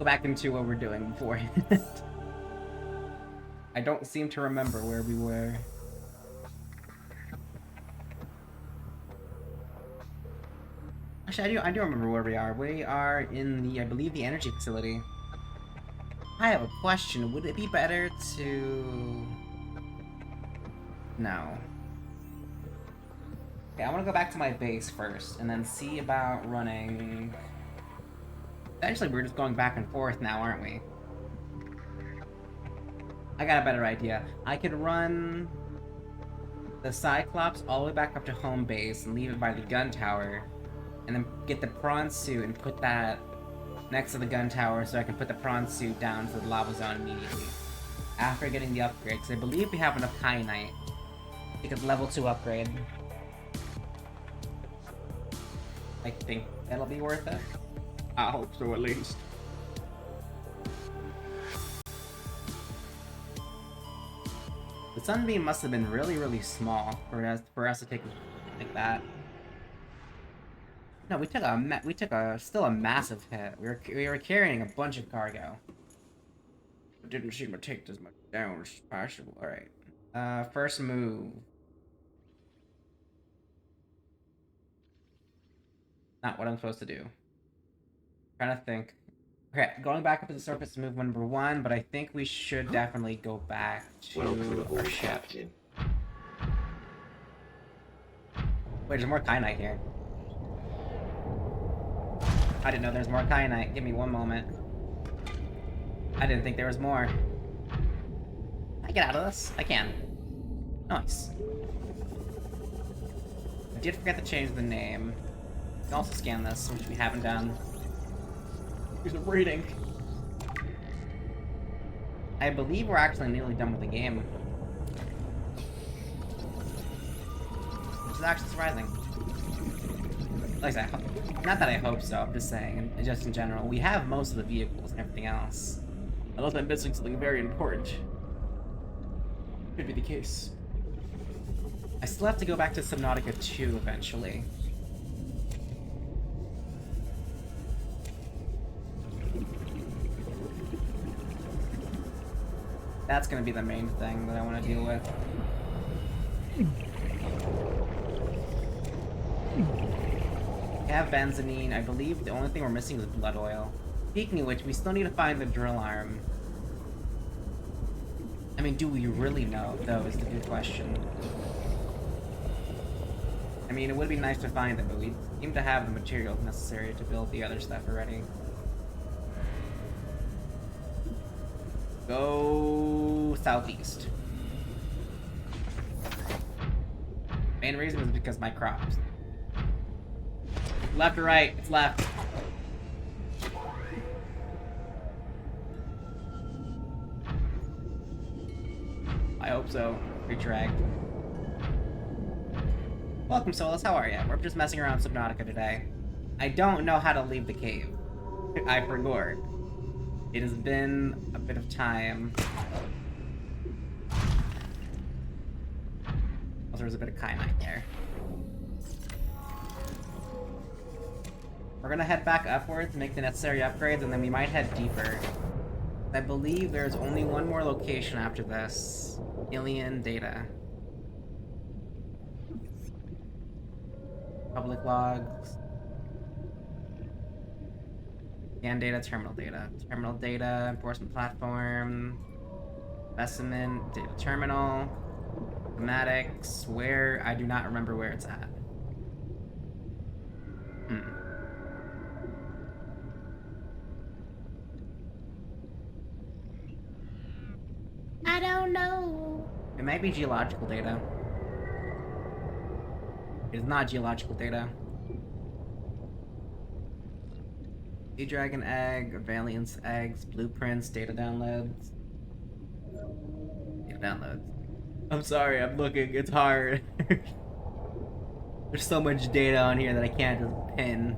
Go back into what we're doing before. I don't seem to remember where we were. Actually, I do remember where we are. We are in the, I believe, the energy facility. I have a question. Would it be better to... No. Okay, I want to go back to my base first, and then see about running... Actually, we're just going back and forth now, aren't we? I got a better idea. I could run the Cyclops all the way back up to home base and leave it by the gun tower, and then get the prawn suit and put that next to the gun tower so I can put the prawn suit down to the lava zone immediately. After getting the upgrade, because I believe we have enough kyanite. Because level 2 upgrade. I think that'll be worth it. I hope so, at least. The sunbeam must have been really, really small for us to take like that. No, we took a still a massive hit. We were carrying a bunch of cargo. It didn't seem to take as much damage as possible. All right. First move. Not what I'm supposed to do. Trying to think. Okay, going back up to the surface to move number 1, but I think we should definitely go back to our ship. Captain. Wait, there's more kyanite here. I didn't know there's more kyanite. Give me one moment. I didn't think there was more. Can I get out of this? I can. Nice. I did forget to change the name. We can also scan this, which we haven't done. Here's a rating. I believe we're actually nearly done with the game. Which is actually surprising. Like I said, not that I hope so, I'm just saying, and just in general. We have most of the vehicles and everything else. Unless I'm missing something very important. Could be the case. I still have to go back to Subnautica 2 eventually. That's gonna be the main thing that I want to deal with. We have benzene. I believe the only thing we're missing is blood oil. Speaking of which, we still need to find the drill arm. I mean, do we really know, though, is the good question. I mean, it would be nice to find it, but we seem to have the materials necessary to build the other stuff already. Go southeast. Main reason is because my crops. Left or right? It's left. I hope so. Retract. Welcome, Solus. How are you? We're just messing around Subnautica today. I don't know how to leave the cave. I forgot. It has been a bit of time. Also, there's a bit of kyanite there. We're gonna head back upwards, make the necessary upgrades, and then we might head deeper. I believe there's only one more location after this. Alien data. Public logs. Scan data, terminal data. Terminal data, enforcement platform. Specimen, data terminal. Schematics. Where? I do not remember where it's at. I don't know. It might be geological data. It is not geological data. Sea Dragon egg, Valiant's eggs, blueprints, data downloads. Data downloads. I'm sorry, I'm looking. It's hard. There's so much data on here that I can't just pin.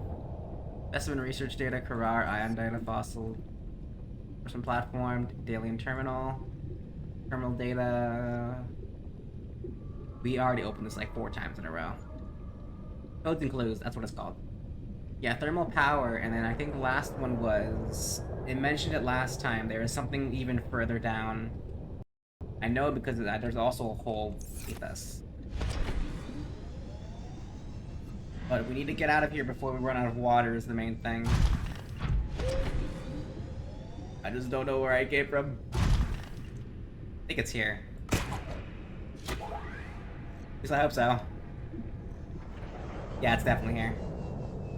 Specimen research data, Carrar, ion data, fossil. Person platform, Alien terminal. Terminal data. We already opened this like 4 times in a row. Codes and clues, that's what it's called. Yeah, thermal power, and then I think the last one was It mentioned it last time. There is something even further down. I know because of that. There's also a hole with us. But we need to get out of here before we run out of water is the main thing. I just don't know where I came from. I think it's here. At least I hope so. Yeah, it's definitely here.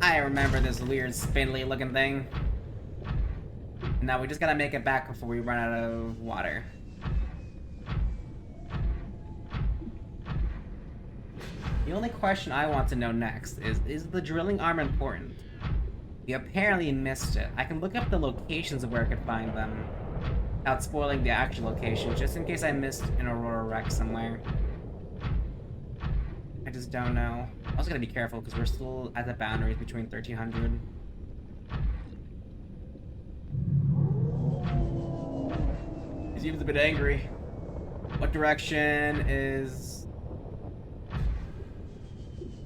I remember this weird spindly looking thing. Now we just gotta make it back before we run out of water. The only question I want to know next is the drilling arm important? We apparently missed it. I can look up the locations of where I could find them, without spoiling the actual location, just in case I missed an Aurora wreck somewhere. I just don't know. I also gotta be careful because we're still at the boundaries between 1300. He seems a bit angry. What direction is...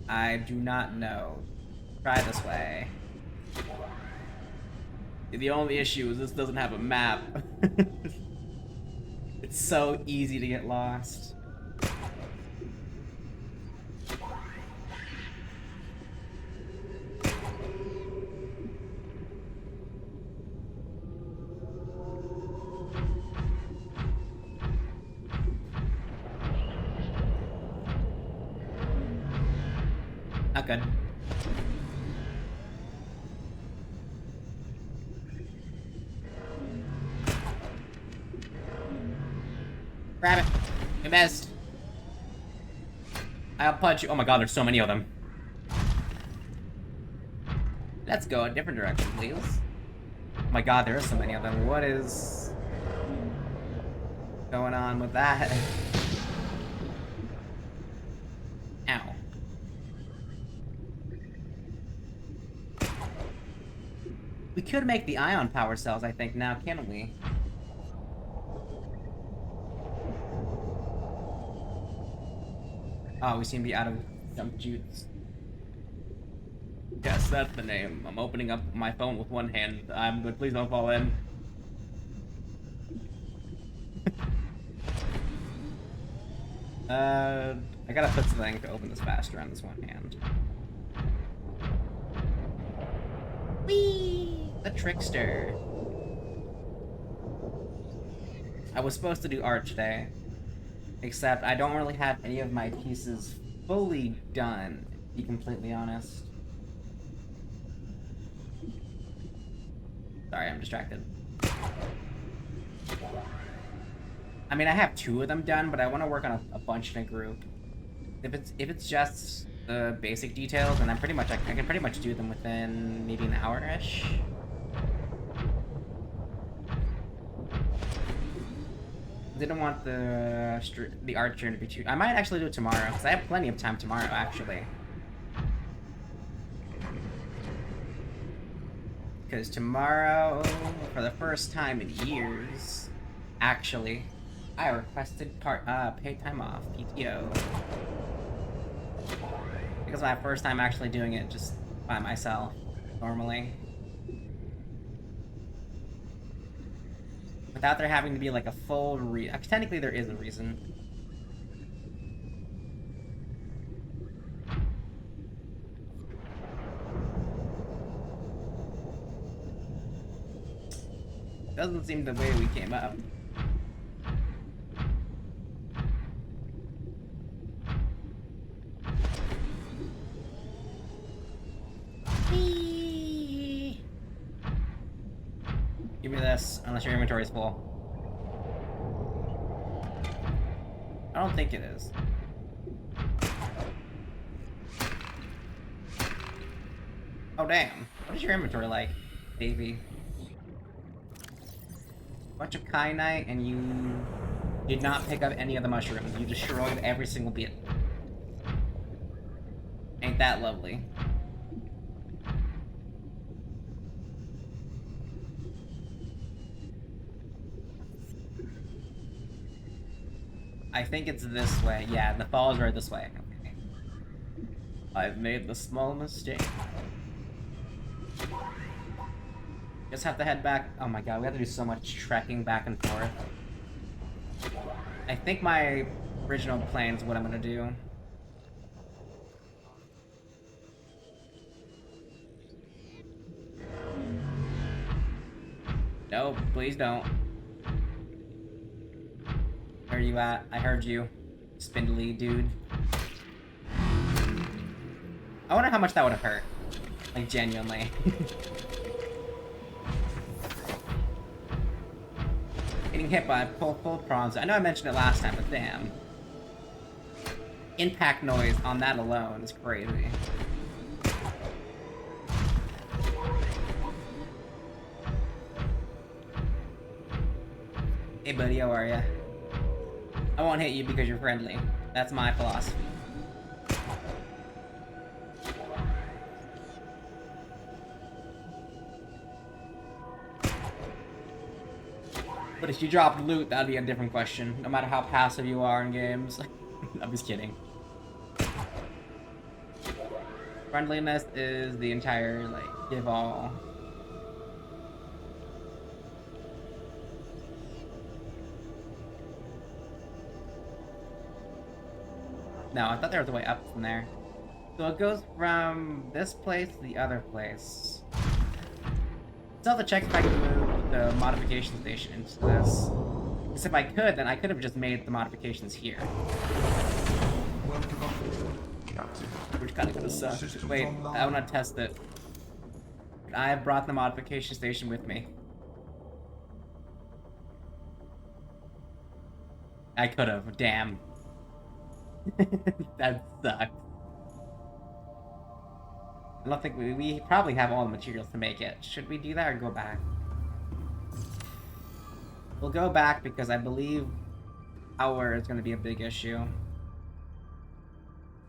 I do not know. Try this way. The only issue is this doesn't have a map. It's so easy to get lost. Not good. Grab it. You missed. I'll punch you. Oh my god, there's so many of them. Let's go a different direction, please. Oh my god, there are so many of them. What is going on with that? Ow. We could make the ion power cells, I think, now, can't we? Oh, we seem to be out of jump jutes. Yes, that's the name. I'm opening up my phone with one hand. I'm good. Please don't fall in. I gotta put something to open this faster on this one hand. Whee! The trickster. I was supposed to do art today. Except I don't really have any of my pieces fully done, to be completely honest. Sorry, I'm distracted. I mean, I have 2 of them done, but I want to work on a bunch in a group. If it's just the basic details, then I can pretty much do them within maybe an hour-ish. Didn't want the art journey to be too... I might actually do it tomorrow, because I have plenty of time tomorrow, actually. Because tomorrow, for the first time in years, actually, I requested paid time off, PTO. Because my first time actually doing it just by myself, normally. Without there having to be like a full technically there is a reason. Doesn't seem the way we came up. Give me this, unless your inventory is full. I don't think it is. Oh damn. What is your inventory like, baby? Bunch of kyanite, and you did not pick up any of the mushrooms. You destroyed every single bit. Ain't that lovely? I think it's this way. Yeah, the falls are this way. Okay. I've made the small mistake. Just have to head back. Oh my god, we have to do so much trekking back and forth. I think my original plan is what I'm gonna do. No, please don't. Where are you at? I heard you. Spindly dude. I wonder how much that would have hurt. Like, genuinely. Getting hit by full prawns. I know I mentioned it last time, but damn. Impact noise on that alone is crazy. Hey buddy, how are ya? I won't hit you because you're friendly. That's my philosophy. But if you dropped loot, that'd be a different question. No matter how passive you are in games. I'm just kidding. Friendliness is the entire, like, give all. No, I thought there was a way up from there. So it goes from this place to the other place. Still have to check if I can move the modification station into this. Because if I could, then I could have just made the modifications here. Which kind of could have sucked. Wait, I want to test it. I have brought the modification station with me. I could have, damn. That sucked. I don't think we probably have all the materials to make it. Should we do that or go back? We'll go back because I believe power is going to be a big issue.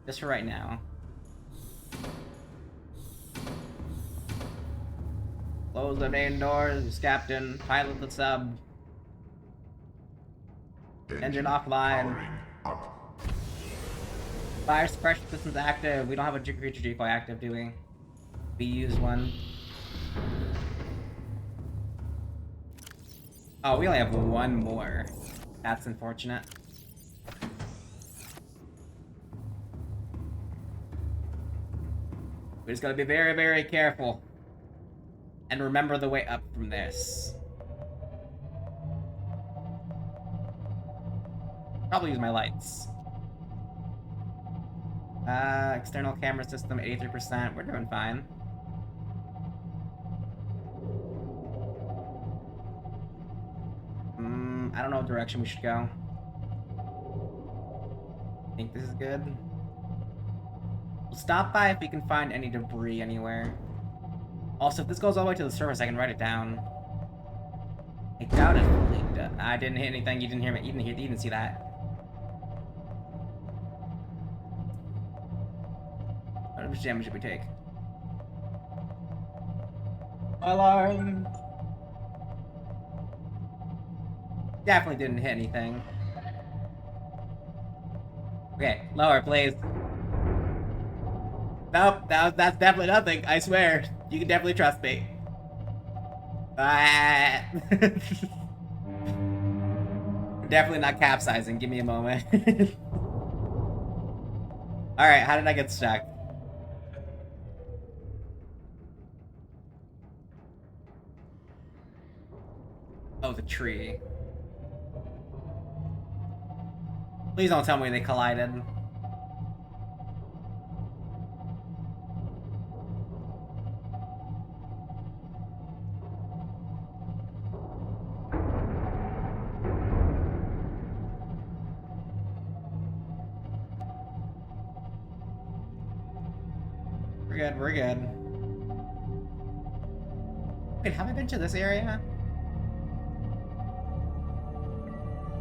Just for right now. Close the main doors, Captain. Pilot the sub. Engine offline. Fire suppression system's active. We don't have a creature decoy active, do we? We use one. Oh, we only have one more. That's unfortunate. We just gotta be very, very careful. And remember the way up from this. Probably use my lights. External camera system, 83%. We're doing fine. I don't know what direction we should go. I think this is good. We'll stop by if we can find any debris anywhere. Also, if this goes all the way to the surface, I can write it down. I doubt it. I didn't hit anything. You didn't hear me. You didn't see that. How much damage did we take? Alarm! Definitely didn't hit anything. Okay, lower, please. Nope, that's definitely nothing. I swear. You can definitely trust me. Definitely not capsizing. Give me a moment. Alright, how did I get stuck? Oh, the tree. Please don't tell me they collided. We're good, we're good. Wait, have I been to this area?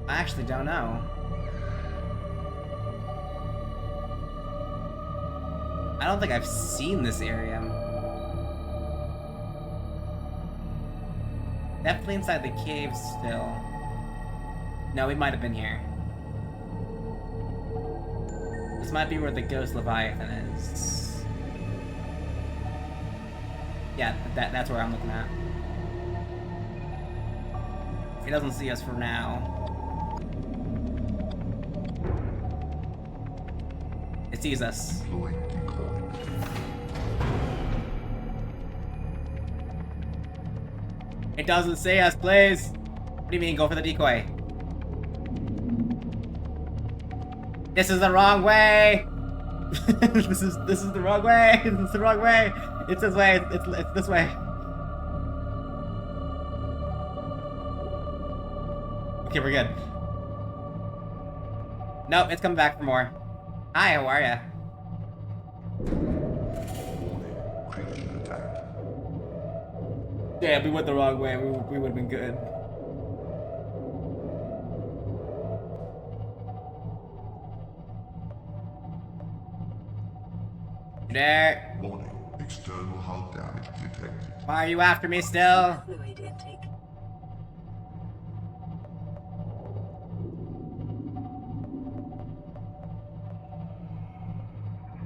I actually don't know. I don't think I've seen this area. Definitely inside the cave still. No, we might have been here. This might be where the ghost Leviathan is. Yeah, that's where I'm looking at. It doesn't see us for now. It sees us. It doesn't see us, please. What do you mean, go for the decoy? This is the wrong way. this is the wrong way. This is the wrong way. It's this way. It's this way. Okay, we're good. Nope, it's coming back for more. Hi, how are ya? Damn, we went the wrong way. We would have been good. You there? Warning. External hull damage detected. Why are you after me still? Fluid intake.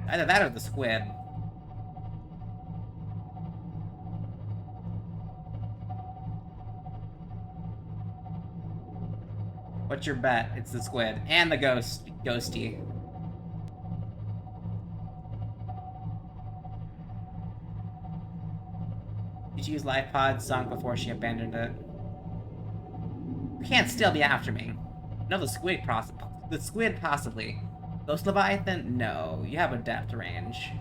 Either that or the squid. What's your bet? It's the squid. And the ghosty. Did you use life pod sunk before she abandoned it? You can't still be after me. No, the squid possibly. Ghost Leviathan? No, you have a depth range.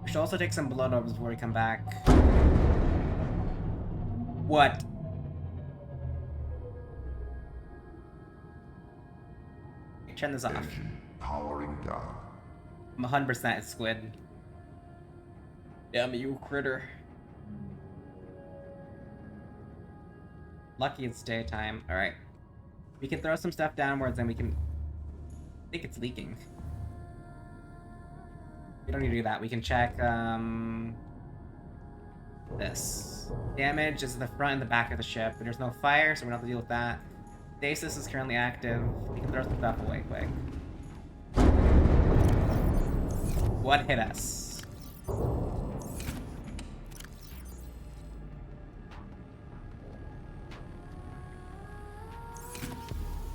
We should also take some blood orbs before we come back. What? Turn this off. Engine powering down. I'm 100% it's squid. Damn you, critter. Lucky it's daytime. Alright. We can throw some stuff downwards and we can... I think it's leaking. We don't need to do that. We can check, this. Damage is the front and the back of the ship, but there's no fire, so we don't have to deal with that. Stasis is currently active. We can throw some stuff away quick. What hit us?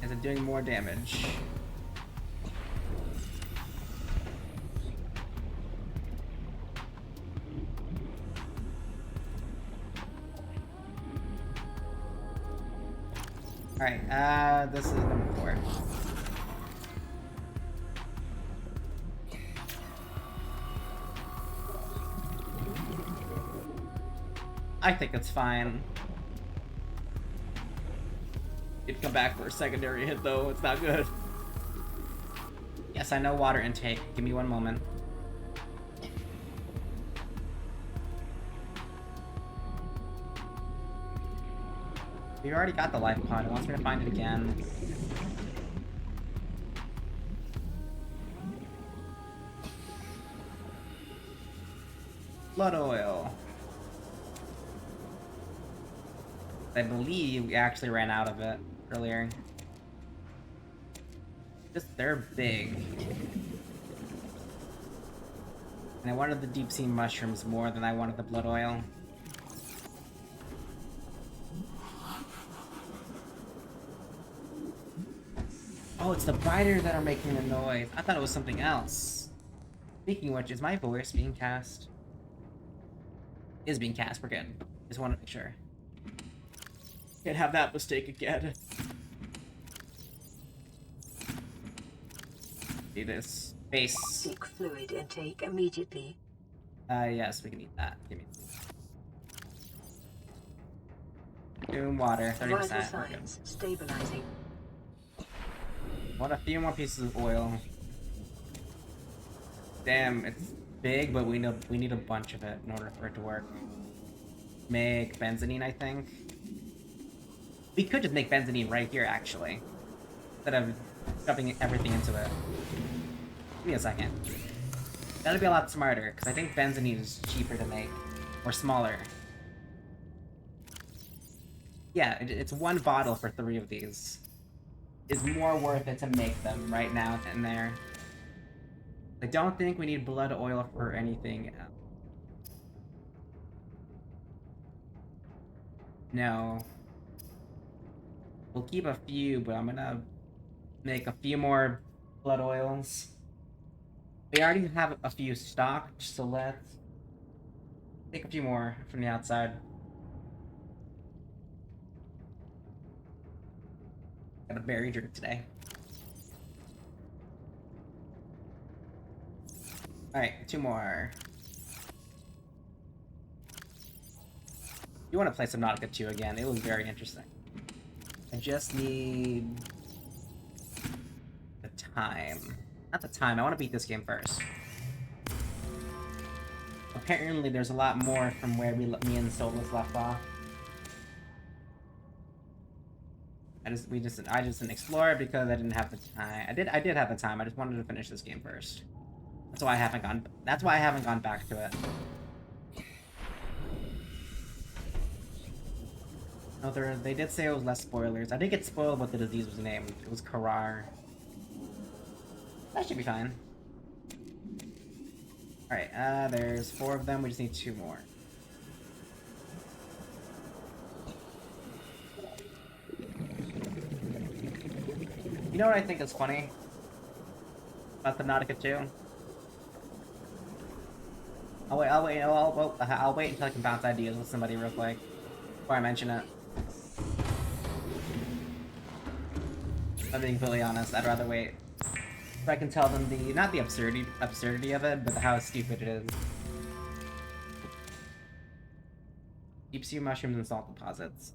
Is it doing more damage? Alright, this is number 4. I think it's fine. It'd come back for a secondary hit though, it's not good. Yes, I know water intake. Give me one moment. We already got the life pod. It wants me to find it again. Blood oil. I believe we actually ran out of it earlier. Just, they're big. And I wanted the deep sea mushrooms more than I wanted the blood oil. Oh, it's the biter that are making the noise. I thought it was something else. Speaking of which, is my voice being cast? It is being cast, we're good. Just want to make sure. Can't have that mistake again. Do this. Base. Seek fluid intake immediately. Yes, we can eat that. Give me. Doom water, 30%. Vital signs stabilizing. Want a few more pieces of oil. Damn, it's big, but we need a bunch of it in order for it to work. Make benzene, I think. We could just make benzene right here, actually, instead of stuffing everything into it. Give me a second. That'd be a lot smarter, because I think benzene is cheaper to make, or smaller. Yeah, it's one bottle for 3 of these. Is more worth it to make them right now than there. I don't think we need blood oil for anything else. No. We'll keep a few, but I'm gonna make a few more blood oils. We already have a few stocked, so let's take a few more from the outside. Got a berry drink today. Alright, two more. You want to play Subnautica 2 again? It was very interesting. I just need the time. Not the time, I want to beat this game first. Apparently there's a lot more from where me and Solus left off. I just didn't explore it because I didn't have the time. I did have the time, I just wanted to finish this game first. That's why I haven't gone back to it. No, they did say it was less spoilers. I did get spoiled what the disease was named. It was Karar. That should be fine. Alright, there's 4 of them. We just need 2 more. You know what I think is funny about Subnautica 2? I'll wait until I can bounce ideas with somebody real quick before I mention it. If I'm being completely honest, I'd rather wait. So I can tell them not the absurdity of it, but how stupid it is. Deep sea mushrooms and salt deposits.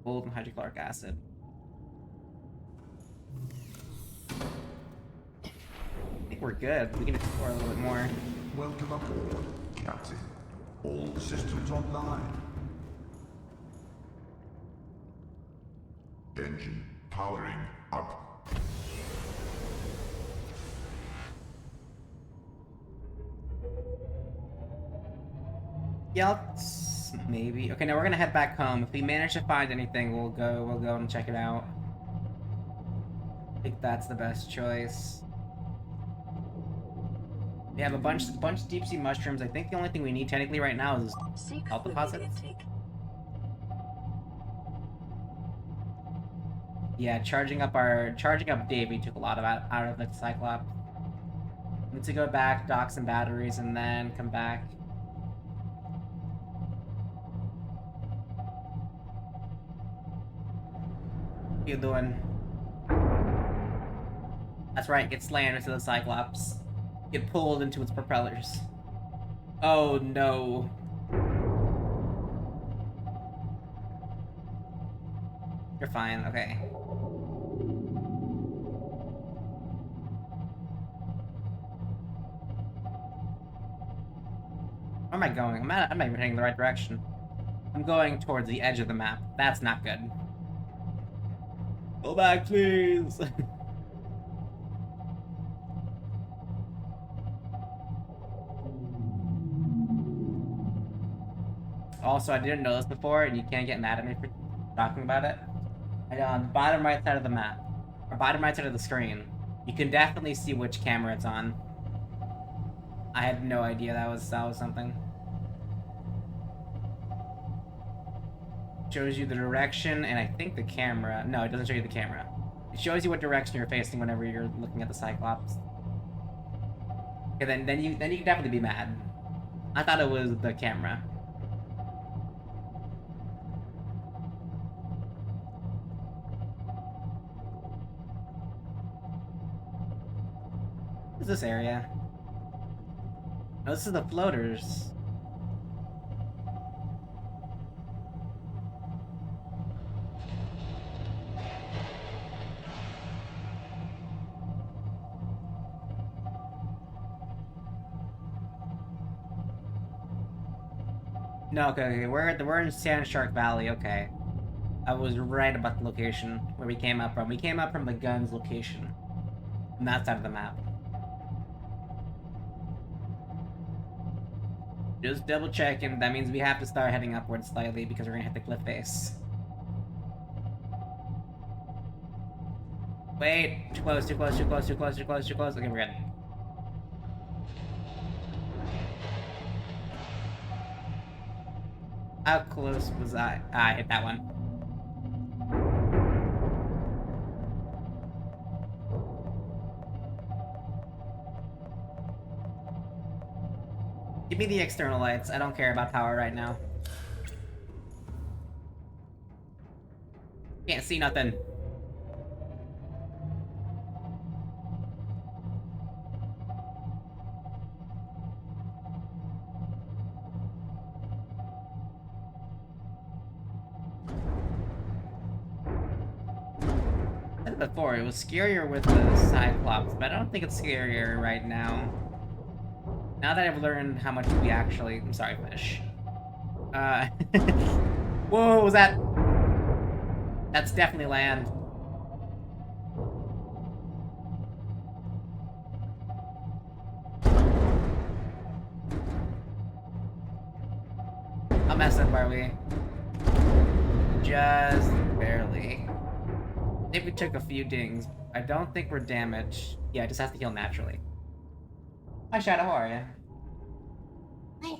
Gold and hydrochloric acid. I think we're good. We can explore a little bit more. Welcome aboard, Captain. All systems online. Engine powering up. Yeah, maybe. Okay, now we're gonna head back home. If we manage to find anything, we'll go and check it out. I think that's the best choice. We have a bunch of deep sea mushrooms. I think the only thing we need technically right now is salt deposits. Yeah, charging up Davy took a lot of out of the Cyclops. Need to go back, dock some batteries, and then come back. What you doing? That's right, get slammed into the Cyclops. Get pulled into its propellers. Oh no. You're fine, okay. Where am I going? I'm not even heading the right direction. I'm going towards the edge of the map. That's not good. Go back, please! Also, I didn't know this before, and you can't get mad at me for talking about it. And on the bottom right side of the map, or bottom right side of the screen, you can definitely see which camera it's on. I had no idea that was something. Shows you the direction, and I think the camera. No, it doesn't show you the camera. It shows you what direction you're facing whenever you're looking at the Cyclops. Okay, then you can definitely be mad. I thought it was the camera. What is this area? Oh, this is the floaters. No, okay, we're in Sand Shark Valley, okay. I was right about the location where we came up from. We came up from the guns location. On that side of the map. Just double checking. That means we have to start heading upwards slightly because we're gonna hit the cliff face. Wait, too close, too close, too close, too close, too close, too close. Okay, we're good. How close was I? Ah, I hit that one. Give me the external lights. I don't care about power right now. Can't see nothing. I said it before, it was scarier with the Cyclops, but I don't think it's scarier right now. Now that I've learned how much we actually... I'm sorry, fish. Whoa, what was that? That's definitely land. How messed up are we? Just barely. I think we took a few dings. I don't think we're damaged. Yeah, it just has to heal naturally. Hi, Shadow, how are you? Hi.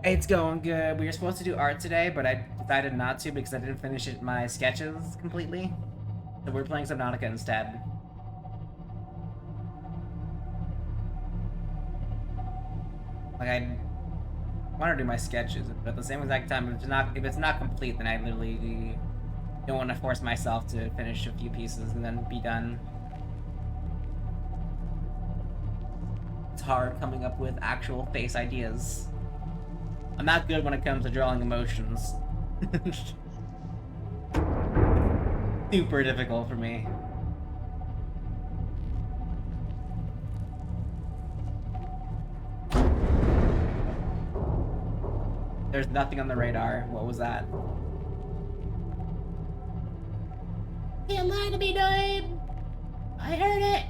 It's going good. We were supposed to do art today, but I decided not to because I didn't finish my sketches completely. So we're playing Subnautica instead. Like, I want to do my sketches, but at the same exact time, if it's not complete, then I literally don't want to force myself to finish a few pieces and then be done. It's hard coming up with actual face ideas. I'm not good when it comes to drawing emotions. Super difficult for me. There's nothing on the radar. What was that? Can't lie to me, dude! I heard it!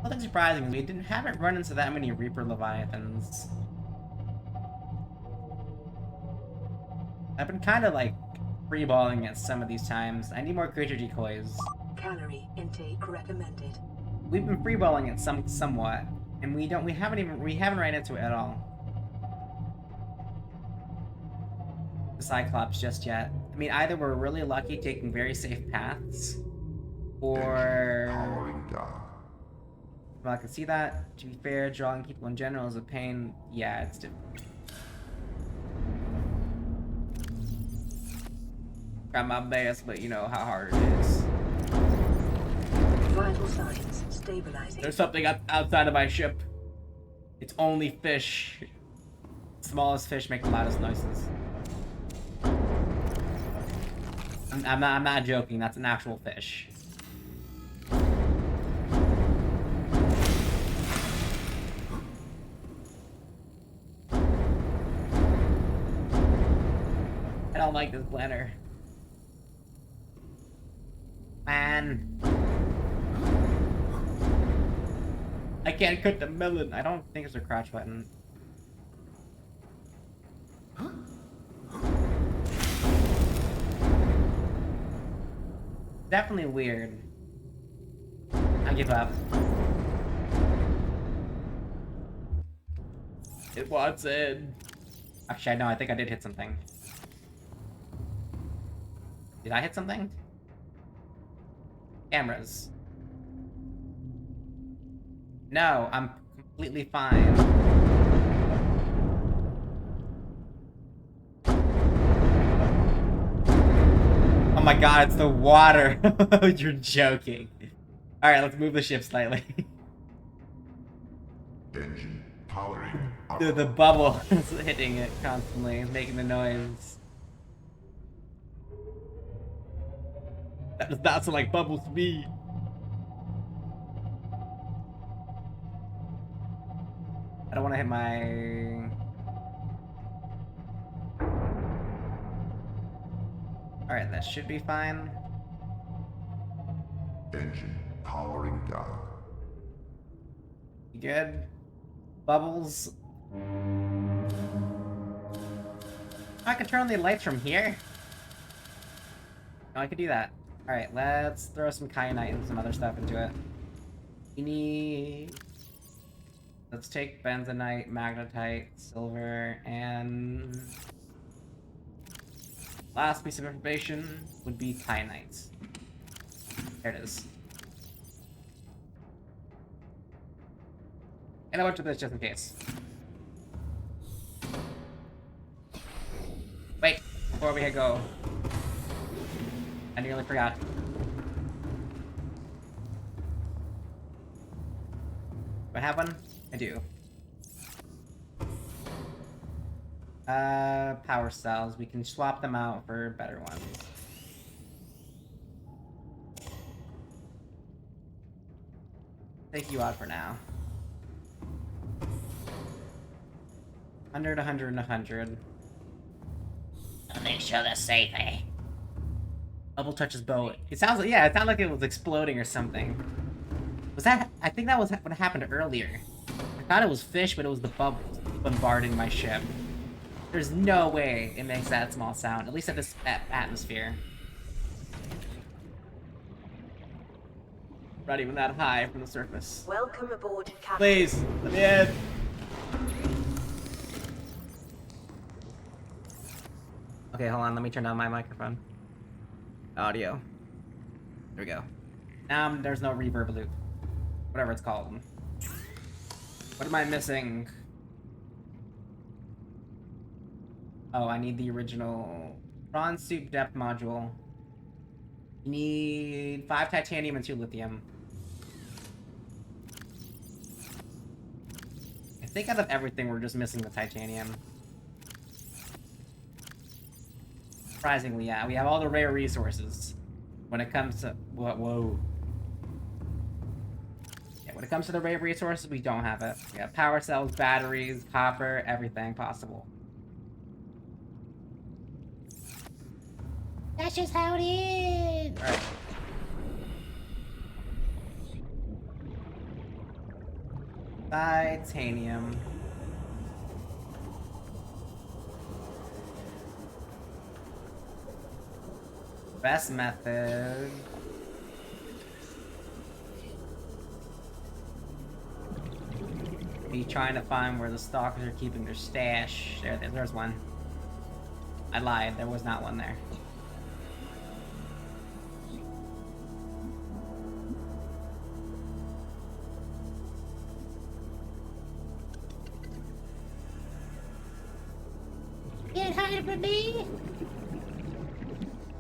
Nothing surprising, we haven't run into that many Reaper Leviathans. I've been kind of like freeballing at some of these times. I need more creature decoys. Calorie intake recommended. We've been freeballing it somewhat, and we haven't ran into it at all. The Cyclops just yet. I mean, either we're really lucky taking very safe paths, or Powering down. well, I can see that. To be fair, drawing people in general is a pain. Yeah, it's difficult. Try my best, but you know how hard it is. Vital signs stabilizing. There's something outside of my ship. It's only fish. Smallest fish make the loudest noises. I'm not joking. That's an actual fish. I don't like this planner. Man. I can't cook the melon. I don't think it's a crouch button. Definitely weird. I give up. It wants in. Actually, no, I think I did hit something. Did I hit something? Cameras. No, I'm completely fine. Oh my god, it's the water. You're joking. Alright, let's move the ship slightly. Engine powering up. The bubble is hitting it constantly, making the noise. That does not sound like bubbles to me. I don't want to hit my... Alright, that should be fine. Engine powering down. You good? Bubbles? I can turn on the lights from here? Oh, I could do that. Alright, let's throw some kyanite and some other stuff into it. We need... Let's take bentonite, magnetite, silver, and... Last piece of information would be kyanite. There it is. And a bunch of this just in case. Wait, before we go. I nearly forgot. Do I have one? I do. Power cells. We can swap them out for better ones. Take you out for now. 100, 100, and 100. I'll make sure they're safe, eh? Bubble touches boat. It sounds like, yeah, it sounded like it was exploding or something. Was that, I think that was what happened earlier. I thought it was fish, but it was the bubbles bombarding my ship. There's no way it makes that small sound, at least at this atmosphere. Not even that high from the surface. Welcome aboard, Captain. Please, let me in. Okay, hold on, let me turn down my microphone. Audio. There we go. Now there's no reverb loop. Whatever it's called. What am I missing? Oh, I need the original prawn soup depth module. You need 5 titanium and 2 lithium. I think out of everything, we're just missing the titanium. Surprisingly, yeah, we have all the rare resources. When it comes to... Whoa. Yeah, when it comes to the rare resources, we don't have it. We have power cells, batteries, copper, everything possible. That's just how it is! Alright. Titanium. Best method. Be trying to find where the stalkers are keeping their stash. There's one. I lied, there was not one there. Can't hide from me!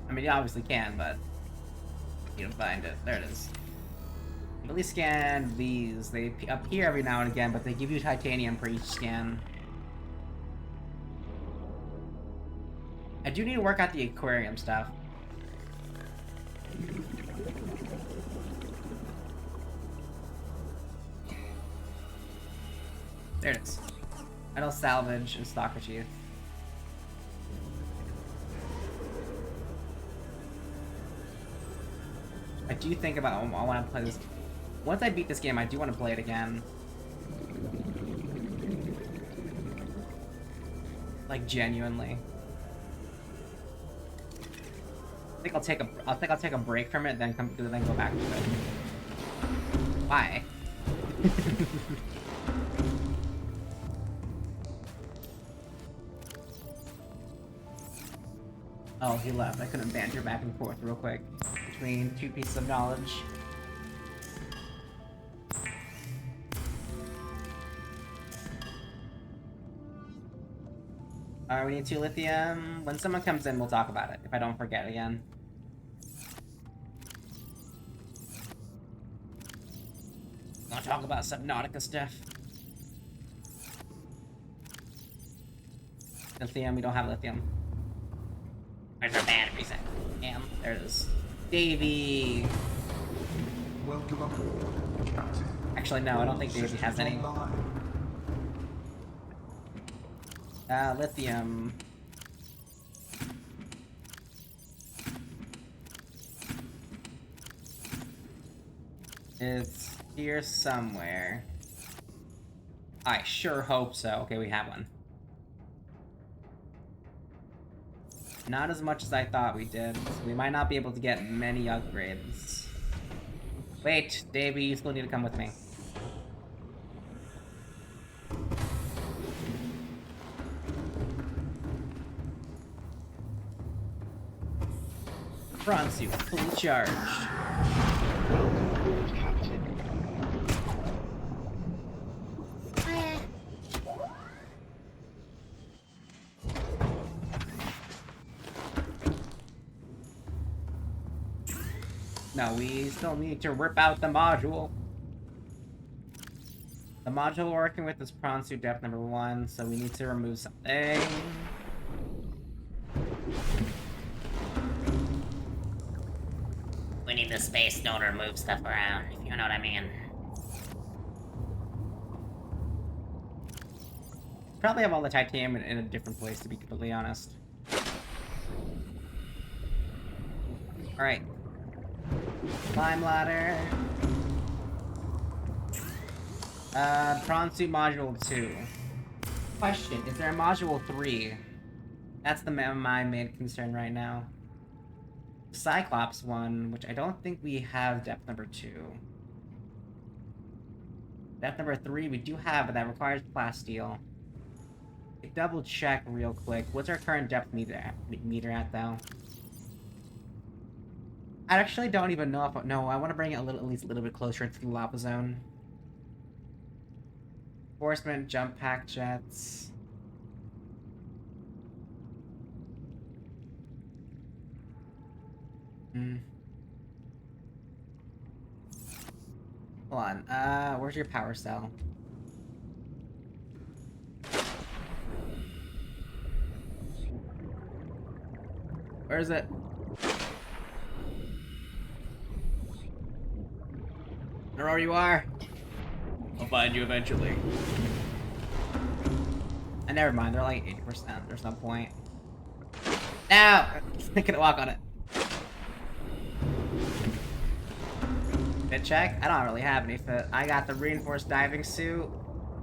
I mean, you obviously can, but you don't find it. There it is. At least scan these. They appear every now and again, but they give you titanium for each scan. I do need to work out the aquarium stuff. There it is. Metal salvage and stalker sheath. I do think about I want to play this. Once I beat this game, I do want to play it again. Like genuinely. I think I'll take a break from it, then go back to it. Why? Oh, he left. I couldn't banter back and forth real quick between 2 pieces of knowledge. Alright, we need 2 lithium. When someone comes in, we'll talk about it, if I don't forget again. Wanna talk about subnautica stuff? Lithium, we don't have lithium. Where's our batteries at? Damn, there it is. Davey! Welcome aboard, Captain. Actually, no, I don't think Davey has any. Lithium. It's here somewhere. I sure hope so. Okay, we have one. Not as much as I thought we did. So we might not be able to get many upgrades. Wait, Davey, you still need to come with me. Prawn suit, fully charged. Welcome aboard, Captain. No, we still need to rip out the module. The module we're working with is prawn suit depth number 1, so we need to remove something. We need the space stone to move stuff around, if you know what I mean. Probably have all the titanium in a different place, to be completely honest. Alright. Climb ladder. Prawn suit module 2. Question, is there a module 3? That's my main concern right now. Cyclops one, which I don't think we have depth number 2. Depth number 3 we do have, but that requires plasteel. Double check real quick. What's our current depth meter at though? I actually don't even know if no. I want to bring it at least a little bit closer into the lava zone. Enforcement, jump pack jets. Hold on. Where's your power cell? Where is it? I don't know where you are. I'll find you eventually. And never mind, they're like 80%. There's no point. Now, I couldn't walk on it. Fit check? I don't really have any fit. I got the reinforced diving suit,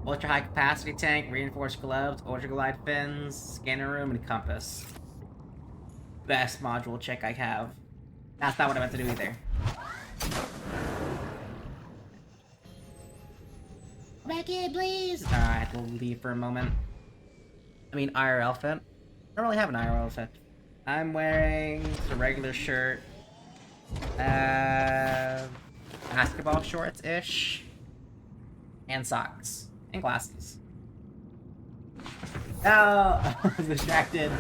ultra high capacity tank, reinforced gloves, ultra glide fins, scanner room, and compass. Best module check I have. That's not what I meant to do either. Back in, please! Alright, we'll leave for a moment. I mean, IRL fit. I don't really have an IRL fit. I'm wearing just a regular shirt. Basketball shorts-ish. And socks. And glasses. Oh! I was distracted.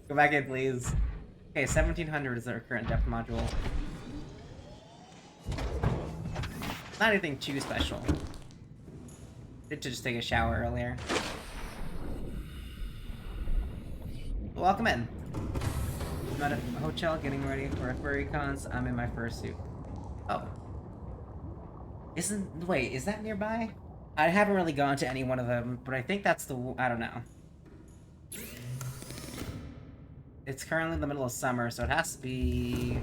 Go back in, please. Okay, 1700 is our current depth module. Not anything too special. Did just take a shower earlier. Welcome in. I'm at a hotel getting ready for a furry cons. I'm in my fursuit. Oh. Wait, is that nearby? I haven't really gone to any one of them, but I think that's the... I don't know. It's currently the middle of summer, so it has to be...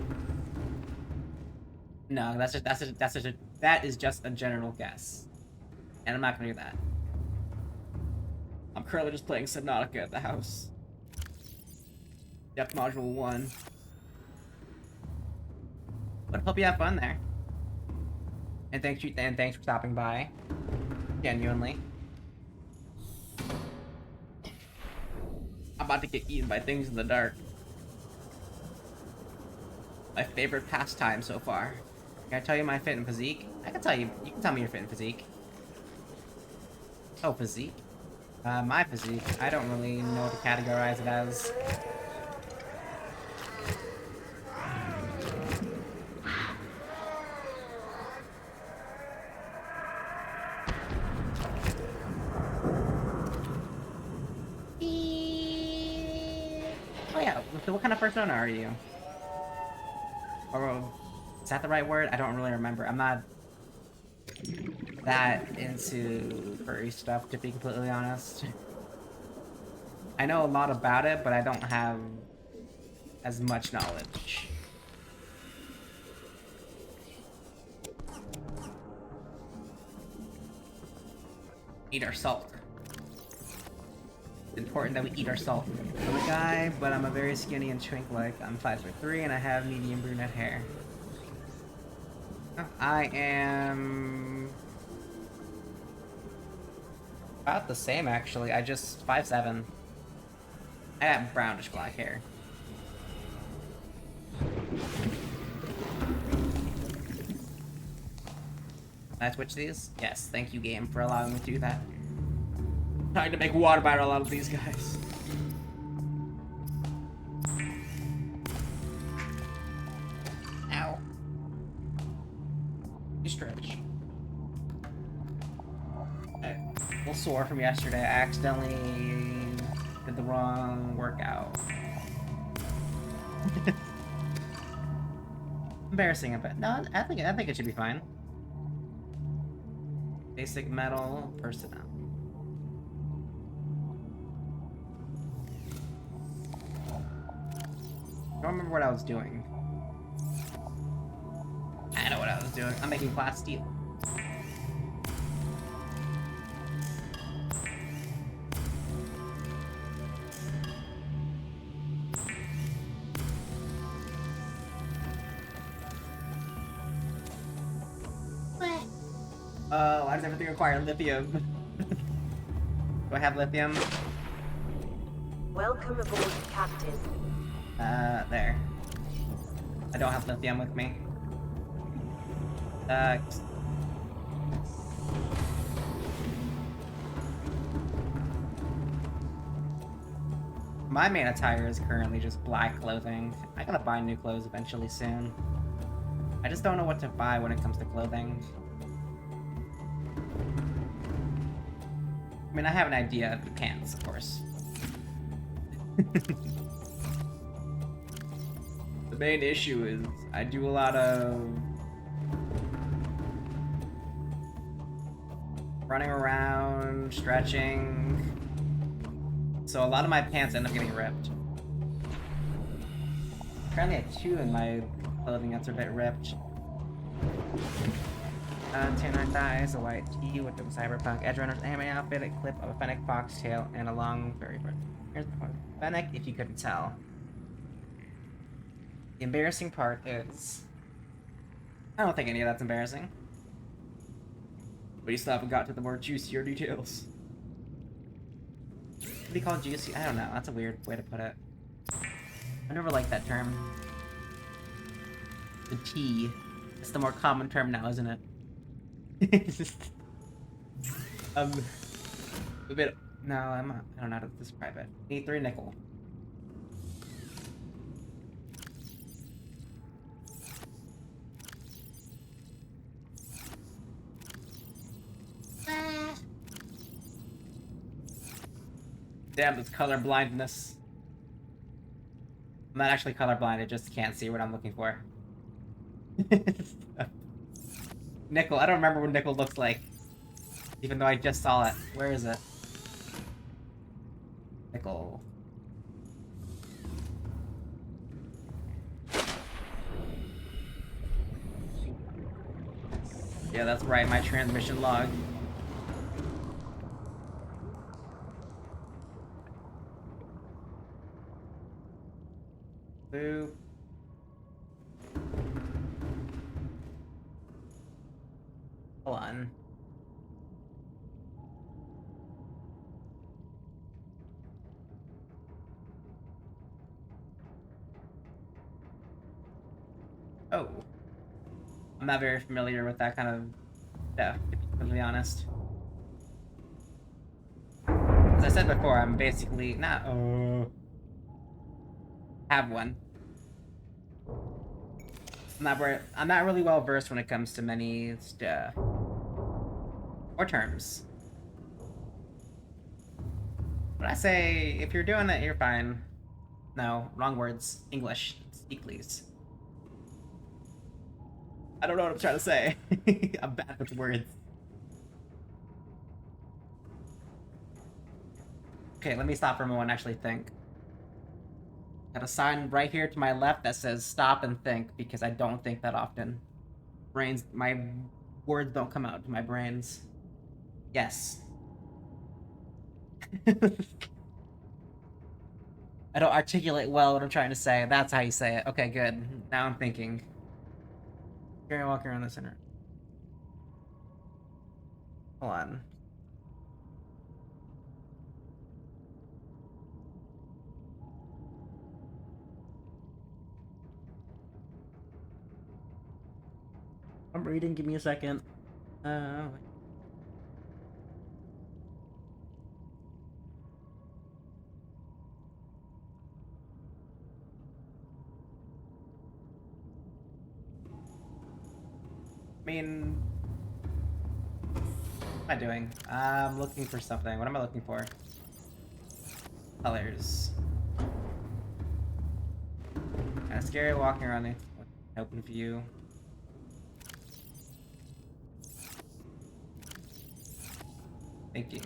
No, that is just a general guess. And I'm not gonna do that. I'm currently just playing Subnautica at the house. Depth module 1. But hope you have fun there. And thanks for stopping by. Genuinely. I'm about to get eaten by things in the dark. My favorite pastime so far. Can I tell you my fit and physique? I can tell you. You can tell me your fit and physique. Oh, physique? My physique. I don't really know what to categorize it as. Oh yeah, so what kind of persona are you? Or is that the right word? I don't really remember. I'm not that into furry stuff, to be completely honest. I know a lot about it, but I don't have as much knowledge. Eat our salt. important that we eat our salt. I'm a guy, but I'm a very skinny and twink-like. I'm 5'3" and I have medium brunette hair. I am about the same, actually. I just 5'7". I have brownish black hair. Can I switch these? Yes, thank you, game, for allowing me to do that. Trying to make water barrel out of these guys. Ow. You stretch. Okay. A little sore from yesterday. I accidentally did the wrong workout. Embarrassing a bit. No, I think it should be fine. Basic metal personnel. I don't remember what I was doing. I know what I was doing. I'm making glass steel. Why does everything require lithium? Do I have lithium? Welcome aboard, Captain. There. I don't have lithium with me. My main attire is currently just black clothing. I gotta buy new clothes eventually soon. I just don't know what to buy when it comes to clothing. I mean, I have an idea of the pants, of course. The main issue is I do a lot of running around, stretching, so a lot of my pants end up getting ripped. Currently I have 2 in my clothing that's a bit ripped. Tan thighs, a white tee with the cyberpunk edge runner's anime outfit, a clip of a fennec foxtail, and a long furry bird. Here's the part. Fennec, if you couldn't tell. The embarrassing part is... I don't think any of that's embarrassing. But you still haven't got to the more juicier details. What do you call juicy? I don't know. That's a weird way to put it. I never liked that term. The T. It's the more common term now, isn't it? A bit. No, I don't know how to describe it. Need 3 nickel. Damn, this color blindness. I'm not actually colorblind, I just can't see what I'm looking for. Nickel, I don't remember what nickel looks like. Even though I just saw it. Where is it? Nickel. Yeah, that's right, my transmission log. Boop. Hold on. Oh. I'm not very familiar with that kind of stuff, to be completely honest. As I said before, I'm basically not have one. I'm not really well versed when it comes to many stuff or terms. But I say if you're doing it, you're fine. No, wrong words. English. Speak, please. I don't know what I'm trying to say. I'm bad with words. Okay, let me stop for a moment and actually think. Got a sign right here to my left that says stop and think, because I don't think that often. My words don't come out to my brains. Yes. I don't articulate well what I'm trying to say. That's how you say it. Okay, good. Now I'm thinking. Here I walk around the center. Hold on. I'm reading. Give me a second. Uh, I mean, what am I doing? I'm looking for something. What am I looking for? Colors. Kind of scary walking around the open view. Thinking.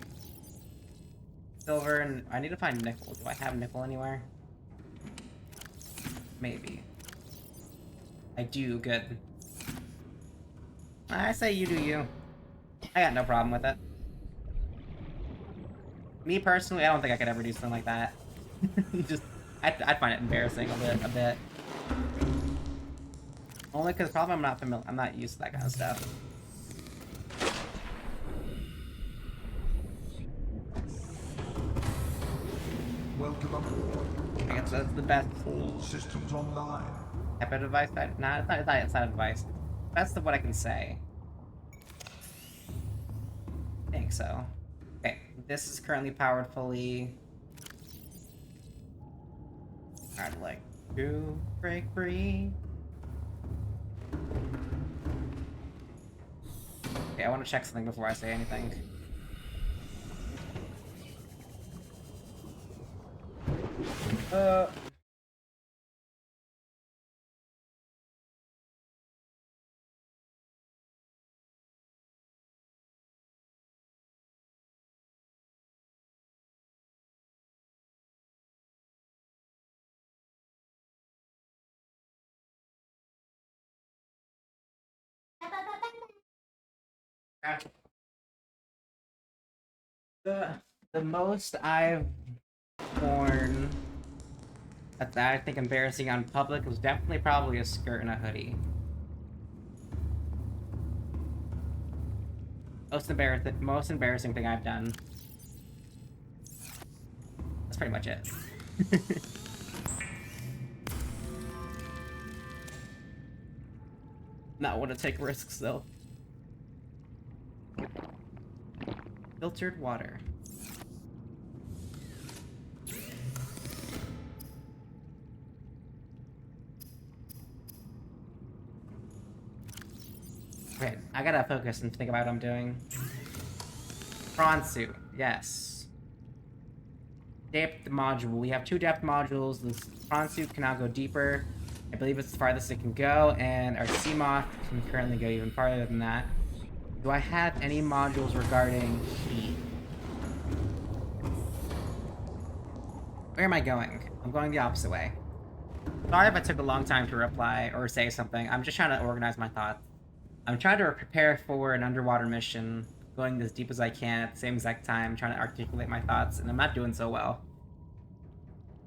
Silver and I need to find nickel. Do I have nickel anywhere? Maybe. I do. Good. I say you do you. I got no problem with it. Me personally, I don't think I could ever do something like that. Just, I'd find it embarrassing a bit. Only because probably I'm not used to that kind of stuff. Welcome aboard. I guess that's the best All systems online. type of device. Nah, it's not a device. That's what I can say. I think so. Okay, this is currently powered fully. I'd like to break free. Okay, I want to check something before I say anything. The most I've worn that I think embarrassing on public was definitely probably a skirt and a hoodie. Most embarrassing thing I've done. That's pretty much it. Not want to take risks though. Filtered water. Okay, I gotta focus and think about what I'm doing. Prawn suit, yes. Depth module. We have 2 depth modules. This prawn suit can now go deeper. I believe it's the farthest it can go, and our sea moth can currently go even farther than that. Do I have any modules regarding heat? Where am I going? I'm going the opposite way. Sorry if I took a long time to reply or say something. I'm just trying to organize my thoughts. I'm trying to prepare for an underwater mission, going as deep as I can at the same exact time, trying to articulate my thoughts, and I'm not doing so well.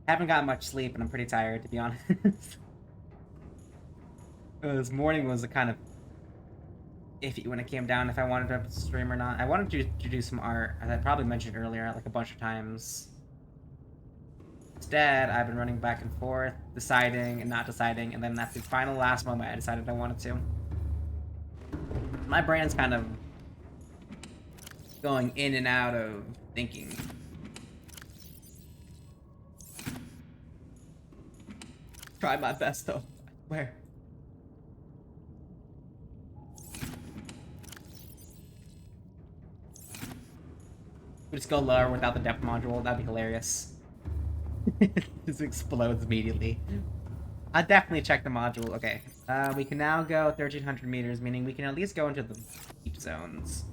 I haven't gotten much sleep, and I'm pretty tired, to be honest. This morning was a kind of iffy when it came down if I wanted to stream or not. I wanted to do some art, as I probably mentioned earlier, like a bunch of times. Instead, I've been running back and forth, deciding and not deciding, and then at the final last moment, I decided I wanted to. My brain's kind of going in and out of thinking. Try my best though. Where? We just go lower without the depth module. That'd be hilarious. Just explodes immediately. I'll definitely check the module. Okay. We can now go 1,300 meters, meaning we can at least go into the deep zones.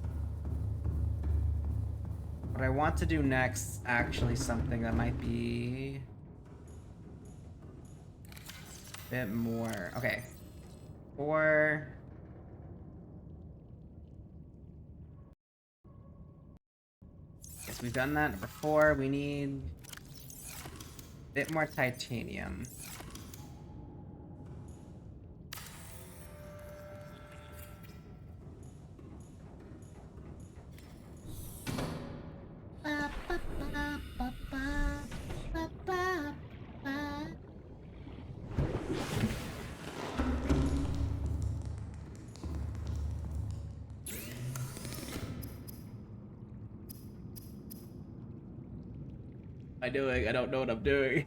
What I want to do next, actually something that might be a bit more. Okay. Yes, we've done that. Number 4, we need Bit more titanium. I'm doing? I don't know what I'm doing.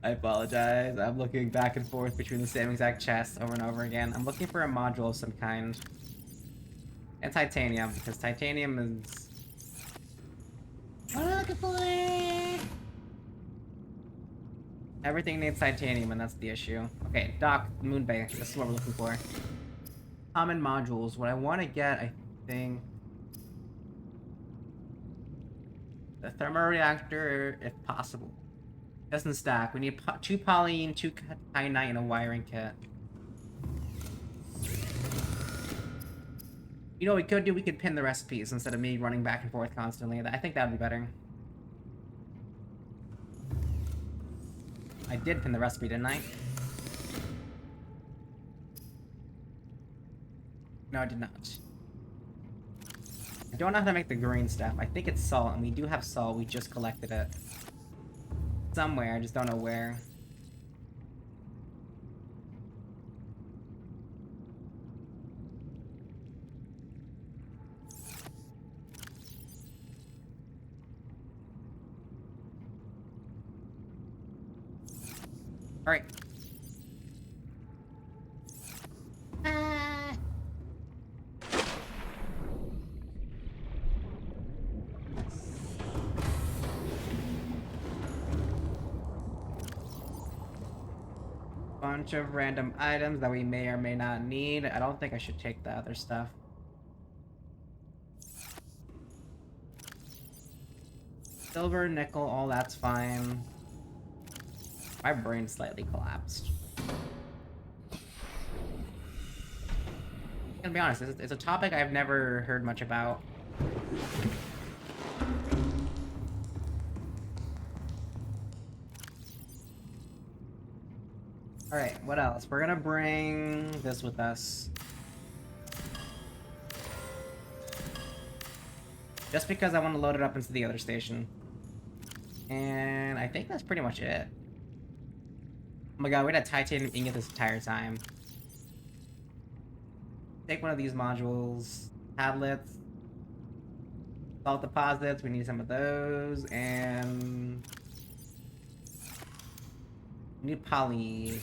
I apologize. I'm looking back and forth between the same exact chest over and over again. I'm looking for a module of some kind. And titanium, because titanium is... What am I looking for? Everything needs titanium, and that's the issue. Okay, Dock, Moon Bay. This is what we're looking for. Common modules. What I want to get, I think... The thermoreactor, if possible. Doesn't stack. We need 2 polyene, 2 kyanite, and a wiring kit. You know what we could do? We could pin the recipes instead of me running back and forth constantly. I think that would be better. I did pin the recipe, didn't I? No, I did not. I don't know how to make the green stuff. I think it's salt, and we do have salt. We just collected it. Somewhere, I just don't know where. Alright. Bunch of random items that we may or may not need. I don't think I should take the other stuff. Silver, nickel, all that's fine. My brain slightly collapsed. I'm gonna be honest, it's a topic I've never heard much about. Alright, what else? We're gonna bring this with us. Just because I want to load it up into the other station. And I think that's pretty much it. Oh my god, we had a titanium ingot this entire time. Take one of these modules. Tablets. Salt deposits, we need some of those. And... we need poly.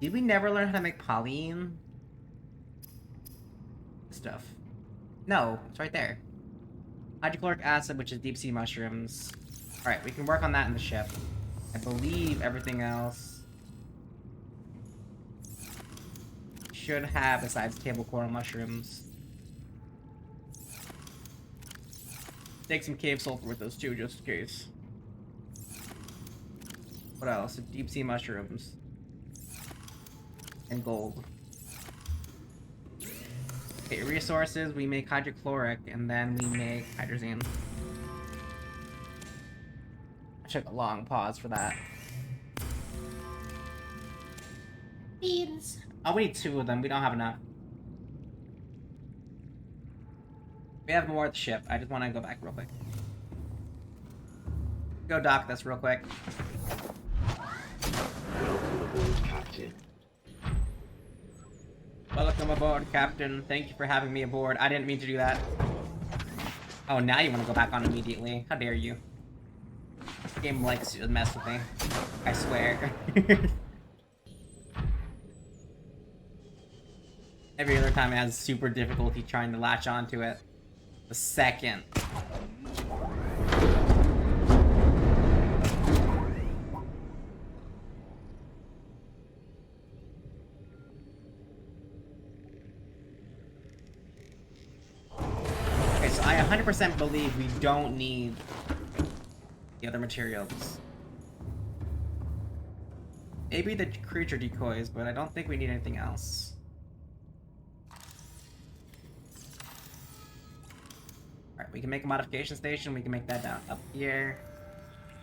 Did we never learn how to make polyene? Stuff. No, it's right there. Hydrochloric acid, which is deep sea mushrooms. Alright, we can work on that in the ship. I believe everything else should have besides table coral mushrooms. Take some cave sulfur with those too, just in case. What else? Deep sea mushrooms. And gold. Okay, resources, we make hydrochloric, and then we make hydrazine. I took a long pause for that. Beans. Oh, we need 2 of them. We don't have enough. We have more at the ship. I just want to go back real quick. Go dock this real quick. Welcome aboard, Captain. Welcome aboard, Captain. Thank you for having me aboard. I didn't mean to do that. Oh, now you want to go back on immediately. How dare you. This game likes to mess with me. I swear. Every other time it has super difficulty trying to latch onto it. The second. Okay, so I 100% believe we don't need the other materials. Maybe the creature decoys, but I don't think we need anything else. We can make a modification station. We can make that down up here.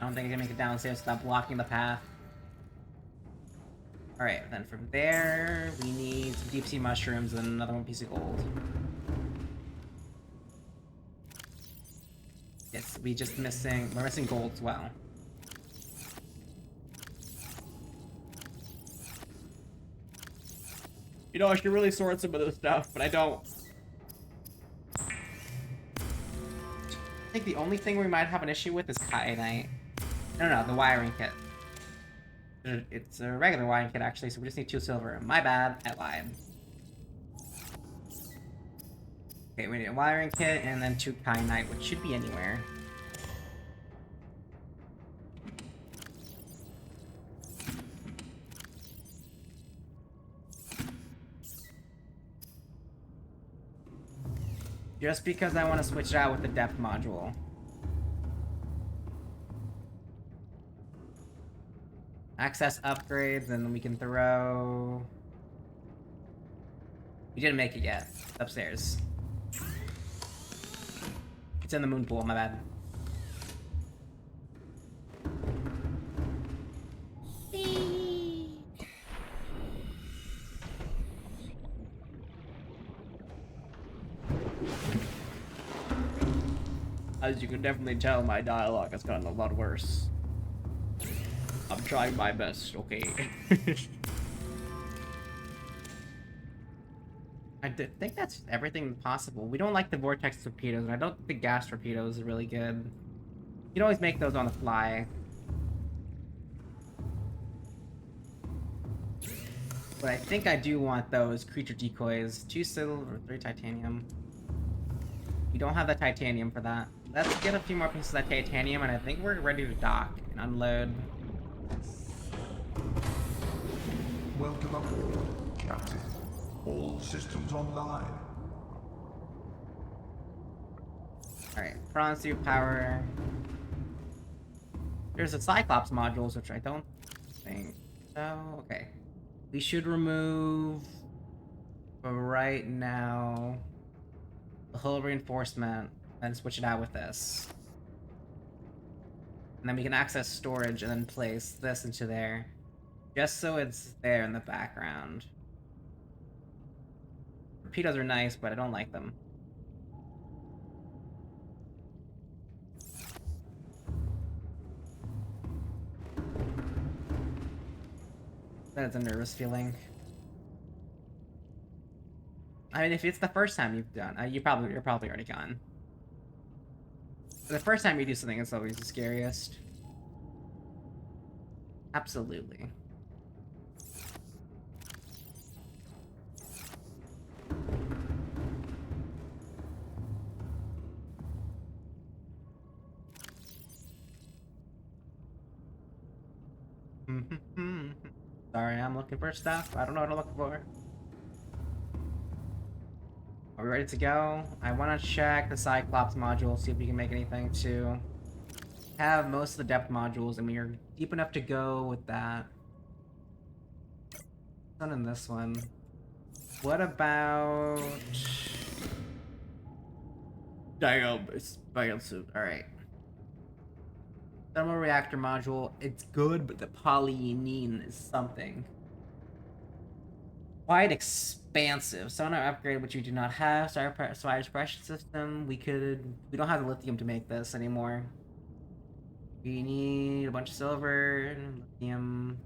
I don't think I can make it downstairs without blocking the path. Alright, then from there, we need some deep sea mushrooms and another one piece of gold. Yes, we're missing gold as well. You know, I should really sort some of this stuff, but I don't. I think the only thing we might have an issue with is kyanite. No, the wiring kit. It's a regular wiring kit, actually, so we just need 2 silver. My bad, I lied. Okay, we need a wiring kit and then 2 kyanite, which should be anywhere. Just because I want to switch it out with the depth module. Access upgrades, and we can throw... We didn't make it yet. It's upstairs. It's in the moon pool, my bad. As you can definitely tell, my dialogue has gotten a lot worse. I'm trying my best, okay? I think that's everything possible. We don't like the vortex torpedoes, and I don't think the gas torpedoes are really good. You can always make those on the fly. But I think I do want those creature decoys. 2 silver, 3 titanium. We don't have the titanium for that. Let's get a few more pieces of that titanium, and I think we're ready to dock and unload. Welcome aboard, Captain. All systems online. Alright, prawn suit power. There's the Cyclops modules, which I don't think so. Okay. We should remove, for right now, the hull reinforcement and switch it out with this. And then we can access storage and then place this into there. Just so it's there in the background. Torpedoes are nice, but I don't like them. That is a nervous feeling. I mean, if it's the first time you've done, you're probably already gone. The first time you do something, it's always the scariest. Absolutely. Sorry, I'm looking for stuff. I don't know what to look for. Are we ready to go? I want to check the Cyclops module, see if we can make anything to have most of the depth modules, and we are deep enough to go with that. None in this one. What about... Damn, it's suit. Alright. Thermal reactor module. It's good, but the polyene is something. Quite expansive. Sonar upgrade, which we do not have. Spider suppression system. We don't have the lithium to make this anymore. We need a bunch of silver, lithium,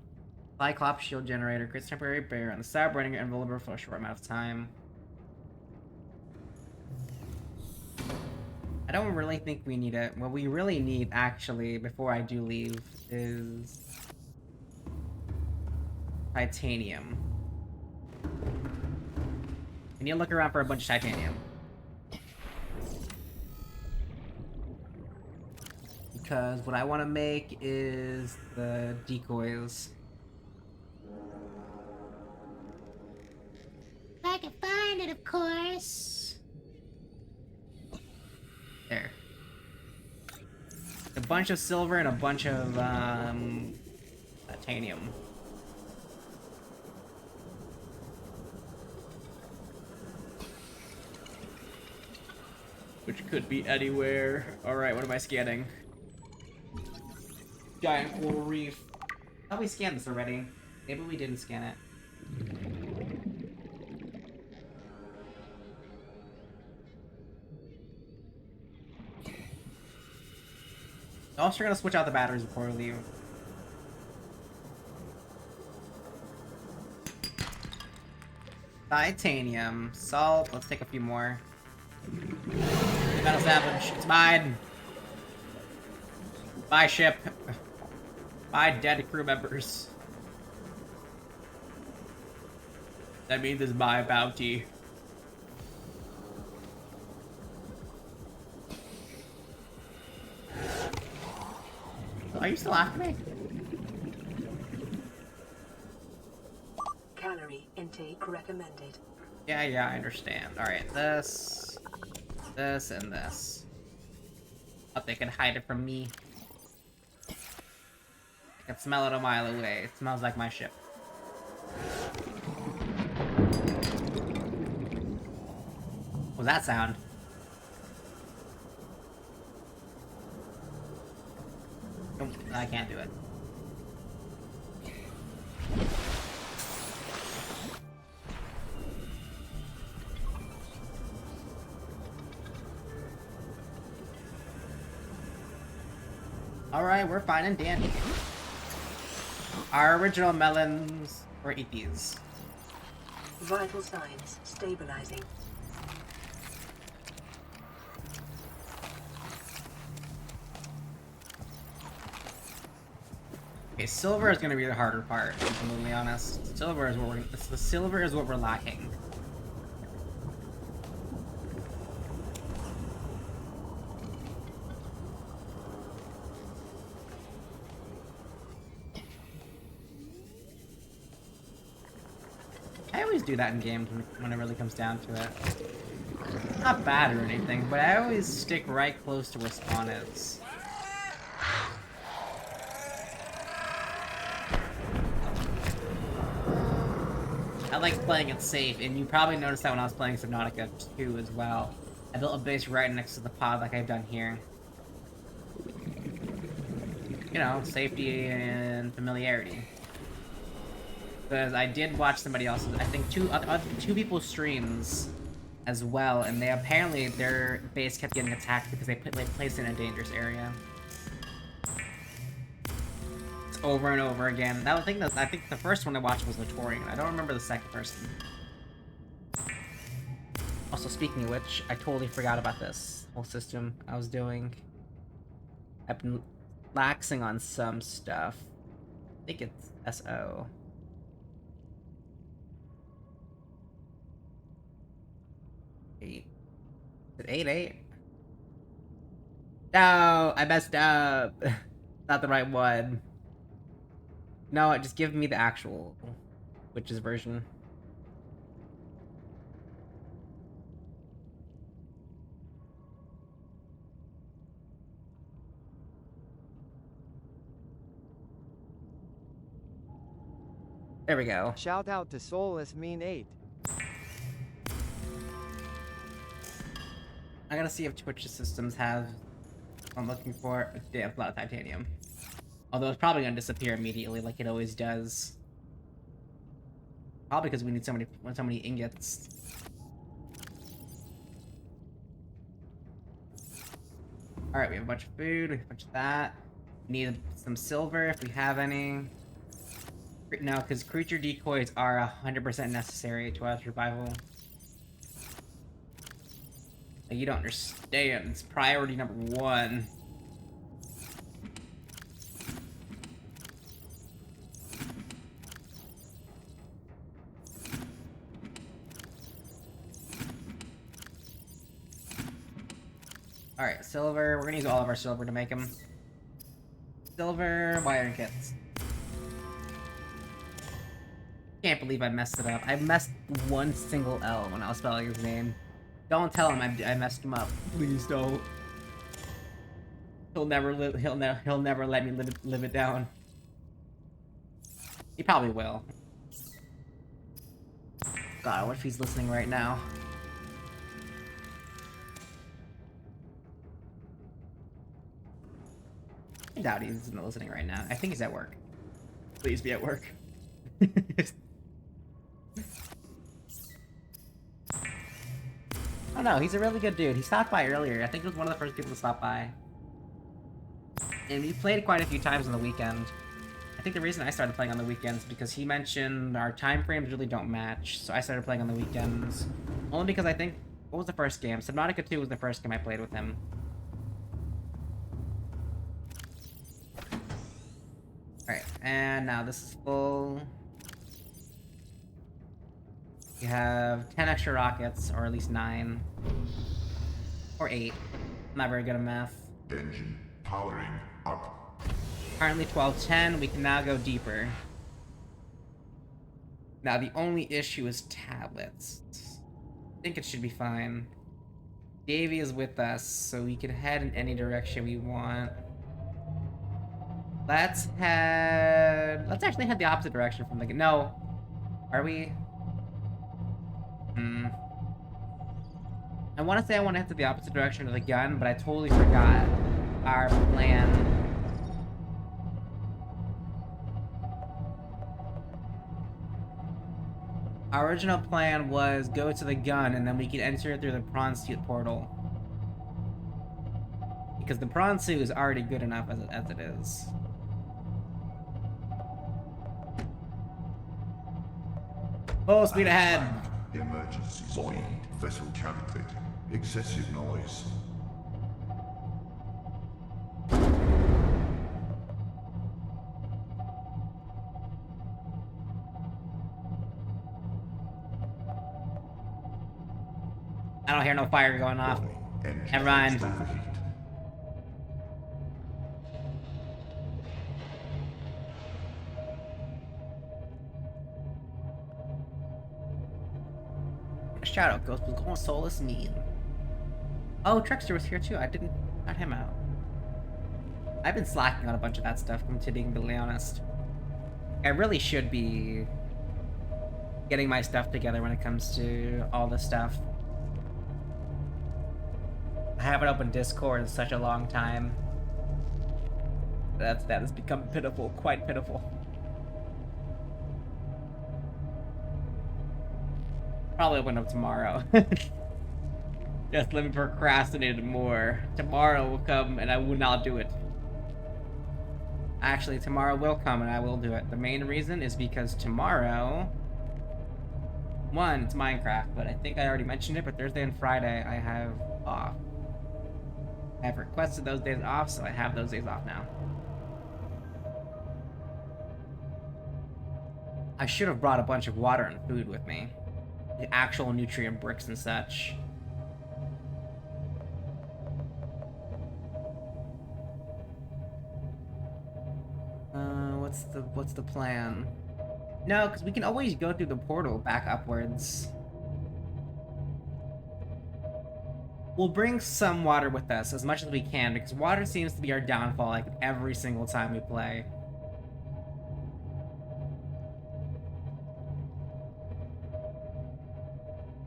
Cyclops shield generator, creates temporary barrier on the stab, running your invulnerable for a short amount of time. I don't really think we need it. What we really need, actually, before I do leave, is titanium. We need to look around for a bunch of titanium. Because what I want to make is the decoys. If I can find it, of course. There. A bunch of silver and a bunch of titanium. which could be anywhere. Alright, what am I scanning? Giant coral reef. I thought we scanned this already. Maybe we didn't scan it. Also, gonna switch out the batteries before we leave. Titanium. Salt. Let's take a few more. Metal Savage. It's mine. My ship. My dead crew members. That means it's my bounty. Are you still after me? Calorie intake recommended. Yeah, I understand. Alright, this, and this. Hope they can hide it from me. I can smell it a mile away. It smells like my ship. What was that sound? Nope, I can't do it. Alright, we're fine and dandy. Our original melons were eat these. Vital signs stabilizing. Okay, silver is gonna be the harder part, to be completely honest. Silver is what we're lacking. I always do that in games when it really comes down to it. Not bad or anything, but I always stick right close to where spawn is. I like playing it safe, and you probably noticed that when I was playing Subnautica 2 as well. I built a base right next to the pod like I've done here. You know, safety and familiarity. Because I did watch somebody else, I think two people's streams as well, and they apparently their base kept getting attacked because they placed it in a dangerous area. It's over and over again. I think the first one I watched was Notorian. I don't remember the second person. Also, speaking of which, I totally forgot about this whole system I was doing. I've been laxing on some stuff. I think it's SO. 8. Is it 8? No, I messed up. Not the right one. No, just give me the actual Witch's version. There we go. Shout out to Soulless Mean 8. I gotta see if Twitch's systems have what I'm looking for. Damn, a lot of titanium. Although it's probably gonna disappear immediately like it always does. Probably because we need so many ingots. Alright, we have a bunch of food, we have a bunch of that. We need some silver if we have any. No, because creature decoys are 100% necessary to our survival. You don't understand. It's priority number 1. Alright, silver. We're gonna use all of our silver to make them. Silver wiring kits. Can't believe I messed it up. I messed one single L when I was spelling his name. Don't tell him I messed him up. Please don't. He'll never let me live it down. He probably will. God, what if he's listening right now? I doubt he's not listening right now. I think he's at work. Please be at work. Oh no, he's a really good dude. He stopped by earlier. I think he was one of the first people to stop by. And we played quite a few times on the weekend. I think the reason I started playing on the weekends is because he mentioned our time frames really don't match, so I started playing on the weekends. Only because I think... What was the first game? Subnautica 2 was the first game I played with him. Alright, and now this is full. You have 10 extra rockets, or at least 9. Or 8. I'm not very good at math. Engine powering up. Currently 1210, we can now go deeper. Now the only issue is tablets. I think it should be fine. Davey is with us, so we can head in any direction we want. Let's actually head the opposite direction from the... No. Are we? I want to say I want to head to the opposite direction of the gun, but I totally forgot our plan. Our original plan was go to the gun and then we could enter through the prawn suit portal. Because the prawn suit is already good enough as it is. Full speed ahead! Emergency void. Vessel counterfeit. Excessive noise. I don't hear no fire going off. Never mind. Shout out, Ghost was going soulless mean. Oh, Trickster was here too. I didn't cut him out. I've been slacking on a bunch of that stuff, to being completely honest. I really should be getting my stuff together when it comes to all this stuff. I haven't opened Discord in such a long time. That has become pitiful, quite pitiful. Probably open up tomorrow. Just let me procrastinate it more. Tomorrow will come and I will not do it. Actually, tomorrow will come and I will do it. The main reason is because tomorrow... One, it's Minecraft, but I think I already mentioned it, but Thursday and Friday I have off. I have requested those days off, so I have those days off now. I should have brought a bunch of water and food with me. The actual nutrient bricks and such. What's the plan? No, because we can always go through the portal back upwards. We'll bring some water with us, as much as we can, because water seems to be our downfall like every single time we play.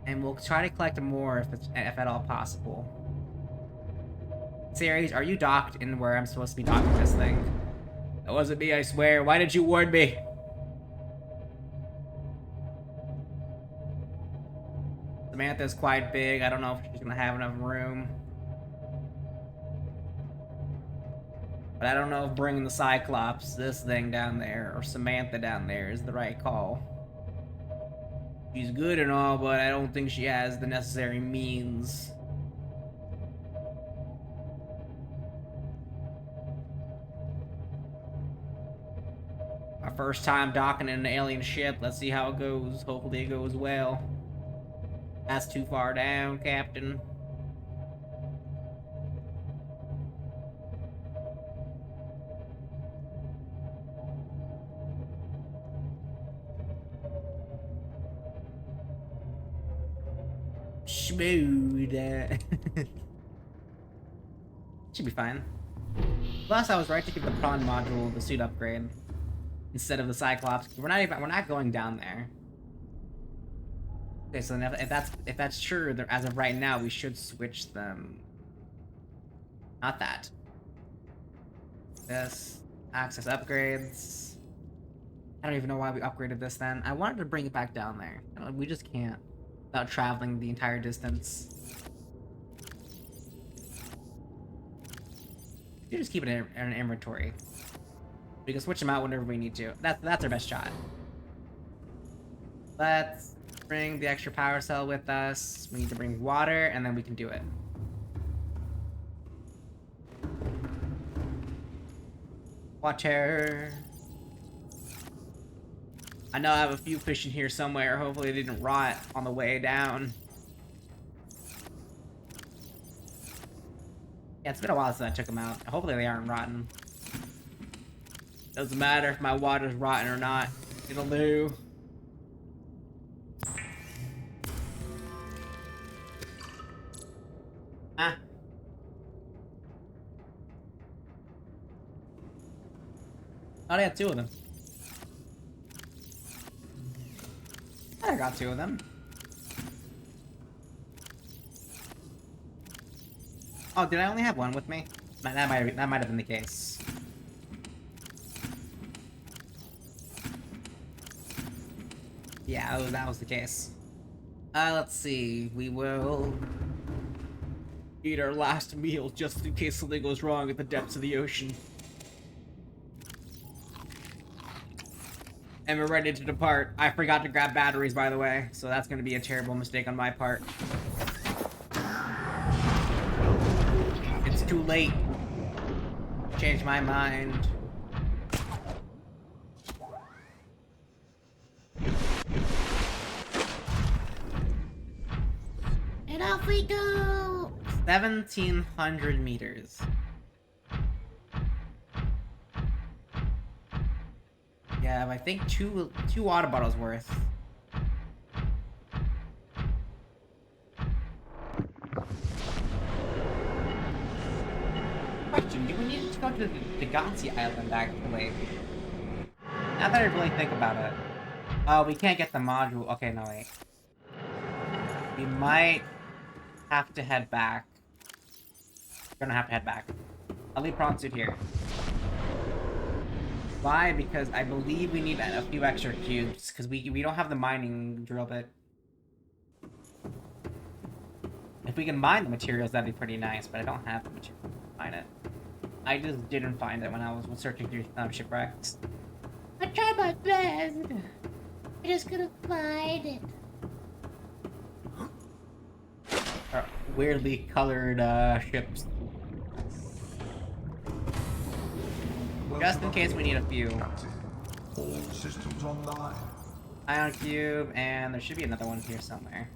And we'll try to collect more if at all possible. Series, are you docked in where I'm supposed to be docking this thing? That wasn't me, I swear. Why did you warn me? Samantha's quite big. I don't know if she's gonna have enough room. But I don't know if bringing the Cyclops, this thing down there, or Samantha down there is the right call. She's good and all, but I don't think she has the necessary means. Our first time docking in an alien ship. Let's see how it goes. Hopefully it goes well. That's too far down, Captain. Smooth. Should be fine. Plus, I was right to give the prawn module the suit upgrade instead of the Cyclops. We're not going down there. Okay, so then if that's true, as of right now, we should switch them. Not that. This. Access upgrades. I don't even know why we upgraded this then. I wanted to bring it back down there. We just can't. Without traveling the entire distance. You just keep it in an inventory. We can switch them out whenever we need to. That's our best shot. Let's bring the extra power cell with us. We need to bring water, and then we can do it. Water. I know I have a few fish in here somewhere. Hopefully they didn't rot on the way down. Yeah, it's been a while since I took them out. Hopefully they aren't rotten. Doesn't matter if my water's rotten or not. It'll do. Ah. Thought I had 2 of them. I got 2 of them. Oh, did I only have 1 with me? That might have been the case. Yeah, that was the case. Let's see. We will eat our last meal just in case something goes wrong at the depths of the ocean. And we're ready to depart. I forgot to grab batteries, by the way, so that's going to be a terrible mistake on my part. It's too late. Changed my mind. And off we go! 1,700 meters. Yeah, I think two water bottles worth. Question, do we need to go to the Gansey Island, actually? Now that I really think about it. Oh, we can't get the module. Okay, no, wait. We might have to head back. We're gonna have to head back. I'll leave prawn suit here. Why? Because I believe we need a few extra cubes, because we don't have the mining drill bit. If we can mine the materials, that'd be pretty nice, but I don't have the materials to mine it. I just didn't find it when I was searching through shipwrecks. I tried my best. I just couldn't find it. Weirdly colored ships. Just in case we need a few. Captain, all systems online. Ion cube, and there should be another one here somewhere.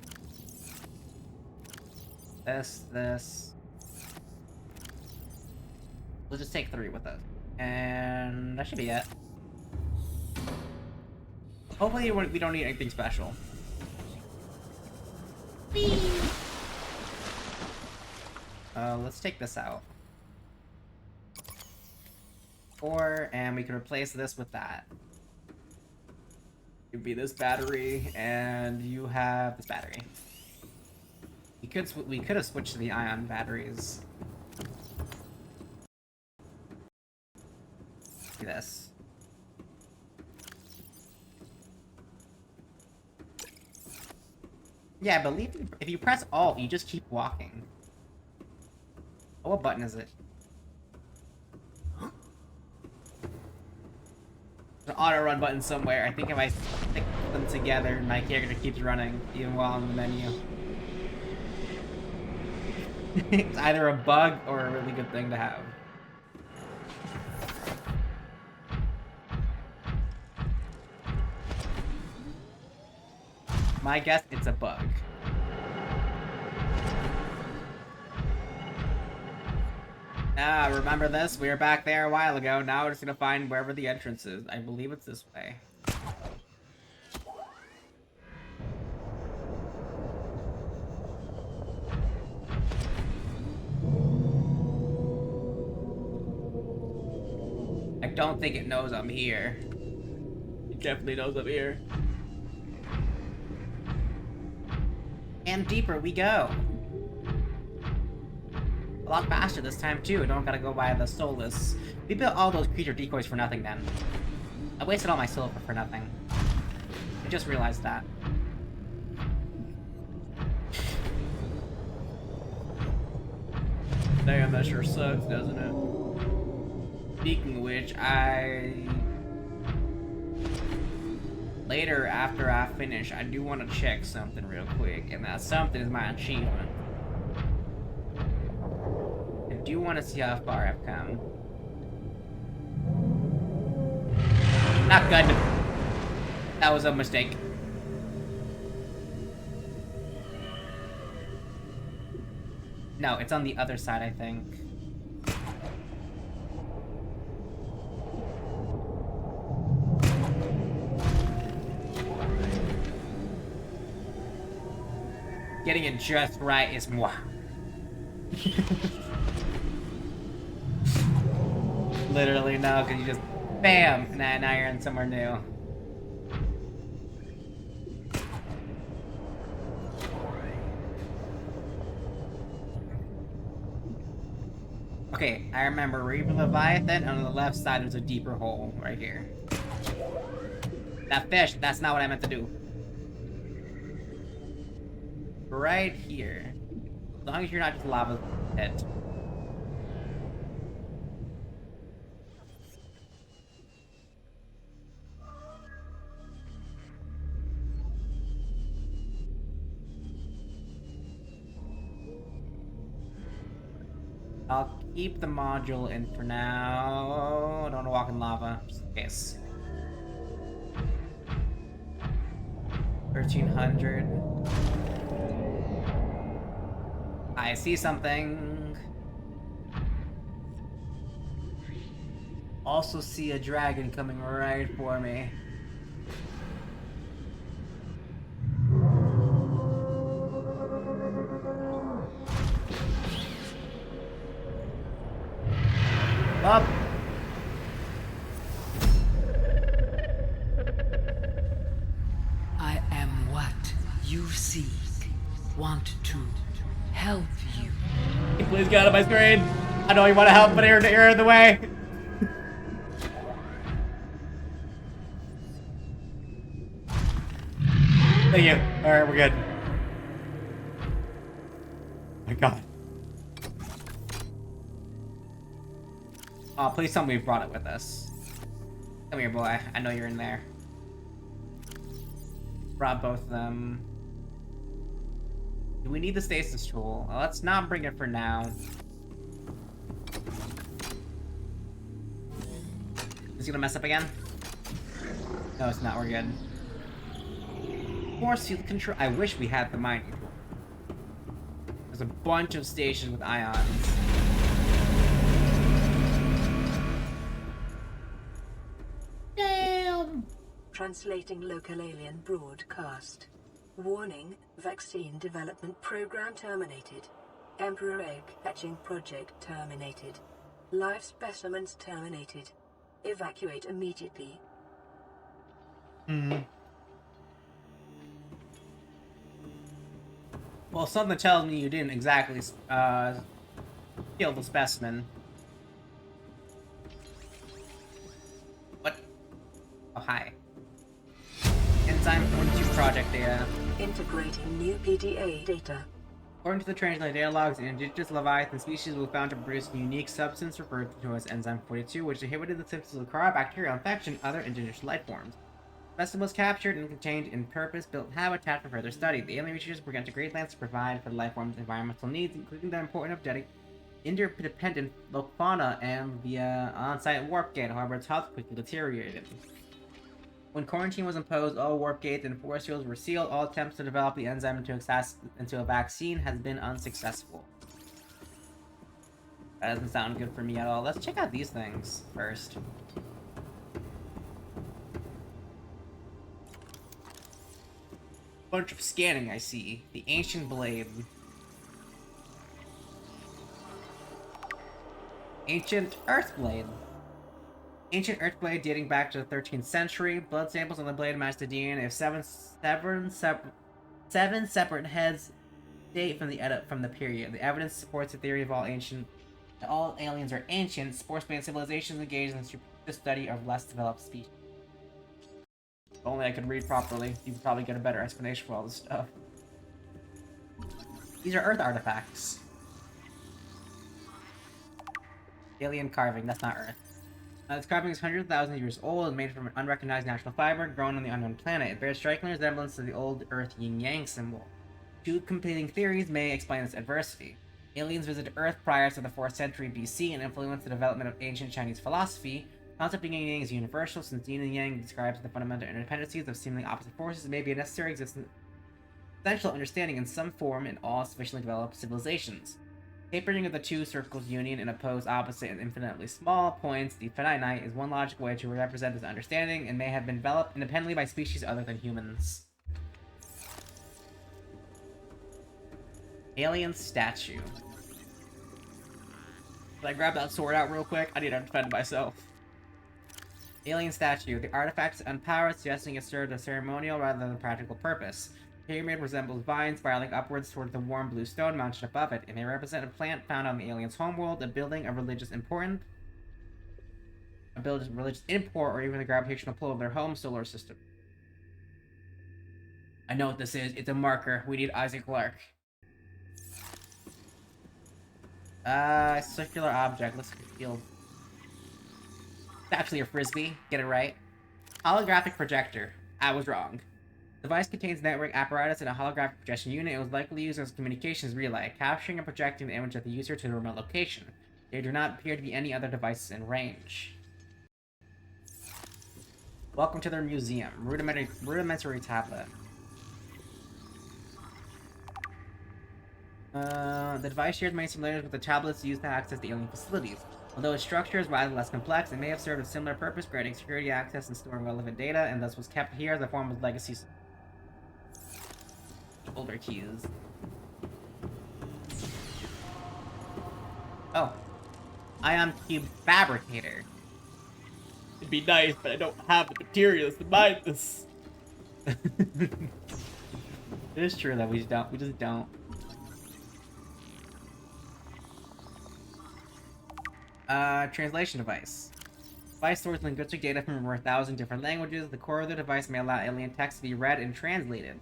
This. We'll just take 3 with us. And that should be it. Hopefully we don't need anything special. Whee! Let's take this out. And we can replace this with that. It'd be this battery, and you have this battery. We could have switched to the ion batteries. Do this. Yeah, I believe if you press Alt, you just keep walking. Oh, what button is it? There's an auto run button somewhere. I think if I stick them together, my character keeps running even while I'm in the menu. It's either a bug or a really good thing to have. My guess, it's a bug. Ah, remember this? We were back there a while ago. Now we're just gonna find wherever the entrance is. I believe it's this way. I don't think it knows I'm here. It definitely knows I'm here. And deeper we go. A lot faster this time too. Don't gotta go by the soulless. We built all those creature decoys for nothing then. I wasted all my silver for nothing. I just realized that. Damn, that sure sucks, doesn't it? Speaking of which, later, after I finish, I do want to check something real quick, and that something is my achievement. I do want to see how far I've come. Not good. That was a mistake. No, it's on the other side, I think. Getting it just right is moi. Literally, no, because you just bam, and now you're in somewhere new. Okay, I remember Reaper Leviathan, and on the left side there's a deeper hole right here. That fish, that's not what I meant to do. Right here. As long as you're not just lava pit. I'll keep the module in for now. I don't want to walk in lava, just in case. 1300. I see something. Also see a dragon coming right for me. Up. I am what you seek. Want to help you. Please get out of my screen. I know you want to help, but you're in the way. Thank you. Alright, we're good. My god. Oh, please tell me we brought it with us. Come here, boy. I know you're in there. Brought both of them. Do we need the stasis tool? Well, let's not bring it for now. Is it gonna mess up again? No, it's not. We're good. Force field control. I wish we had the mining tool. There's a bunch of stations with ions. Damn! Translating local alien broadcast. Warning, vaccine development program terminated. Emperor egg hatching project terminated. Live specimens terminated. Evacuate immediately. Well, something tells me you didn't exactly kill the specimen. What? Oh, hi. Enzyme 42 project data. Integrating new PDA data. According to the translated data logs, an indigenous Leviathan species was found to produce a unique substance referred to as Enzyme 42, which inhibited the symptoms of bacterial infection and other indigenous life forms. The specimen was captured and contained in purpose-built habitat for further study. The alien researchers were going to great lengths to provide for the life form's environmental needs, including the important of interdependent fauna and via on-site warp gate. However, its health quickly deteriorated. When quarantine was imposed, all warp gates and force fields were sealed. All attempts to develop the enzyme into a vaccine has been unsuccessful. That doesn't sound good for me at all. Let's check out these things first. Bunch of scanning I see. The ancient blade. Ancient earth blade. Ancient earth blade dating back to the 13th century. Blood samples on the blade match the DNA of seven separate heads date from the period. The evidence supports the theory of all aliens are ancient, sports-based civilizations engaged in the study of less developed species. If only I could read properly, you could probably get a better explanation for all this stuff. These are Earth artifacts. Alien carving, that's not Earth. This carving is hundreds of thousands of years old and made from an unrecognized natural fiber grown on the unknown planet. It bears striking resemblance to the old Earth yin-yang symbol. Two competing theories may explain this adversity. Aliens visited Earth prior to the 4th century BC and influenced the development of ancient Chinese philosophy. The concept of yin-yang is universal, since yin and yang describes the fundamental interdependencies of seemingly opposite forces. It may be a necessary essential understanding in some form in all sufficiently developed civilizations. Tapering of the two circles' union in opposed, opposite, and infinitely small points, the finite, is one logical way to represent this understanding and may have been developed independently by species other than humans. Alien statue. Should I grab that sword out real quick? I need to defend myself. Alien statue. The artifact is unpowered, suggesting it served a ceremonial rather than a practical purpose. The pyramid resembles vines spiraling upwards towards the warm blue stone mounted above it. It may represent a plant found on the alien's homeworld, a building of religious import, or even the gravitational pull of their home solar system. I know what this is. It's a marker. We need Isaac Clarke. Circular object. Let's field. It's actually a frisbee. Get it right. Holographic projector. I was wrong. The device contains network apparatus and a holographic projection unit. It was likely used as a communications relay, capturing and projecting the image of the user to a remote location. There do not appear to be any other devices in range. Welcome to their museum. Rudimentary tablet. The device shares many similarities with the tablets used to access the alien facilities. Although its structure is rather less complex, it may have served a similar purpose, granting security access and storing relevant data, and thus was kept here as a form of legacy. Older keys. Oh. Ion Cube Fabricator. It'd be nice, but I don't have the materials to mine this. It is true that we just don't. Translation device. Device stores linguistic data from over 1,000 different languages. The core of the device may allow alien text to be read and translated.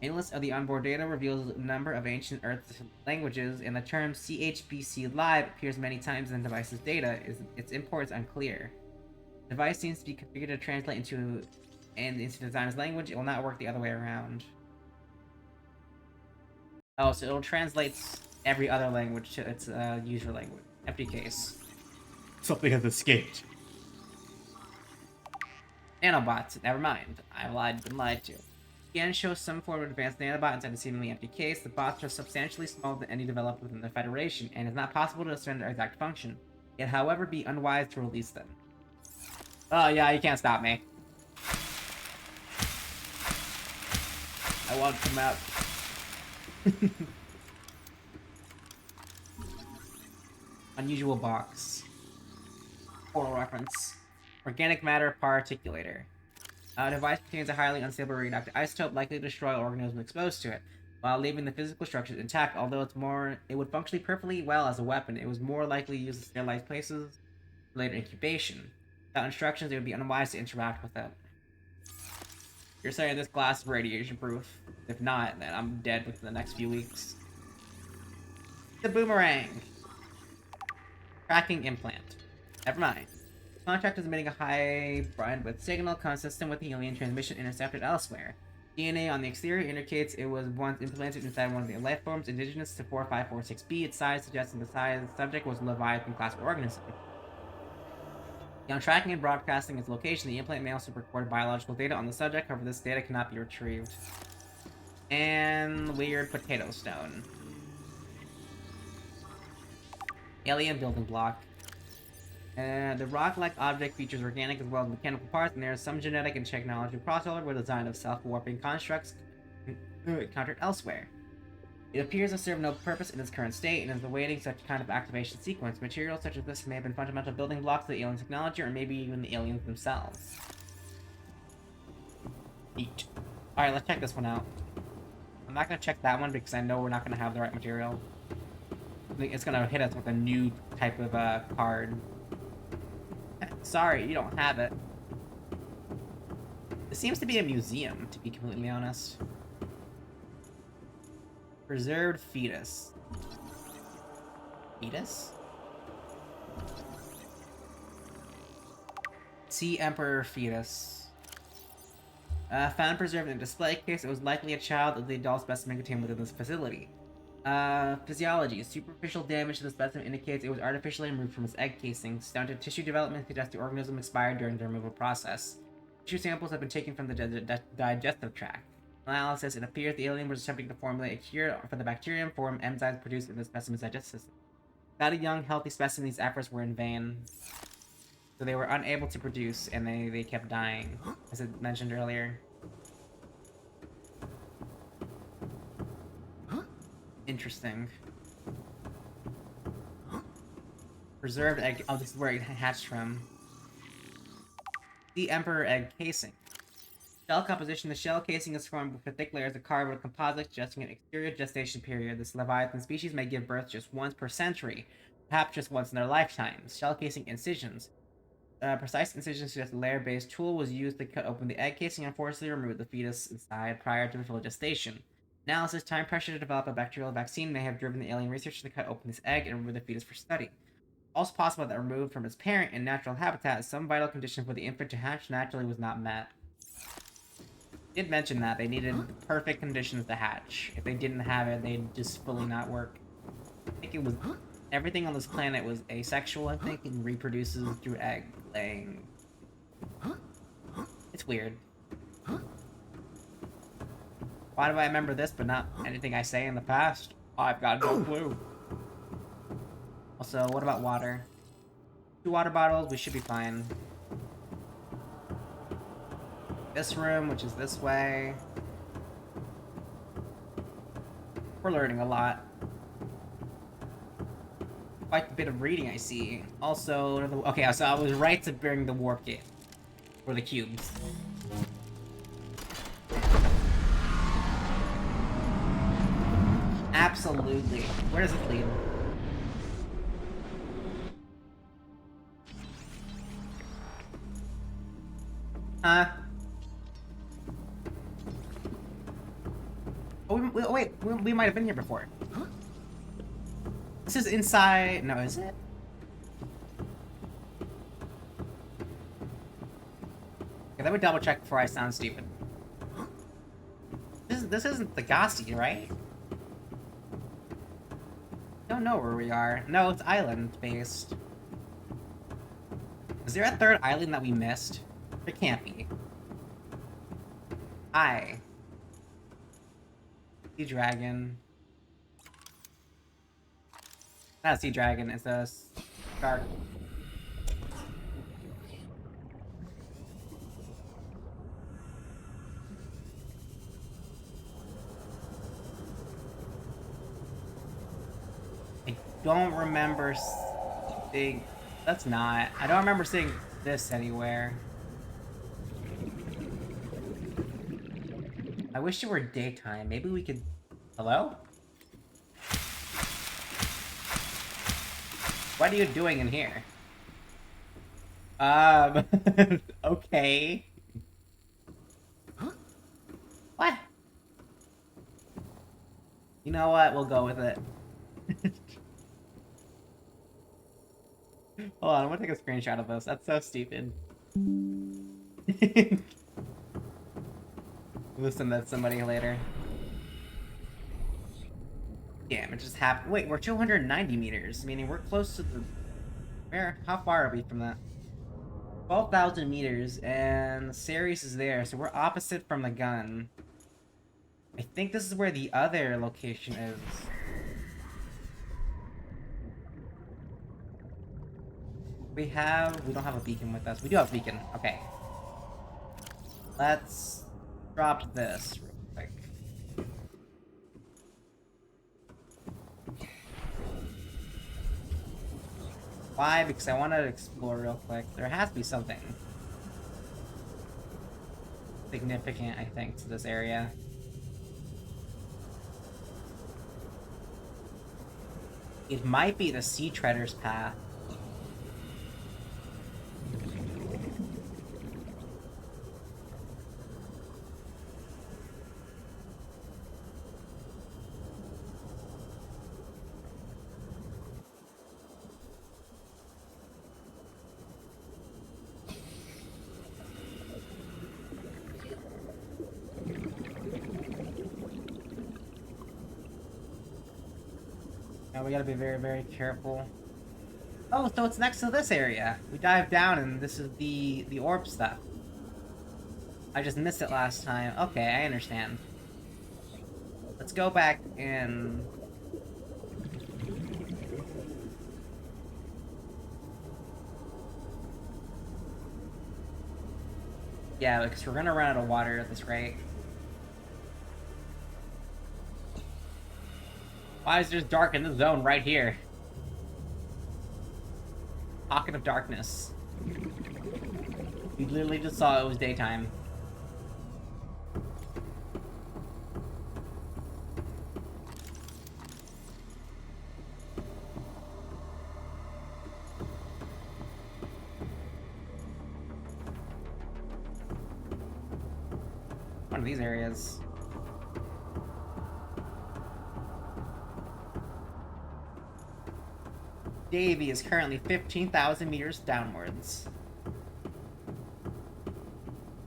Analysis of the onboard data reveals a number of ancient Earth languages, and the term CHBC Live appears many times in the device's data. Its import is unclear. The device seems to be configured to translate into the designer's language. It will not work the other way around. Oh, so it'll translate every other language to its user language. Empty case. Something has escaped. Nanobots. Never mind. Been lied to. Scan shows some form of advanced nanobot inside a seemingly empty case. The bots are substantially smaller than any developed within the Federation, and it's not possible to discern their exact function. Yet, however, be unwise to release them. Oh yeah, you can't stop me. I want to come out. Unusual box. Portal reference. Organic matter particulator. Device contains a highly unstable radioactive isotope likely to destroy organisms exposed to it, while leaving the physical structures intact. Although it would function perfectly well as a weapon, it was more likely used in sterilized places for later incubation. Without instructions, it would be unwise to interact with it. You're saying this glass is radiation proof? If not, then I'm dead within the next few weeks. The boomerang. Tracking implant. Never mind. The contract is emitting a high bandwidth signal consistent with the alien transmission intercepted elsewhere. DNA on the exterior indicates it was once implanted inside one of the life forms indigenous to 4546b. Its size suggesting the subject was a Leviathan-class organism. Beyond tracking and broadcasting its location, the implant may also record biological data on the subject, however this data cannot be retrieved. And weird potato stone. Alien building block. The rock-like object features organic as well as mechanical parts, and there is some genetic and technology crossover with a design of self-warping constructs encountered elsewhere. It appears to serve no purpose in its current state, and is awaiting such kind of activation sequence. Materials such as this may have been fundamental building blocks of the alien technology, or maybe even the aliens themselves. Neat. Alright, let's check this one out. I'm not gonna check that one because I know we're not gonna have the right material. I think it's gonna hit us with a new type of card. Sorry, you don't have it. It seems to be a museum, to be completely honest. Preserved fetus. Fetus? Sea Emperor fetus. Found preserved in a display case. It was likely a child of the adult specimen contained within this facility. Physiology. Superficial damage to the specimen indicates it was artificially removed from its egg casing. Stunted tissue development suggests the organism expired during the removal process. Tissue samples have been taken from the digestive tract. Analysis, it appears the alien was attempting to formulate a cure for the bacterium form enzymes produced in the specimen's digestive system. Without a young, healthy specimen, these efforts were in vain. So they were unable to produce, and they kept dying, as I mentioned earlier. Interesting. Preserved egg. Oh, this is where it hatched from. The Emperor egg casing. Shell composition. The shell casing is formed with thick layers of cardboard composite suggesting an exterior gestation period. This Leviathan species may give birth just once per century, perhaps just once in their lifetimes. Shell casing incisions. Precise incisions suggest a layer-based tool was used to cut open the egg casing and forcibly remove the fetus inside prior to full gestation. Analysis, time pressure to develop a bacterial vaccine may have driven the alien researcher to cut open this egg and remove the fetus for study. Also possible that removed from its parent in natural habitat, some vital condition for the infant to hatch naturally was not met. Did mention that they needed the perfect conditions to hatch. If they didn't have it, they'd just fully not work. I think it was everything on this planet was asexual, I think, and reproduces through egg laying. It's weird. Why do I remember this but not anything I say in the past? I've got no clue. Also, what about water? 2 water bottles, we should be fine. This room, which is this way. We're learning a lot. Quite a bit of reading, I see. Also, okay, so I was right to bring the warp gate. For the cubes. Absolutely. Where does it lead? Oh, wait, we might have been here before. This is inside. No, is it? Okay, let me double check before I sound stupid. This isn't the Gossi, right? Don't know where we are. No, it's island based. Is there a third island that we missed? There can't be. Sea dragon. Not a sea dragon, it's a shark. I don't remember seeing... That's not. I don't remember seeing this anywhere. I wish it were daytime. Maybe we could... Hello? What are you doing in here? Okay. What? You know what? We'll go with it. Hold on, I'm gonna take a screenshot of this. That's so stupid. We'll send that to somebody later. Damn, it just happened. Wait, we're 290 meters, meaning we're close to the... Where? How far are we from that? 12,000 meters, and Ceres is there, so we're opposite from the gun. I think this is where the other location is. We don't have a beacon with us. We do have a beacon. Okay. Let's drop this real quick. Why? Because I want to explore real quick. There has to be something significant, I think, to this area. It might be the Sea Treader's path. Now we gotta be very, very careful. Oh, so it's next to this area. We dive down and this is the orb stuff. I just missed it last time. Okay, I understand. Let's go back and... Yeah, because we're gonna run out of water at this rate. Why is it just dark in the zone right here? Pocket of darkness. We literally just saw it was daytime. One of these areas. Davy is currently 15,000 meters downwards.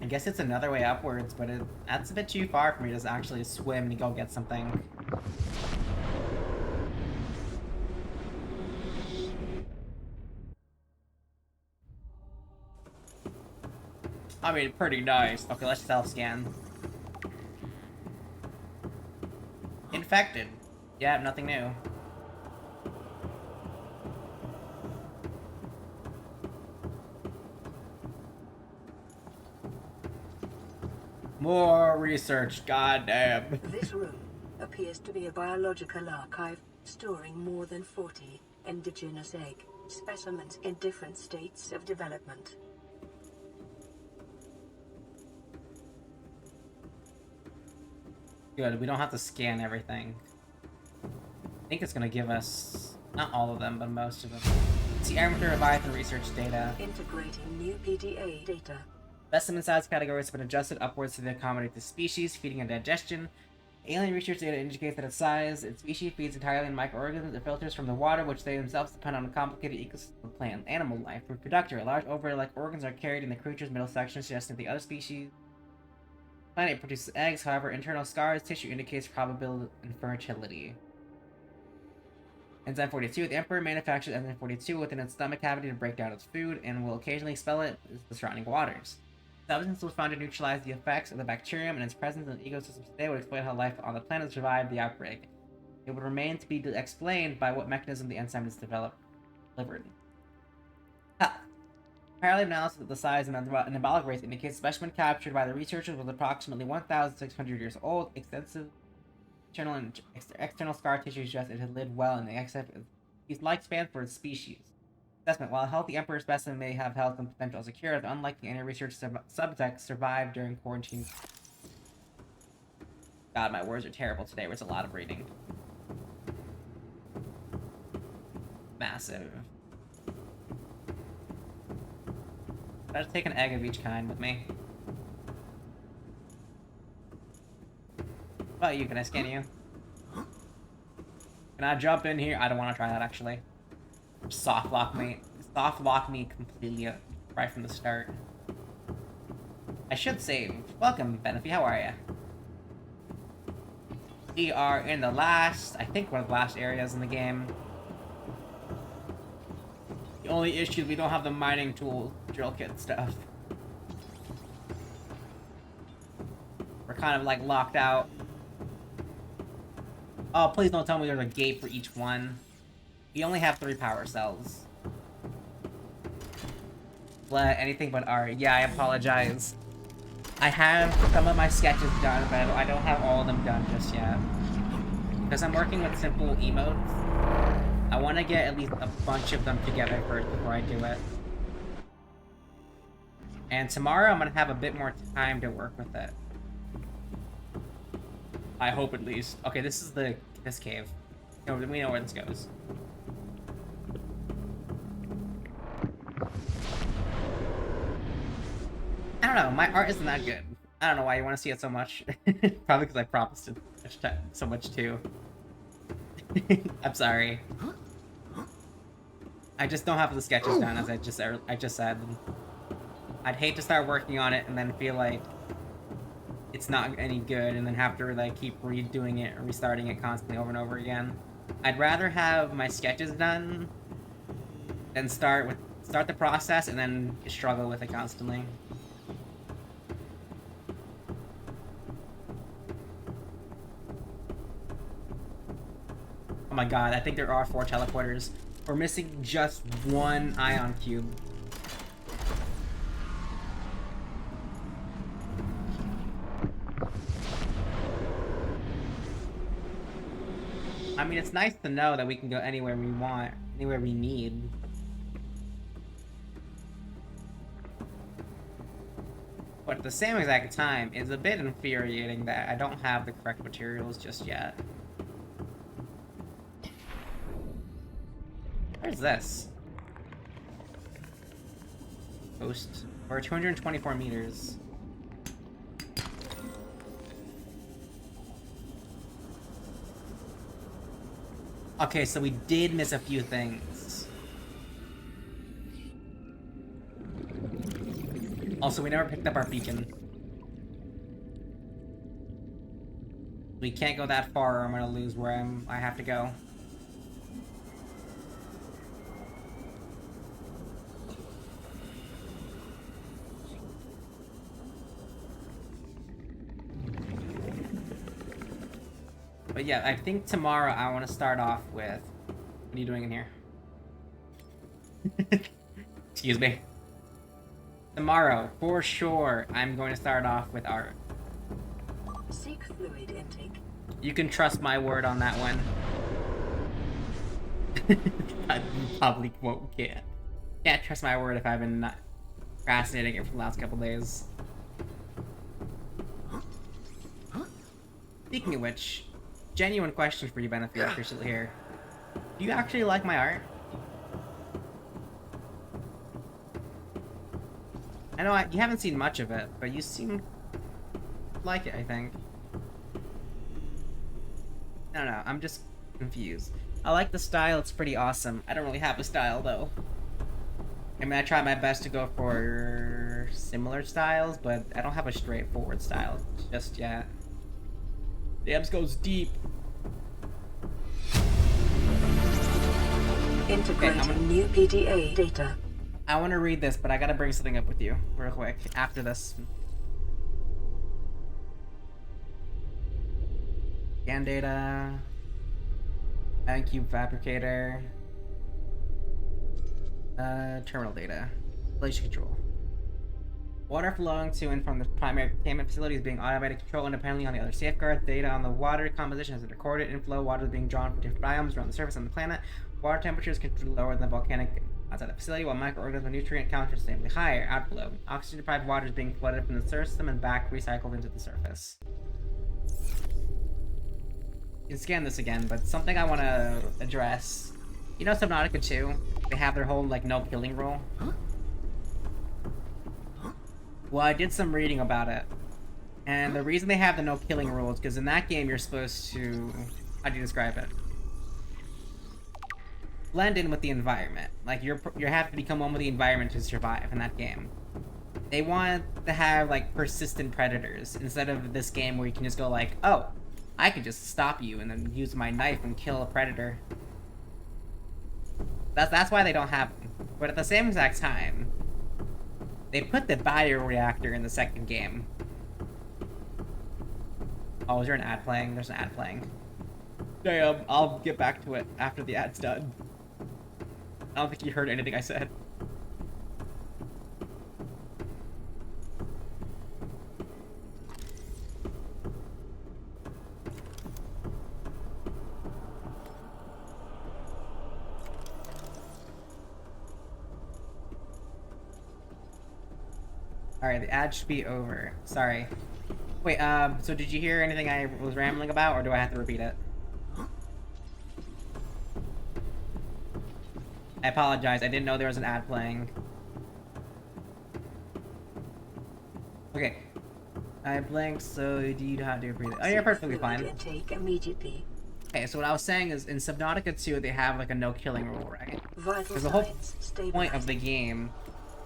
I guess it's another way upwards, but that's a bit too far for me to actually swim and go get something. I mean, pretty nice. Okay, let's self-scan. Infected. Yeah, nothing new. More research, goddamn. This room appears to be a biological archive storing more than 40 indigenous egg specimens in different states of development. Good, we don't have to scan everything. I think it's gonna give us, not all of them, but most of them. See Amateur Leviathan research data. Integrating new PDA data. Specimen size categories have been adjusted upwards to accommodate the species, feeding and digestion. Alien research data indicates that its size, its species feeds entirely on microorganisms. It filters from the water, which they themselves depend on a complicated ecosystem of plant and animal life. Reproductor, large ovary-like organs are carried in the creature's middle section, suggesting the other species planet produces eggs. However, internal scars tissue indicates probable infertility. Enzyme 42. The Emperor manufactures Enzyme 42 within its stomach cavity to break down its food, and will occasionally expel it into the surrounding waters. The substance was found to neutralize the effects of the bacterium, and its presence in the ecosystems today would explain how life on the planet survived the outbreak. It would remain to be explained by what mechanism the enzyme is delivered. Parallel analysis of the size and anabolic rates indicates the specimen captured by the researchers was approximately 1,600 years old. Extensive internal and external scar tissue suggests it had lived well in the its lifespan for its species. Assessment: while a healthy emperor specimen may have health and potential as a cure, the unlikely any research subjects survived during quarantine. God, my words are terrible today. There's a lot of reading. Massive. I just take an egg of each kind with me. What about you? Can I scan you? Can I jump in here? I don't want to try that, actually. Soft lock me completely right from the start. I should save. Welcome, Benefi. How are you? We are in the last, I think one of the last areas in the game. The only issue is we don't have the mining tool drill kit stuff. We're kind of like locked out. Oh, please don't tell me there's a gate for each one. We only have 3 power cells. Anything but art. Yeah, I apologize. I have some of my sketches done, but I don't have all of them done just yet. Because I'm working with simple emotes. I want to get at least a bunch of them together first before I do it. And tomorrow I'm going to have a bit more time to work with it. I hope, at least. Okay, this is this cave. No, we know where this goes. don't know. My art isn't that good. I don't know why you want to see it so much. Probably because I promised it so much too. I'm sorry. I just don't have the sketches done, as I just said. I'd hate to start working on it and then feel like it's not any good, and then have to like keep redoing it or restarting it constantly over and over again. I'd rather have my sketches done than start the process and then struggle with it constantly. Oh my god, I think there are 4 teleporters. We're missing just 1 ion cube. I mean, it's nice to know that we can go anywhere we want, anywhere we need. But at the same exact time, it's a bit infuriating that I don't have the correct materials just yet. Where's this? Coast. Or 224 meters. Okay, so we did miss a few things. Also, we never picked up our beacon. We can't go that far or I'm gonna lose where I have to go. But yeah, I think tomorrow I want to start off with... What are you doing in here? Excuse me. Tomorrow, for sure, I'm going to start off with art. Seek fluid intake. You can trust my word on that one. I probably can't trust my word if I've been procrastinating it for the last couple days. Speaking of which, genuine question for you, Benefield, if you're still here. Do you actually like my art? I know you haven't seen much of it, but you seem to like it, I think. I don't know, I'm just confused. I like the style, it's pretty awesome. I don't really have a style, though. I mean, I try my best to go for similar styles, but I don't have a straightforward style just yet. The Ebbs goes deep. Integrating new PDA data. I want to read this, but I gotta bring something up with you real quick after this. Scan data. Cube fabricator. Terminal data. Relation control. Water flowing to and from the primary containment facility is being automated control independently on the other safeguards. Data on the water composition has been recorded. Inflow water is being drawn from different biomes around the surface of the planet. Water temperatures considerably lower than the volcanic outside the facility, while microorganism nutrient count is sustainably higher. Outflow. Oxygen-deprived water is being flooded from the system and back recycled into the surface. You can scan this again, but something I want to address. You know Subnautica 2? They have their whole, like, no-killing rule. Well, I did some reading about it. And the reason they have the no-killing rule is because in that game you're supposed to... How do you describe it? Blend in with the environment. Like, you have to become one with the environment to survive in that game. They want to have, like, persistent predators, instead of this game where you can just go like, oh, I can just stop you and then use my knife and kill a predator. That's why they don't have them. But at the same exact time, they put the bioreactor in the second game. Oh, is there an ad playing? There's an ad playing. Damn, I'll get back to it after the ad's done. I don't think you heard anything I said. Alright, the ad should be over. Sorry. Wait, so did you hear anything I was rambling about, or do I have to repeat it? I apologize, I didn't know there was an ad playing. Okay. I blinked, so do you have to breathe? Oh, you're Seek perfectly fluid fine. intake immediately. Okay, so what I was saying is in Subnautica 2 they have like a no killing rule, right? Vital Because the whole signs point of the stabilizing. game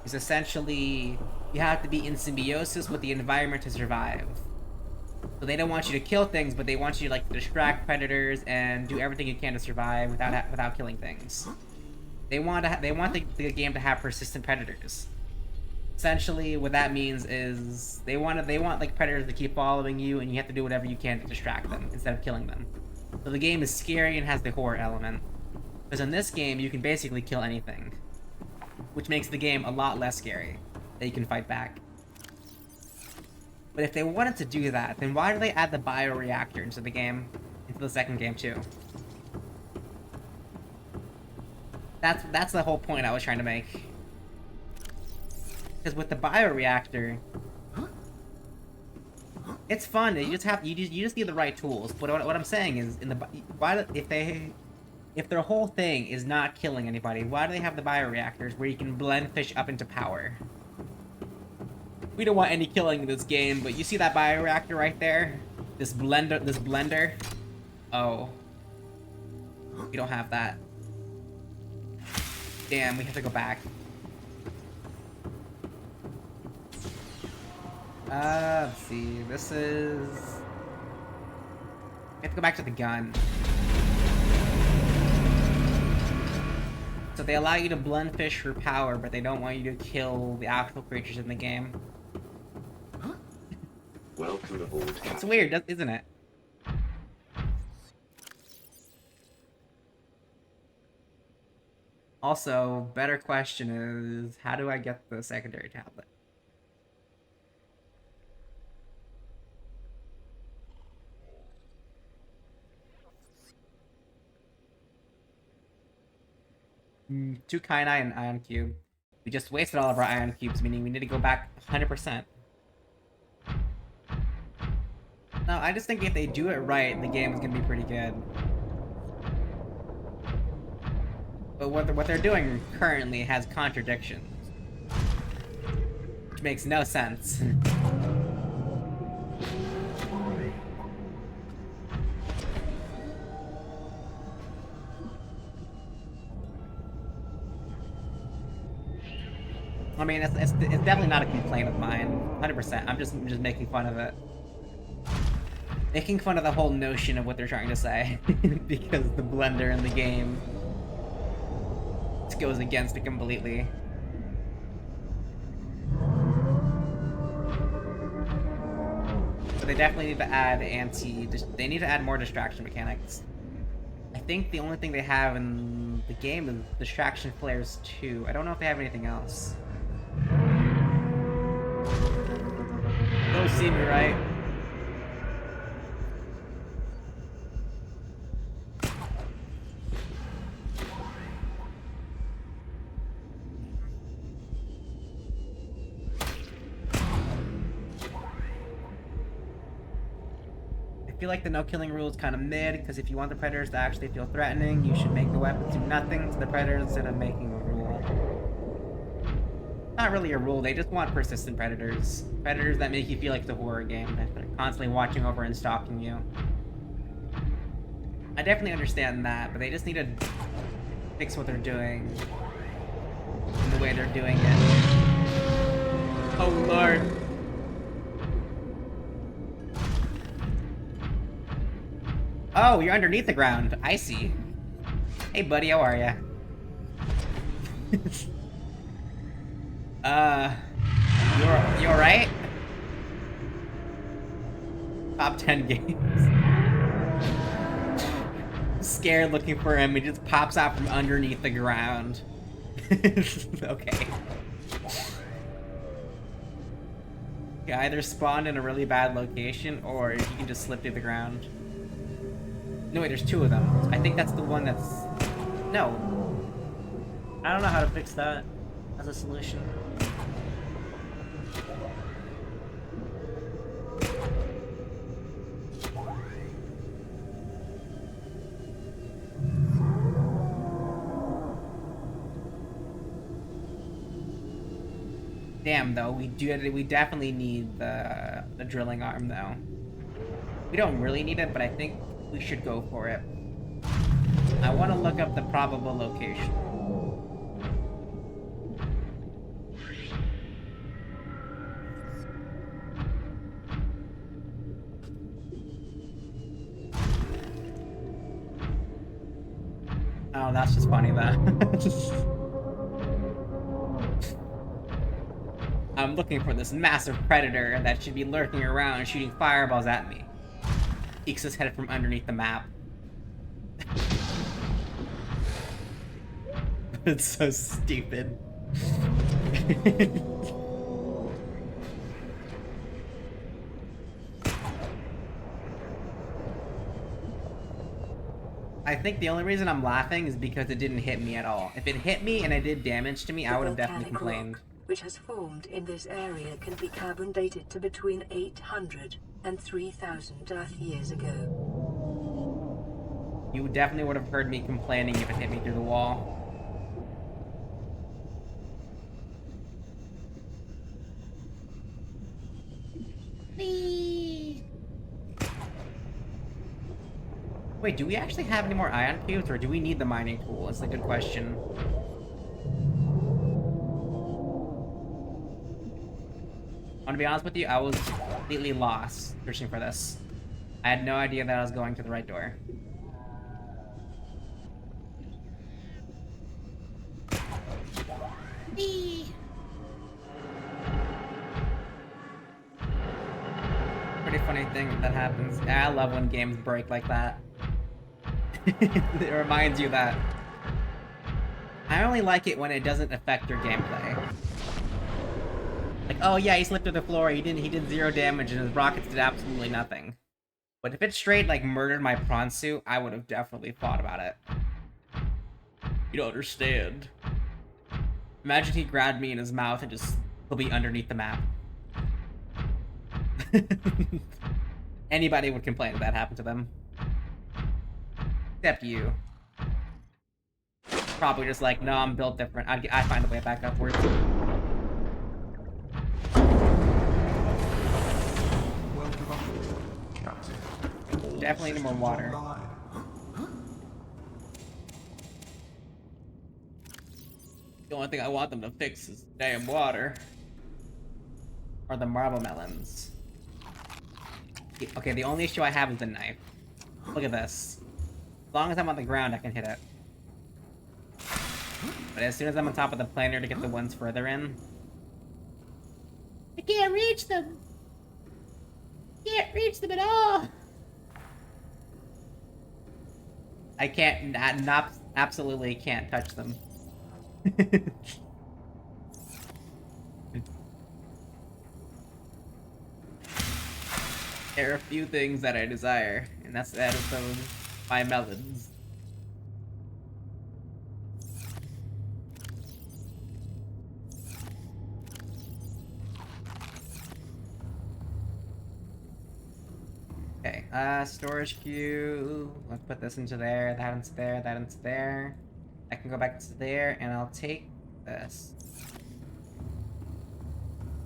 is essentially you have to be in symbiosis with the environment to survive. So they don't want you to kill things, but they want you to like distract predators and do everything you can to survive without killing things. They want the game to have persistent predators. Essentially, what that means is they want like predators to keep following you, and you have to do whatever you can to distract them instead of killing them. So the game is scary and has the horror element. Because in this game, you can basically kill anything, which makes the game a lot less scary that you can fight back. But if they wanted to do that, then why do they add the bioreactor into the game, into the second game too? That's the whole point I was trying to make. Because with the bioreactor, it's fun. You just need the right tools. But what I'm saying is, if their whole thing is not killing anybody, why do they have the bioreactors where you can blend fish up into power? We don't want any killing in this game, but you see that bioreactor right there? This blender? Oh. We don't have that. Damn, we have to go back. Let's see. This is... We have to go back to the gun. So they allow you to blend fish for power, but they don't want you to kill the actual creatures in the game. Welcome aboard, Captain. It's weird, isn't it? Also, better question is, how do I get the secondary tablet? Two Kainai and Ion Cube. We just wasted all of our Ion Cubes, meaning we need to go back 100%. No, I just think if they do it right, the game is gonna be pretty good. But what they're doing currently has contradictions. Which makes no sense. I mean, it's definitely not a complaint of mine. 100%. I'm just making fun of it. Making fun of the whole notion of what they're trying to say. Because the blender in the game goes against it completely. But they definitely need to add they need to add more distraction mechanics. I think the only thing they have in the game is distraction flares too. I don't know if they have anything else. Those see me, right? I feel like the no killing rule is kind of mid, because if you want the predators to actually feel threatening, you should make the weapons do nothing to the predators instead of making a rule. Not really a rule, they just want persistent predators. Predators that make you feel like it's a horror game, that are constantly watching over and stalking you. I definitely understand that, but they just need to fix what they're doing and the way they're doing it. Oh lord. Oh, you're underneath the ground. I see. Hey buddy, how are ya? You alright? Top 10 games. Scared looking for him, he just pops out from underneath the ground. Okay. You either spawn in a really bad location, or you can just slip through the ground. No, wait, there's two of them. I think that's the one that's... No. I don't know how to fix that as a solution. Damn, though, we definitely need the drilling arm, though. We don't really need it, but I think we should go for it. I want to look up the probable location. Oh, that's just funny, though. I'm looking for this massive predator that should be lurking around and shooting fireballs at me. Peeks his head from underneath the map. It's so stupid. I think the only reason I'm laughing is because it didn't hit me at all. If it hit me and it did damage to me, I would have definitely complained. Rock, which has formed in this area, can be carbon dated to between 800 and 3,000 Earth years ago. You definitely would have heard me complaining if it hit me through the wall. Please. Wait, do we actually have any more ion cubes, or do we need the mining tool? That's a good question. I want to be honest with you, I was completely lost searching for this. I had no idea that I was going to the right door. Please. Pretty funny thing that happens. I love when games break like that. It reminds you that. I only like it when it doesn't affect your gameplay. Like, oh yeah, he slipped through the floor, he did 0 damage, and his rockets did absolutely nothing. But if it straight, like, murdered my prawn suit, I would have definitely thought about it. You don't understand. Imagine he grabbed me in his mouth and just put me underneath the map. Anybody would complain if that happened to them. Except you. Probably just like, no, I'm built different. I find a way back upwards. Well done, Captain. Definitely need more water. The only thing I want them to fix is damn water. Or the marble melons. Okay, the only issue I have is the knife. Look at this. As long as I'm on the ground, I can hit it. But as soon as I'm on top of the planer to get the ones further in... I can't reach them. Can't reach them at all. I can't, absolutely can't touch them. There are a few things that I desire, and that is those my melons. Okay, storage queue. Let's put this into there, that into there, that into there. I can go back to there, and I'll take this.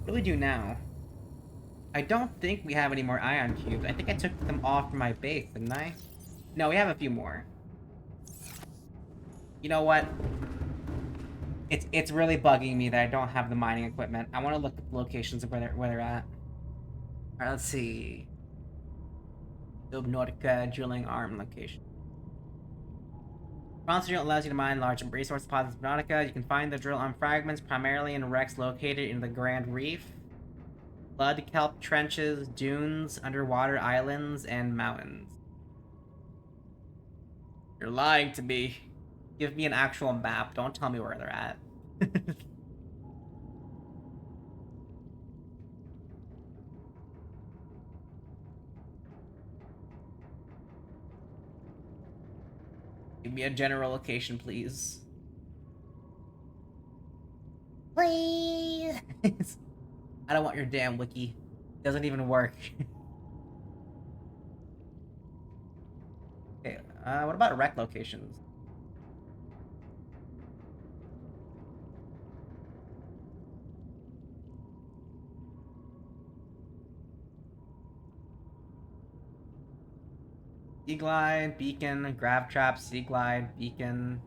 What do we do now? I don't think we have any more ion cubes. I think I took them off from my base, didn't I? No, we have a few more. You know what? It's really bugging me that I don't have the mining equipment. I want to look at the locations of where they're at. Alright, let's see. Subnautica drilling arm location. Monster allows you to mine large resource deposits in Subnautica. You can find the drill arm fragments primarily in wrecks located in the Grand Reef, flood kelp trenches, dunes, underwater islands, and mountains. You're lying to me. Give me an actual map. Don't tell me where they're at. Give me a general location, please. Please. I don't want your damn wiki. It doesn't even work. Okay, what about wreck locations? Sea glide, beacon, grav trap, sea glide, beacon,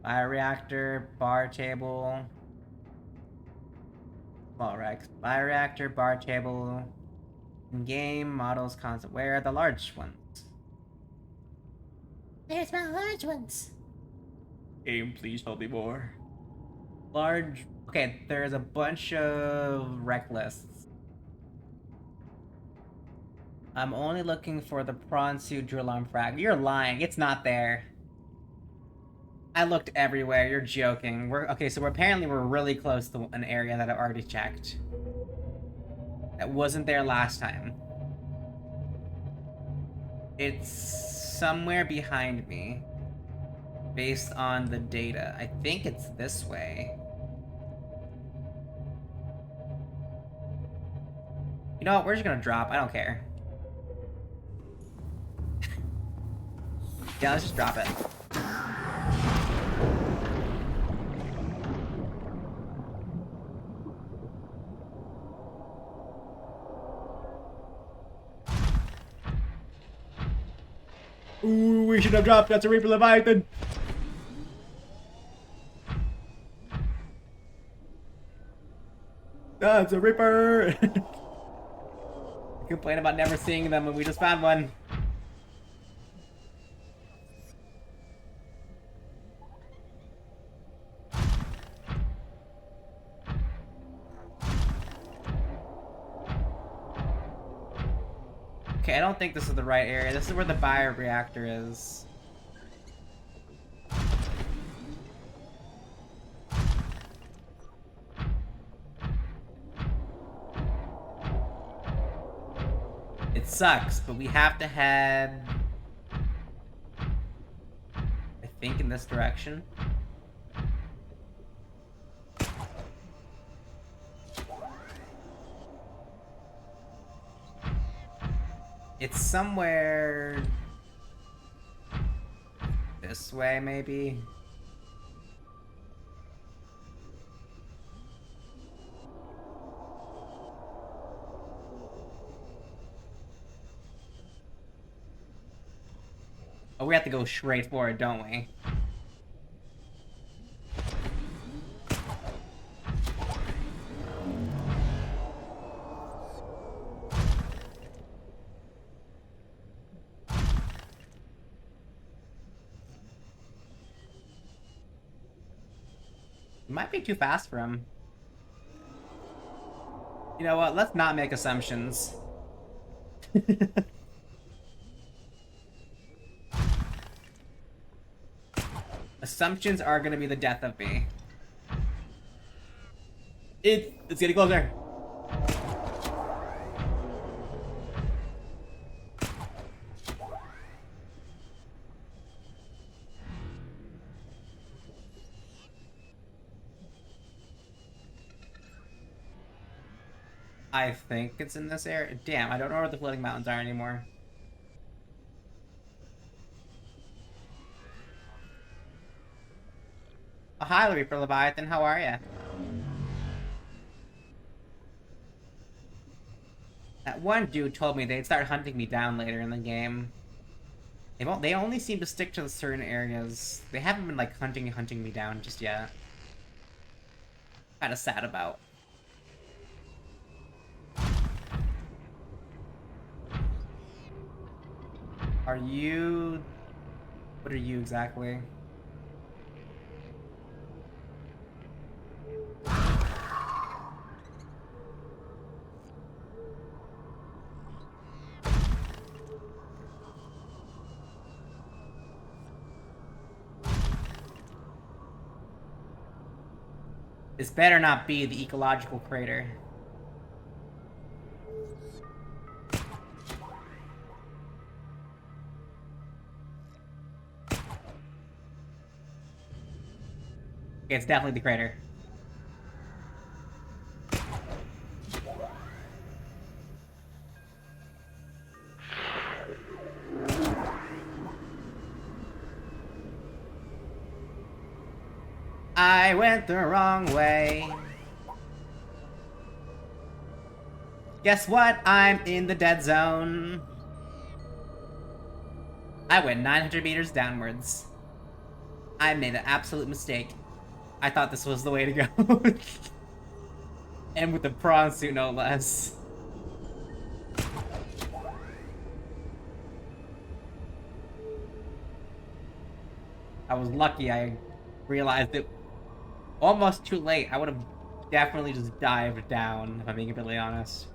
bioreactor, bar table, small Rex, bioreactor, bar table, in-game models, constant. Where are the large ones? There's my large ones. Game, please tell me more. Large. Okay, there's a bunch of rec lists. I'm only looking for the prawn suit drill arm frag. You're lying. It's not there. I looked everywhere. You're joking. Okay. So apparently we're really close to an area that I've already checked. That wasn't there last time. It's somewhere behind me. Based on the data. I think it's this way. You know what? We're just gonna drop. I don't care. Yeah, let's just drop it. Ooh, we should have dropped. That's a Reaper Leviathan. That's a Reaper. Complain about never seeing them, and we just found one. Okay, I don't think this is the right area. This is where the bioreactor is. It sucks, but we have to head... I think in this direction. It's somewhere... this way, maybe? Oh, we have to go straight for it, don't we? It might be too fast for him. You know what? Let's not make assumptions. Assumptions are gonna be the death of me. It's getting closer. I think it's in this area. Damn, I don't know where the floating mountains are anymore. Oh, hi, Reaper Leviathan. How are ya? That one dude told me they'd start hunting me down later in the game. They only seem to stick to certain areas. They haven't been, like, hunting me down just yet. Kinda sad about. Are you... What are you exactly? This better not be the ecological crater. Okay, it's definitely the crater. I went the wrong way. Guess what? I'm in the dead zone. I went 900 meters downwards. I made an absolute mistake. I thought this was the way to go. And with the prawn suit, no less. I was lucky I realized it almost too late. I would have definitely just dived down, if I'm being completely honest.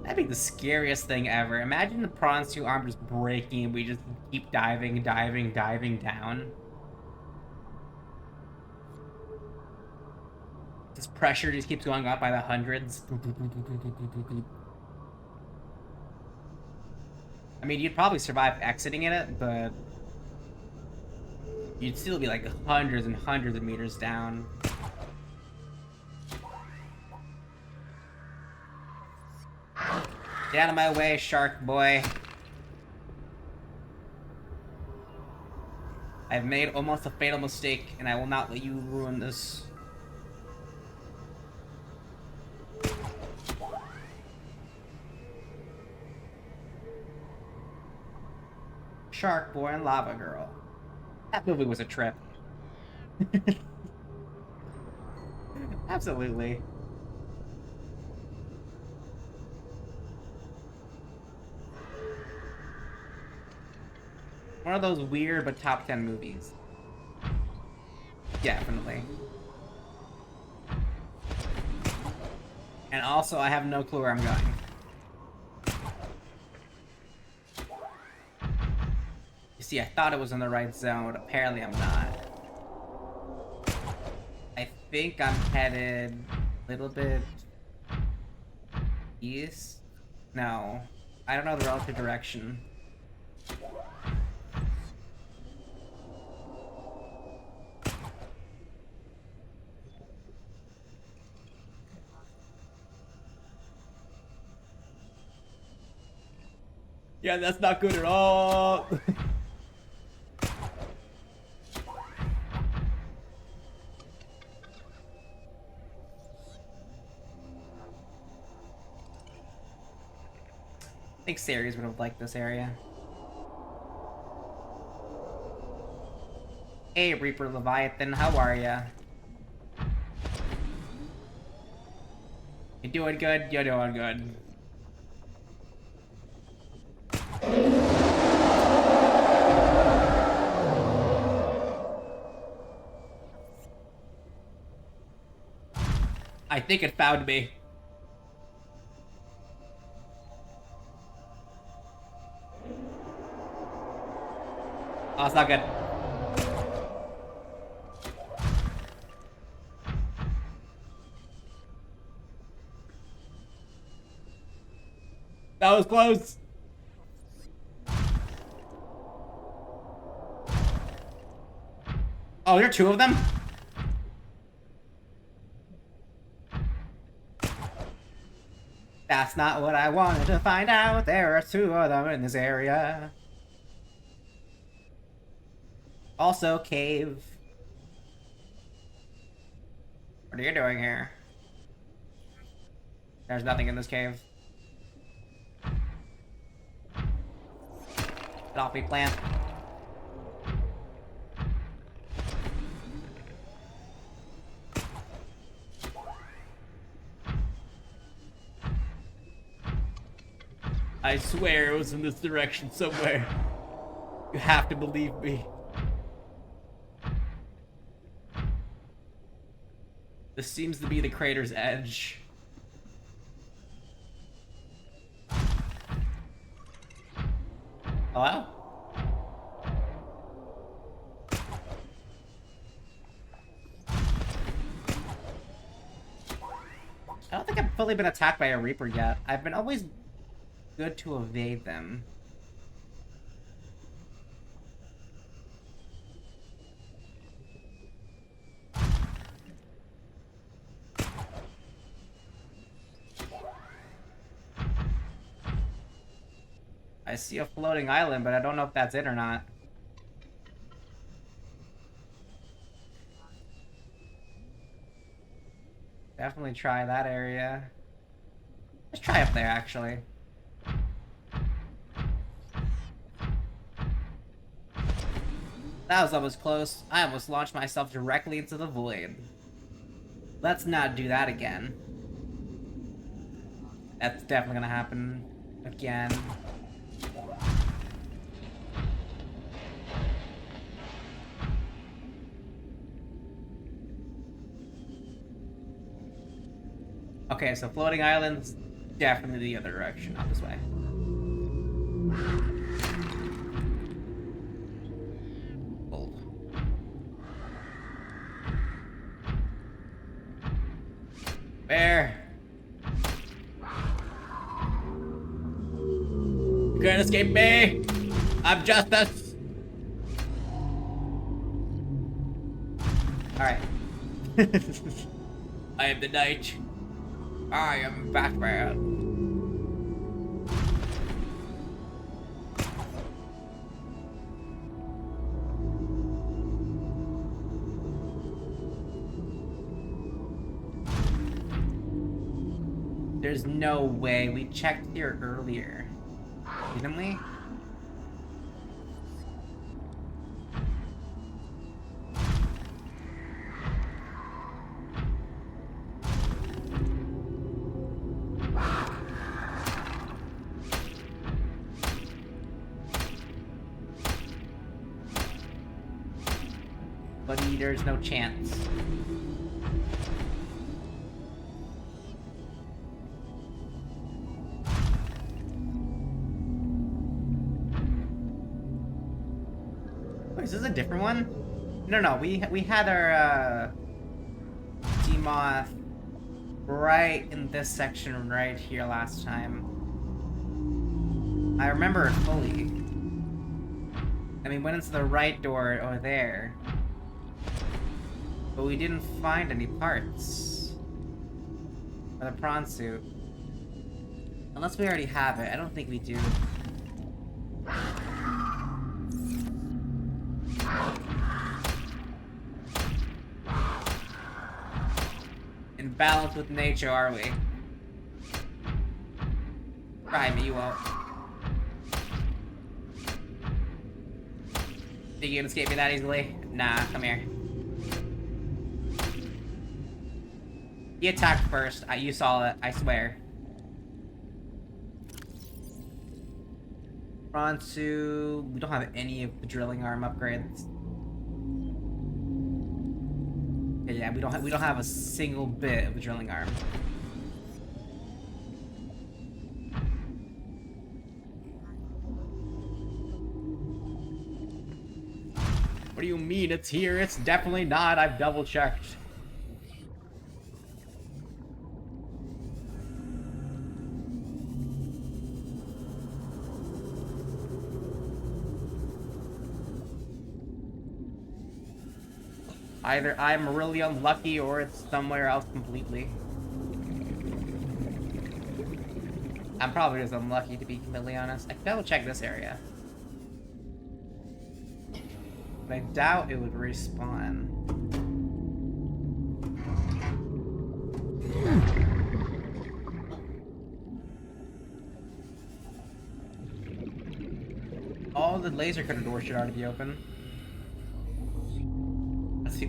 That'd be the scariest thing ever. Imagine the prawn suit arm just breaking and we just keep diving, diving, diving down. This pressure just keeps going up by the hundreds. I mean, you'd probably survive exiting in it, but you'd still be like hundreds and hundreds of meters down. Get out of my way, shark boy. I've made almost a fatal mistake, and I will not let you ruin this. Shark Boy and Lava Girl. That movie was a trip. Absolutely. One of those weird but top 10 movies. Definitely. And also, I have no clue where I'm going. You see, I thought it was in the right zone, but apparently I'm not. I think I'm headed a little bit east? No. I don't know the relative direction. Yeah, that's not good at all. I think Ceres would have liked this area. Hey, Reaper Leviathan, how are ya? You doing good? You're doing good. I think it found me. Oh, it's not good. That was close. Oh, there are two of them? That's not what I wanted to find out. There are two of them in this area. Also, cave. What are you doing here? There's nothing in this cave. Get off me, plant. I swear it was in this direction somewhere. You have to believe me. This seems to be the crater's edge. Hello? I don't think I've fully been attacked by a Reaper yet. I've been always good to evade them. I see a floating island, but I don't know if that's it or not. Definitely try that area. Let's try up there, actually. That was almost close. I almost launched myself directly into the void. Let's not do that again. That's definitely gonna happen again. Okay, so floating islands, definitely the other direction, not this way. Bold. Bear! You can't escape me! I'm justice! Alright. I am the knight. I am Batman. There's no way. We checked here earlier. Didn't we? Buddy, there's no chance. Wait, is this a different one? No, we had our Demoth right in this section right here last time. I remember it fully. And we went into the right door over there. But we didn't find any parts for the prawn suit. Unless we already have it. I don't think we do. In balance with nature, are we? Try me, you won't. Think you can escape me that easily? Nah, come here. He attacked first. You saw it, I swear. Ronsu, we don't have any of the drilling arm upgrades. Yeah, we don't have a single bit of the drilling arm. What do you mean it's here? It's definitely not. I've double checked. Either I'm really unlucky or it's somewhere else completely. I'm probably just unlucky, to be completely honest. I can double check this area. But I doubt it would respawn. All the laser cutter doors should already be open.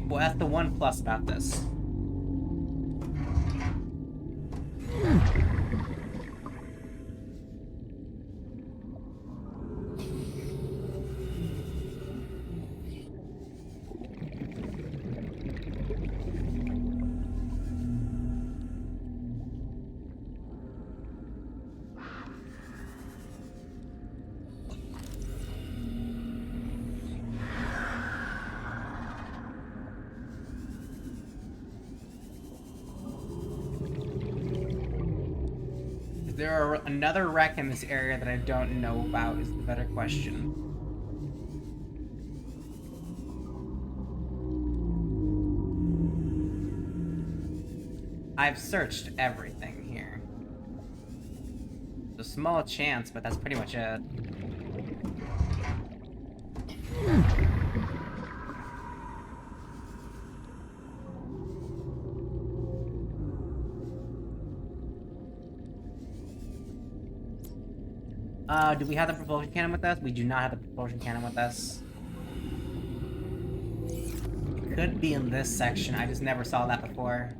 Well, that's the one plus about this. Is there another wreck in this area that I don't know about is the better question. I've searched everything here. There's a small chance, but that's pretty much it. Do we have the propulsion cannon with us? We do not have the propulsion cannon with us. It could be in this section. I just never saw that before.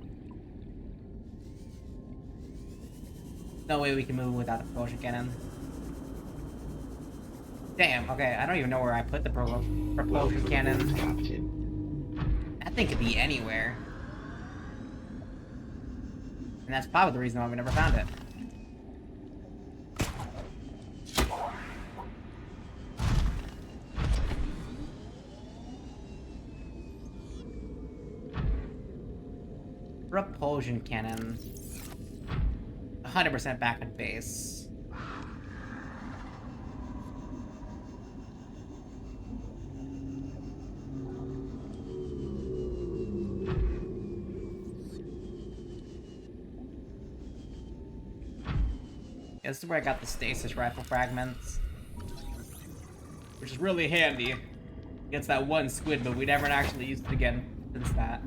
No way we can move without the propulsion cannon. Damn, okay, I don't even know where I put the propulsion Welcome cannon. aboard, Captain. That thing could be anywhere. And that's probably the reason why we never found it. Propulsion cannon. 100% back at base. Yeah, this is where I got the stasis rifle fragments. Which is really handy against that one squid, but we never actually used it again since that.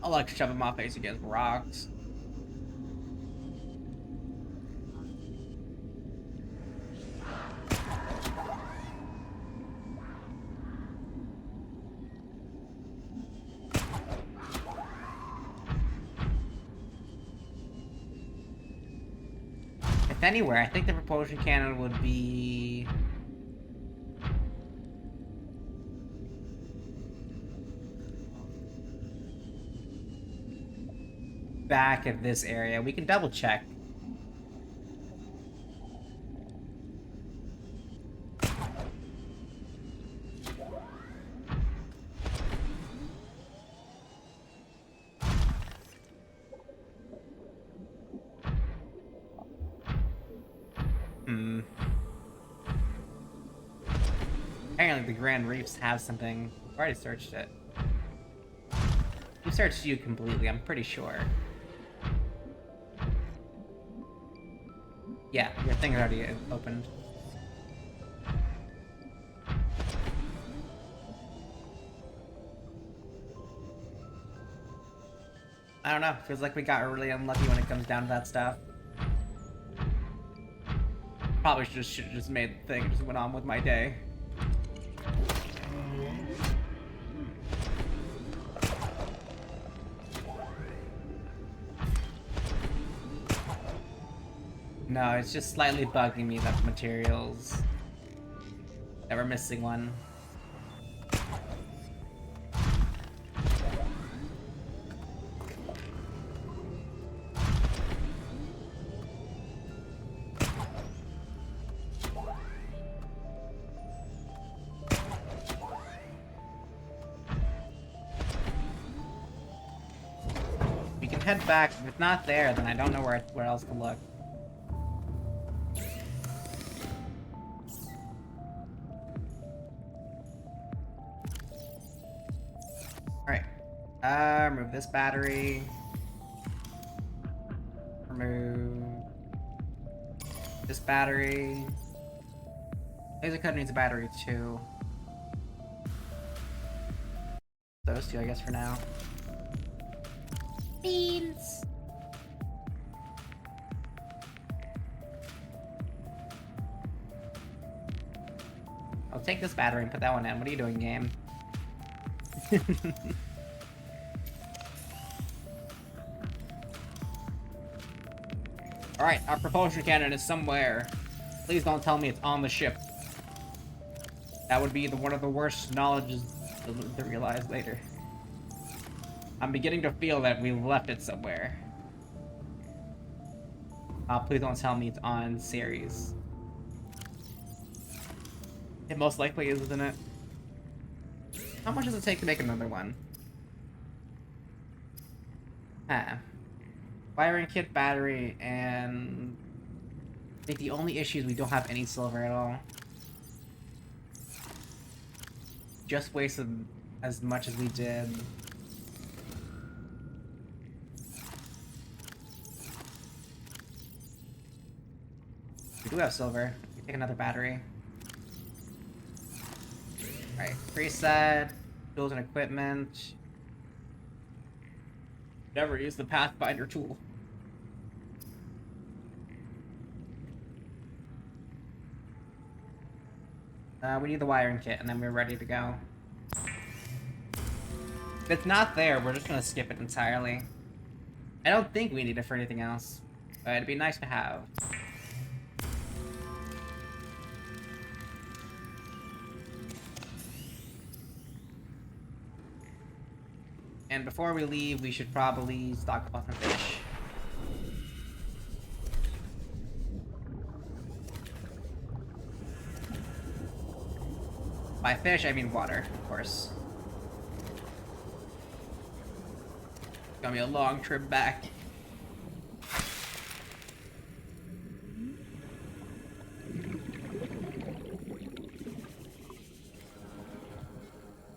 I like shoving my face against rocks. If anywhere, I think the propulsion cannon would be... back at this area. We can double check. Apparently the Grand Reefs have something. I've already searched it. We searched you completely, I'm pretty sure. Yeah, your thing is already opened. I don't know, feels like we got really unlucky when it comes down to that stuff. Probably should have just made the thing and just went on with my day. No, it's just slightly bugging me that the materials... that we're missing one. We can head back. If it's not there, then I don't know where else to look. Remove this battery. Remove this battery. Laser cutter needs a battery too. Those two, I guess, for now. Beans. I'll take this battery and put that one in. What are you doing, game? Alright, our propulsion cannon is somewhere. Please don't tell me it's on the ship. That would be one of the worst knowledges to realize later. I'm beginning to feel that we left it somewhere. Please don't tell me it's on Ceres. It most likely is, isn't it? How much does it take to make another one? Huh. Wiring kit, battery, and... I think the only issue is we don't have any silver at all. Just wasted as much as we did. We do have silver. We take another battery. Alright, preset. Tools and equipment. Never use the Pathfinder tool. We need the wiring kit, and then we're ready to go. If it's not there, we're just gonna skip it entirely. I don't think we need it for anything else, but it'd be nice to have. And before we leave, we should probably stock up on some fish. By fish, I mean water, of course. It's gonna be a long trip back.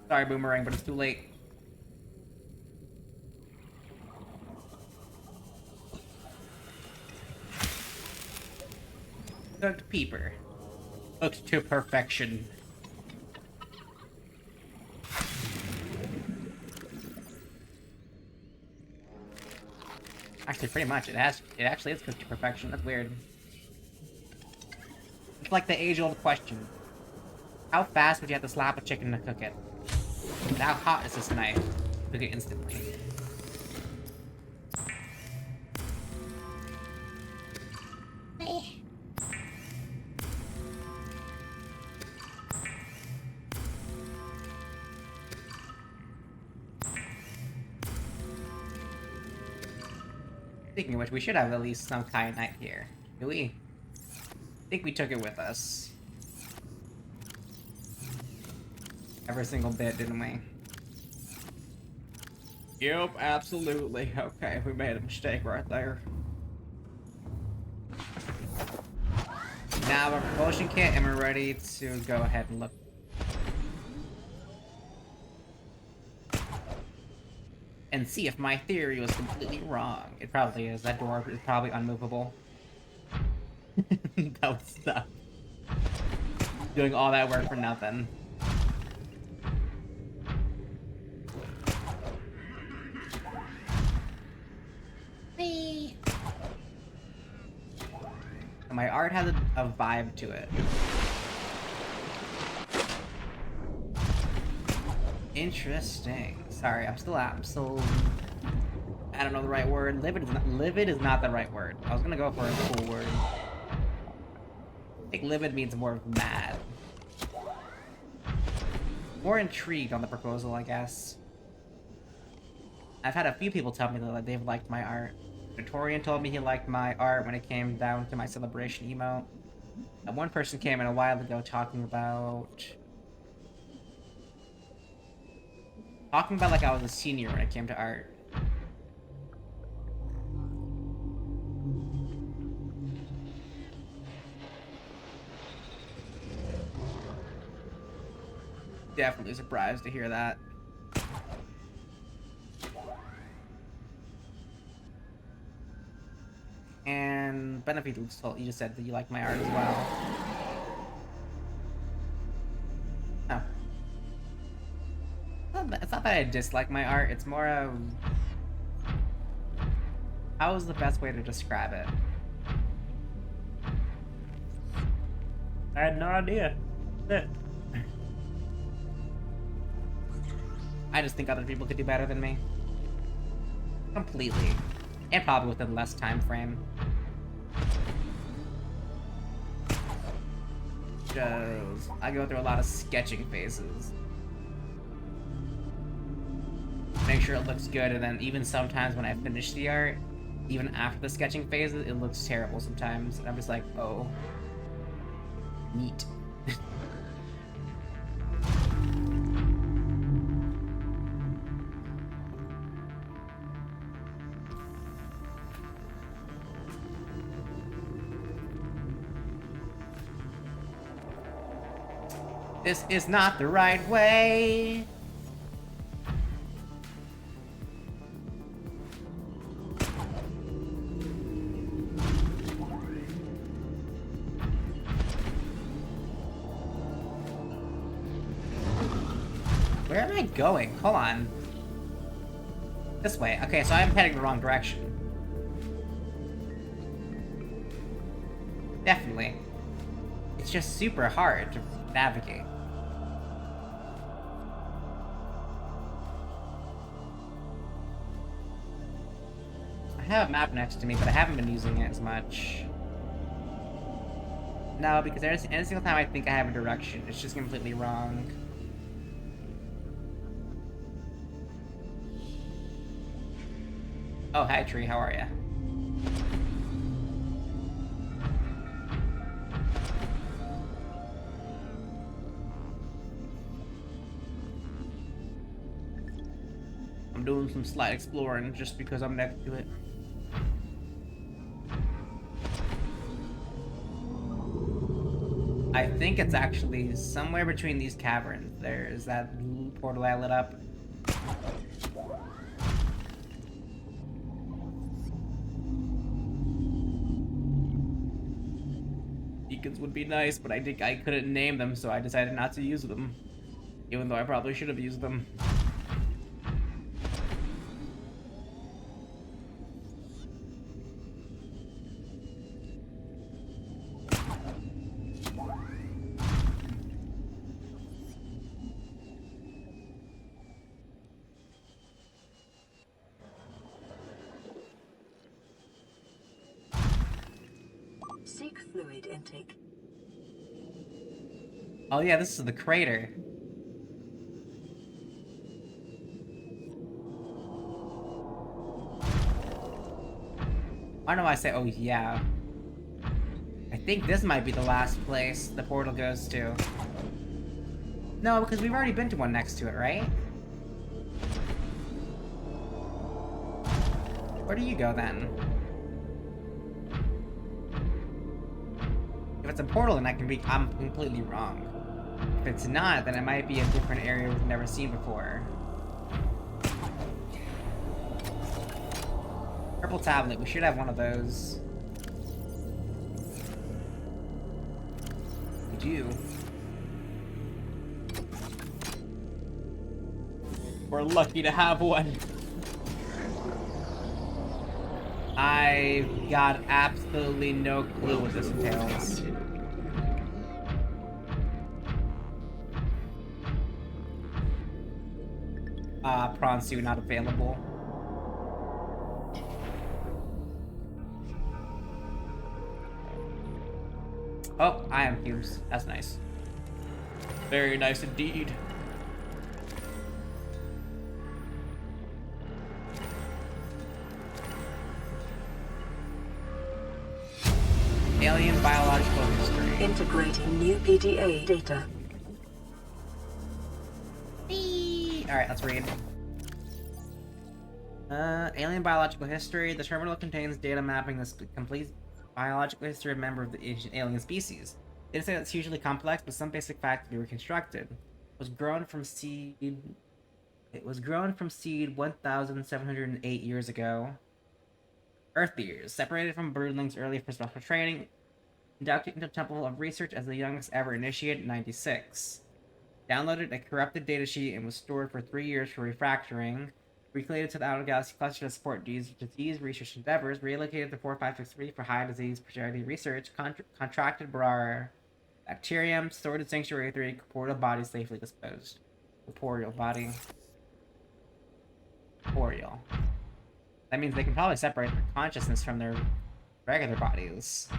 Sorry, Boomerang, but it's too late. Cooked peeper. Cooked to perfection. Actually, pretty much. It actually is cooked to perfection. That's weird. It's like the age-old question. How fast would you have to slap a chicken to cook it? And how hot is this knife? Cook it instantly. Speaking of which, we should have at least some kyanite here. Do we? I think we took it with us. Every single bit, didn't we? Yep, absolutely. Okay, we made a mistake right there. Now we're propulsion kit and we're ready to go ahead and look. And see if my theory was completely wrong. It probably is. That door is probably unmovable. That would suck. Doing all that work for nothing. Me. My art has a vibe to it. Interesting. Sorry, I'm still. I don't know the right word. Livid is not the right word. I was gonna go for a cool word. I think livid means more mad. More intrigued on the proposal, I guess. I've had a few people tell me that they've liked my art. Victorian told me he liked my art when it came down to my celebration emote. And one person came in a while ago talking about like I was a senior when it came to art. Definitely surprised to hear that. And Benefit, you just said that you like my art as well. Oh. It's not that I dislike my art, it's more of... How is the best way to describe it? I had no idea. That's it. I just think other people could do better than me. Completely. And probably within less time frame. Just, I go through a lot of sketching phases. Make sure it looks good, and then even sometimes when I finish the art, even after the sketching phases, it looks terrible sometimes. And I'm just like, oh. Neat. This is not the right way. Where am I going? Hold on. This way. Okay, so I'm heading the wrong direction. Definitely. It's just super hard to navigate. I have a map next to me, but I haven't been using it as much. No, because every single time I think I have a direction, it's just completely wrong. Oh, hi, Tree. How are ya? I'm doing some slight exploring just because I'm next to it. I think it's actually somewhere between these caverns. There's that blue portal I lit up. Beacons would be nice, but I couldn't name them, so I decided not to use them. Even though I probably should have used them. Seek fluid intake. Oh yeah, this is the crater. I don't know why I say, oh yeah. I think this might be the last place the portal goes to. No, because we've already been to one next to it, right? Where do you go then? If it's a portal, then I'm completely wrong. If it's not, then it might be a different area we've never seen before. Purple tablet, we should have one of those. We do. We're lucky to have one. I've got absolutely no clue what this entails. Prawn suit not available. Oh, ion cubes. That's nice. Very nice indeed. Alien biological history. Integrating new PDA data. Alright, let's read. Alien biological history. The terminal contains data mapping the complete biological history of a member of the ancient alien species. They say that's hugely complex, but some basic facts can be reconstructed. It was grown from seed 1,708 years ago. Earth years, separated from broodlings early for special training, inducted into Temple of Research as the youngest ever initiated in 96. Downloaded a corrupted datasheet and was stored for 3 years for refactoring. Recreated to the Outer Galaxy Cluster to support disease research endeavors. Relocated to 4563 for high disease priority research. Contracted Brar. Bacterium. Stored in Sanctuary 3. Corporeal body safely disposed. Corporeal body. Corporeal. That means they can probably separate their consciousness from their regular bodies.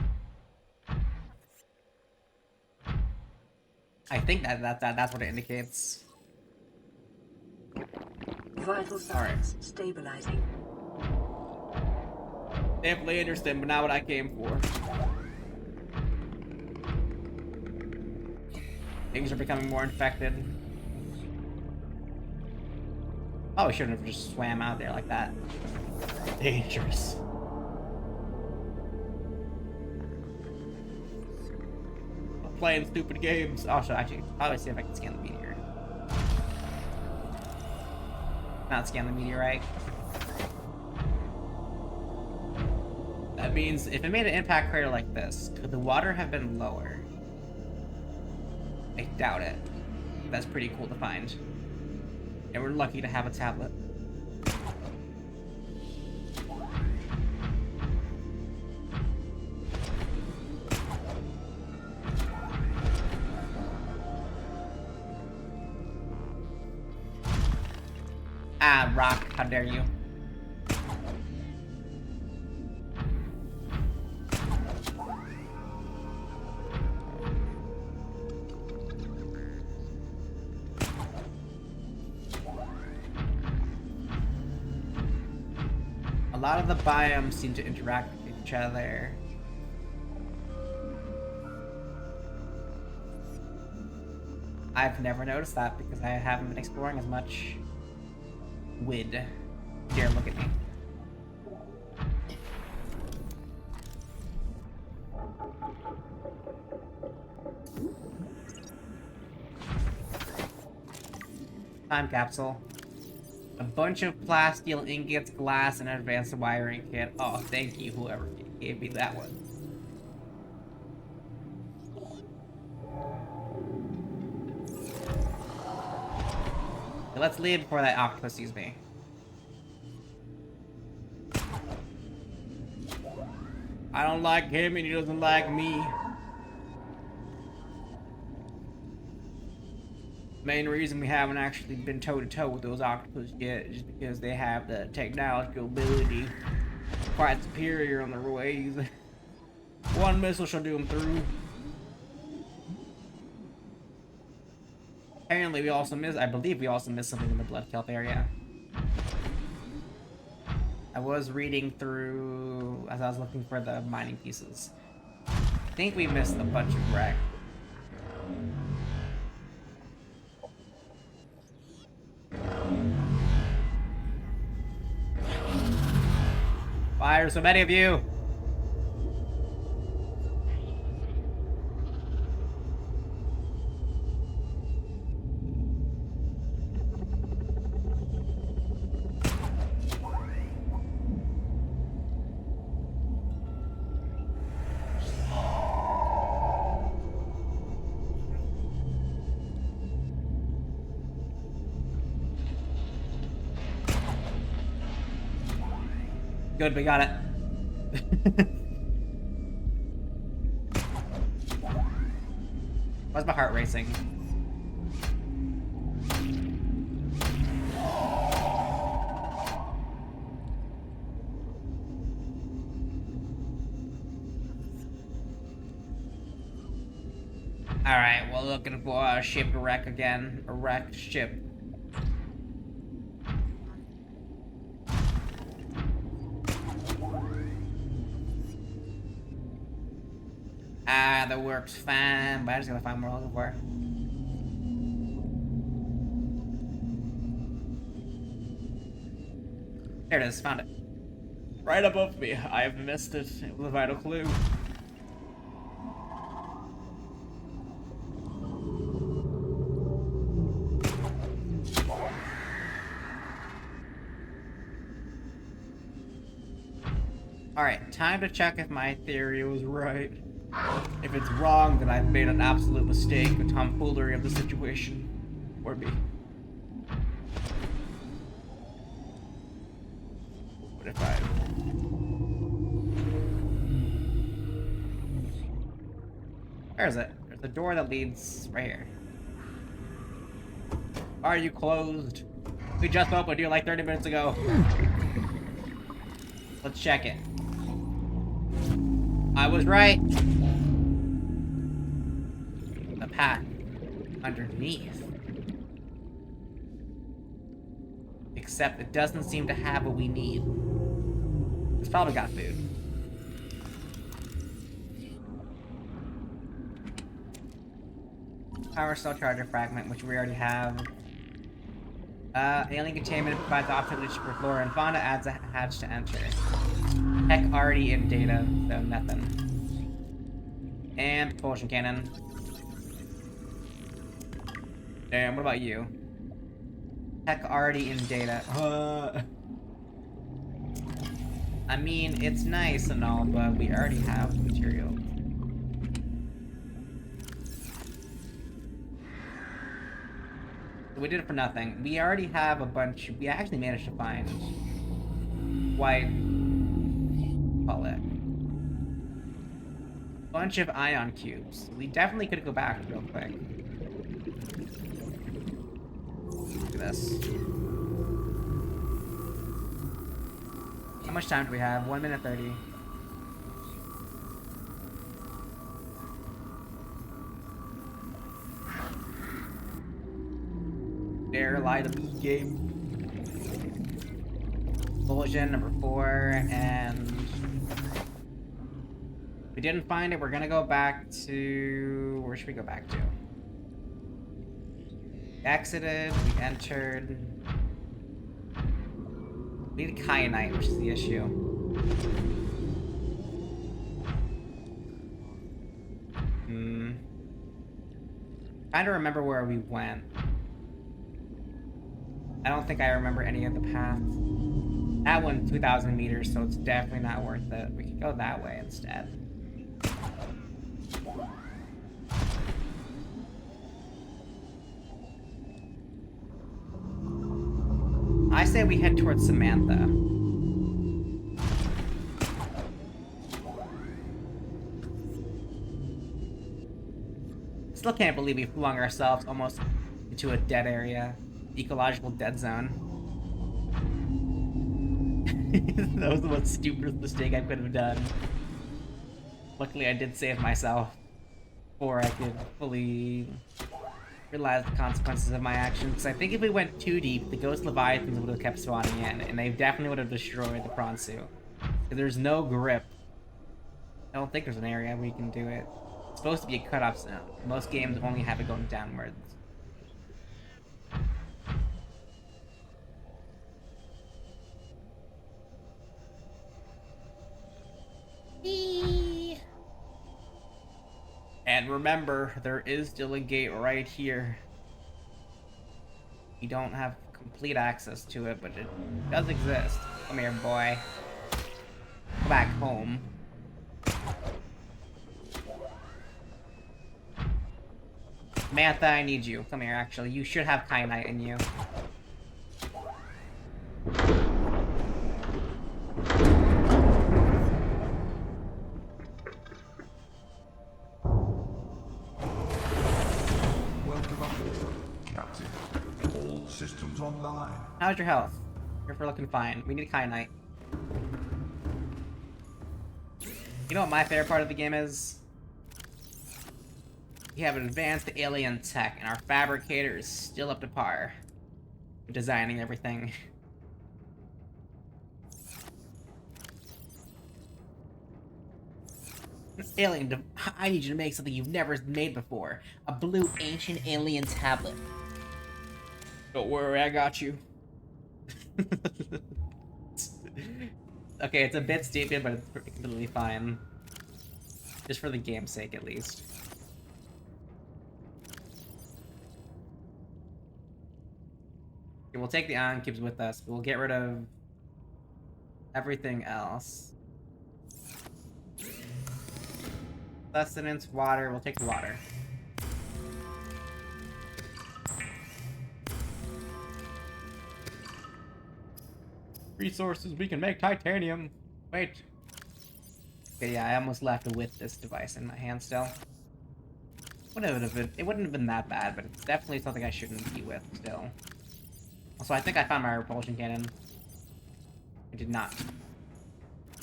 I think that's what it indicates. Vital signs stabilizing. Definitely interesting, but not what I came for. Things are becoming more infected. Oh, we shouldn't have just swam out there like that. Dangerous. I'm playing stupid games. Also, actually, probably see if I can scan the meteor. Not scan the meteorite. That means if it made an impact crater like this, could the water have been lower? I doubt it. That's pretty cool to find. And we're lucky to have a tablet. Ah, rock, how dare you. A lot of the biomes seem to interact with each other. I've never noticed that because I haven't been exploring as much. Wid. Dare look at me. Time capsule. A bunch of plasteel ingots, glass, and an advanced wiring kit. Oh, thank you, whoever gave me that one. Okay, let's leave before that octopus sees me. I don't like him and he doesn't like me. Main reason we haven't actually been toe-to-toe with those octopus yet is because they have the technological ability quite superior on their ways. One missile shall do them through. Apparently we also missed, I believe we also missed something in the blood kelp area. I was reading through as I was looking for the mining pieces. I think we missed a bunch of wreck. Why are so many of you? Good, we got it. Why's my heart racing? Alright, we're looking for a ship wreck again. A wrecked ship. Ah, that works fine, but I just gotta find what we're looking for. There it is, found it. Right above me. I have missed it. It was a vital clue. Alright, time to check if my theory was right. If it's wrong, then I've made an absolute mistake, a tomfoolery of the situation. Or me. What if I... Where is it? There's a door that leads right here. Are you closed? We just opened here like 30 minutes ago. Let's check it. I was right. The path underneath. Except it doesn't seem to have what we need. It's probably got food. Power cell charger fragment, which we already have. Alien containment provides opportunity for flora and fauna, adds a hatch to enter. Heck, already in data, so nothing. And propulsion cannon. Damn, what about you? Heck, already in data. I mean, it's nice and all, but we already have material. We did it for nothing. We already have a bunch. We actually managed to find quite, call it, bunch of ion cubes. We definitely could go back real quick. Look at this. How much time do we have? 1 minute 30. Dare lie to me game. Bulletin number 4, and we didn't find it. We're gonna go back to, where should we go back to? We exited, we entered. We need kyanite, which is the issue. Trying to remember where we went. I don't think I remember any of the paths. That one's 2,000 meters, so it's definitely not worth it. We could go that way instead. I say we head towards Samantha. Still can't believe we flung ourselves almost into a dead area. Ecological dead zone. That was the most stupidest mistake I could have done. Luckily I did save myself before I could fully realize the consequences of my actions. I think if we went too deep, the ghost leviathans would have kept spawning in, and they definitely would have destroyed the prawn suit. There's no grip. I don't think there's an area where you can do it. It's supposed to be a cut-off zone. Most games only have it going downwards. And remember, there is still a gate right here. You don't have complete access to it, but it does exist. Come here, boy. Go back home. Samantha, I need you. Come here, actually. You should have kyanite in you. Welcome up, Captain. All systems online. How's your health? You're looking fine. We need kyanite. You know what my favorite part of the game is? We have advanced alien tech, and our fabricator is still up to par with designing everything. Alien, I need you to make something you've never made before. A blue ancient alien tablet. Don't worry, I got you. Okay, it's a bit stupid, but it's completely fine. Just for the game's sake, at least. Okay, we'll take the ion cubes with us, but we'll get rid of everything else. Sustenance, water, we'll take the water. Resources, we can make titanium. Wait. Okay, yeah, I almost left with this device in my hand still. It wouldn't have been that bad, but it's definitely something I shouldn't be with still. Also, I think I found my repulsion cannon. I did not.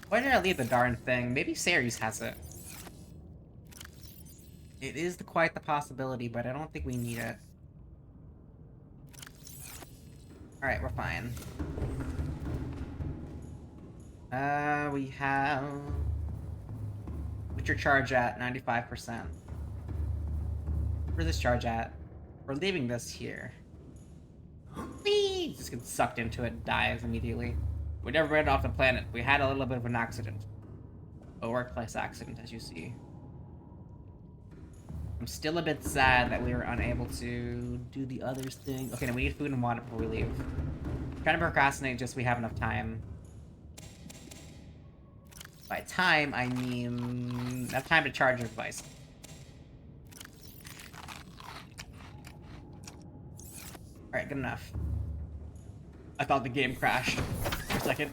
Why did I leave the darn thing? Maybe Ceres has it. It is quite the possibility, but I don't think we need it. Alright, we're fine. We have... What's your charge at? 95%. Where's this charge at? We're leaving this here. Whee! Just gets sucked into it and dies immediately. We never ran off the planet. We had a little bit of an accident. A workplace accident, as you see. I'm still a bit sad that we were unable to do the others thing. Okay, now we need food and water before we leave. I'm trying to procrastinate just so we have enough time. By time, I mean enough time to charge your device. Alright, good enough. I thought the game crashed for a second.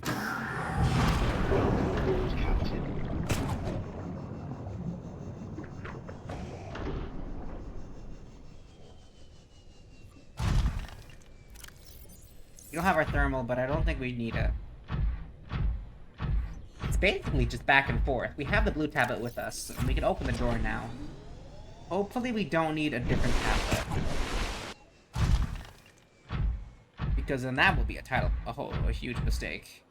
We don't have our thermal, but I don't think we need it. It's basically just back and forth. We have the blue tablet with us, and we can open the door now. Hopefully we don't need a different tablet. Because then that will be a huge mistake.